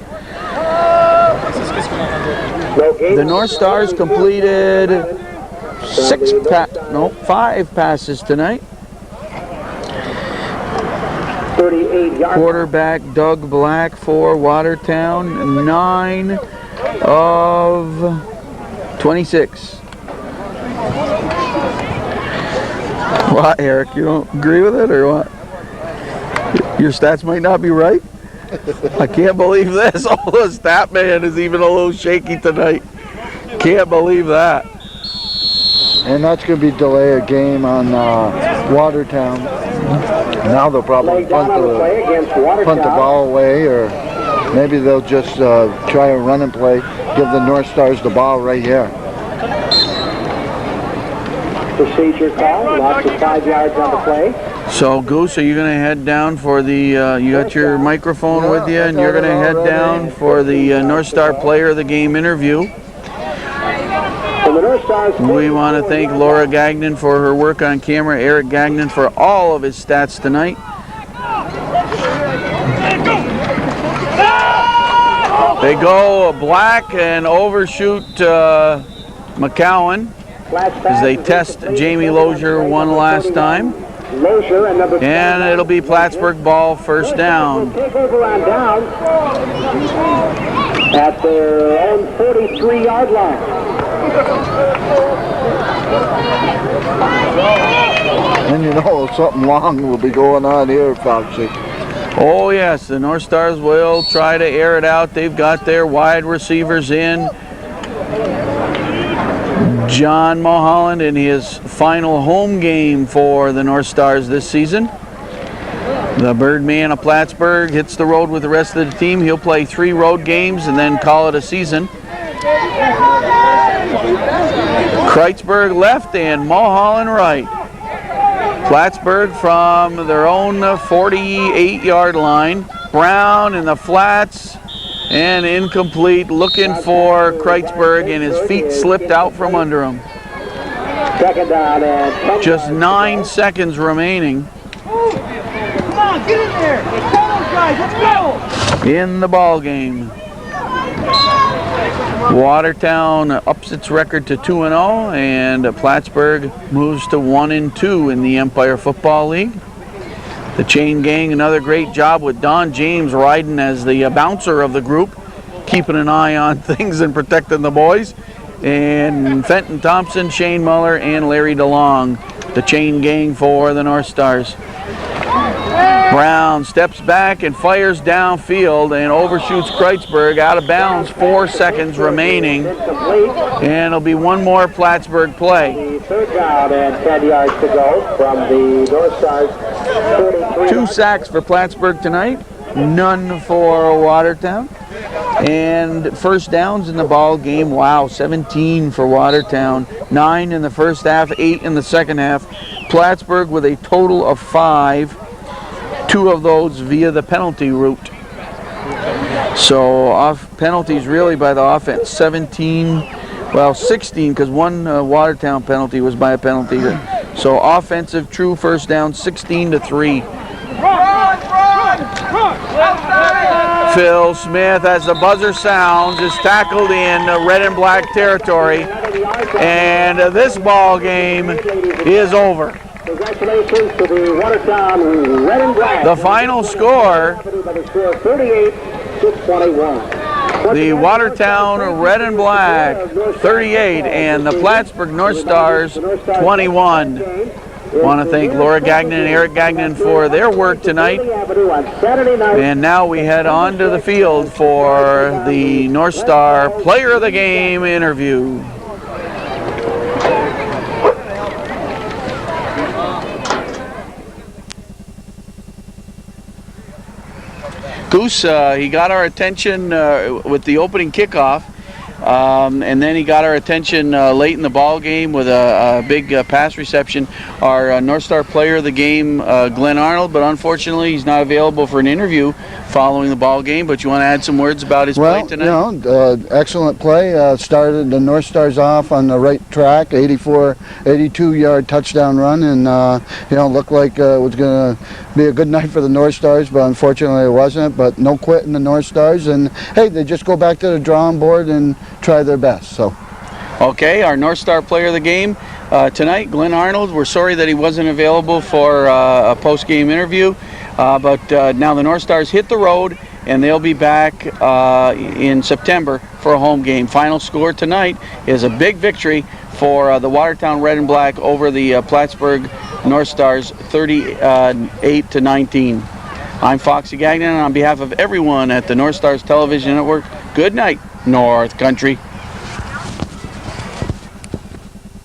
The North Stars completed 5 passes tonight. 38 yards. Quarterback Doug Black for Watertown, 9 of 26. What, Eric? You don't agree with it or what? Your stats might not be right? I can't believe this. Oh, the stat man is even a little shaky tonight. Can't believe that. And that's going to be delay a game on Watertown. Now they'll probably punt the ball away, or maybe they'll just try a run and play, give the North Stars the ball right here. Procedure call, lost of 5 yards on the play. So, Goose, are you going to head down for the, you got your microphone with you, and you're going to head down for the North Star Player of the Game interview. We want to thank Laura Gagnon for her work on camera, Eric Gagnon for all of his stats tonight. They go Black and overshoot McCowan as they test Jamie Lozier one last time. And it'll be Plattsburgh ball, first down. Takeover on down at their own 43-yard line. And you know something long will be going on here, Fauci. Oh yes, the North Stars will try to air it out. They've got their wide receivers in. John Mulholland in his final home game for the North Stars this season. The Birdman of Plattsburgh hits the road with the rest of the team. He'll play 3 road games and then call it a season. Kreitzberg left and Mulholland right. Plattsburgh from their own 48-yard line. Brown in the flats and incomplete, looking for Kreitzberg, and his feet slipped out from under him. Second down and 10 Just 9 seconds remaining Come on, get in there. Call those guys. Let's go. in the ball game. Watertown ups its record to 2-0, and Plattsburgh moves to 1-2 in the Empire Football League. The Chain Gang, another great job with Don James riding as the bouncer of the group, keeping an eye on things and protecting the boys. And Fenton Thompson, Shane Muller, and Larry DeLong, the Chain Gang for the North Stars. Brown steps back and fires downfield and overshoots Kreitzberg out of bounds. 4 seconds remaining, and it'll be one more Plattsburgh play. The third down and 10 yards to go from the North Stars 43. 2 sacks for Plattsburgh tonight, none for Watertown. And first downs in the ball game, wow, 17 for Watertown, 9 in the first half, 8 in the second half. Plattsburgh with a total of 5, 2 of those via the penalty route. So off penalties really by the offense, 17, well 16, because one Watertown penalty was by a penalty. So offensive true first down, 16-3. Phil Smith, as the buzzer sounds, is tackled in red and black territory, and this ball game is over. Congratulations to the Watertown Red and Black. The final score, 38-21. the Watertown Red and Black 38 and the Plattsburgh North Stars 21. Want to thank Laura Gagnon and Eric Gagnon for their work tonight. And now we head on to the field for the North Star Player of the Game interview. Goose, he got our attention with the opening kickoff, and then he got our attention late in the ball game with a big pass reception. Our North Star Player of the Game, Glenn Arnold, but unfortunately he's not available for an interview following the ball game. But you want to add some words about his play tonight? Well, excellent play. Started the North Stars off on the right track, 82-yard touchdown run, and looked like it was going to be a good night for the North Stars, but unfortunately it wasn't. But no quitting the North Stars, and hey, they just go back to the drawing board and try their best. So, okay, our North Star Player of the Game tonight, Glenn Arnold. We're sorry that he wasn't available for a post-game interview, but now the North Stars hit the road, and they'll be back in September for a home game. Final score tonight is a big victory for the Watertown Red and Black over the Plattsburgh North Stars, 38-19. I'm Foxy Gagnon, and on behalf of everyone at the North Stars Television Network, good night, North Country.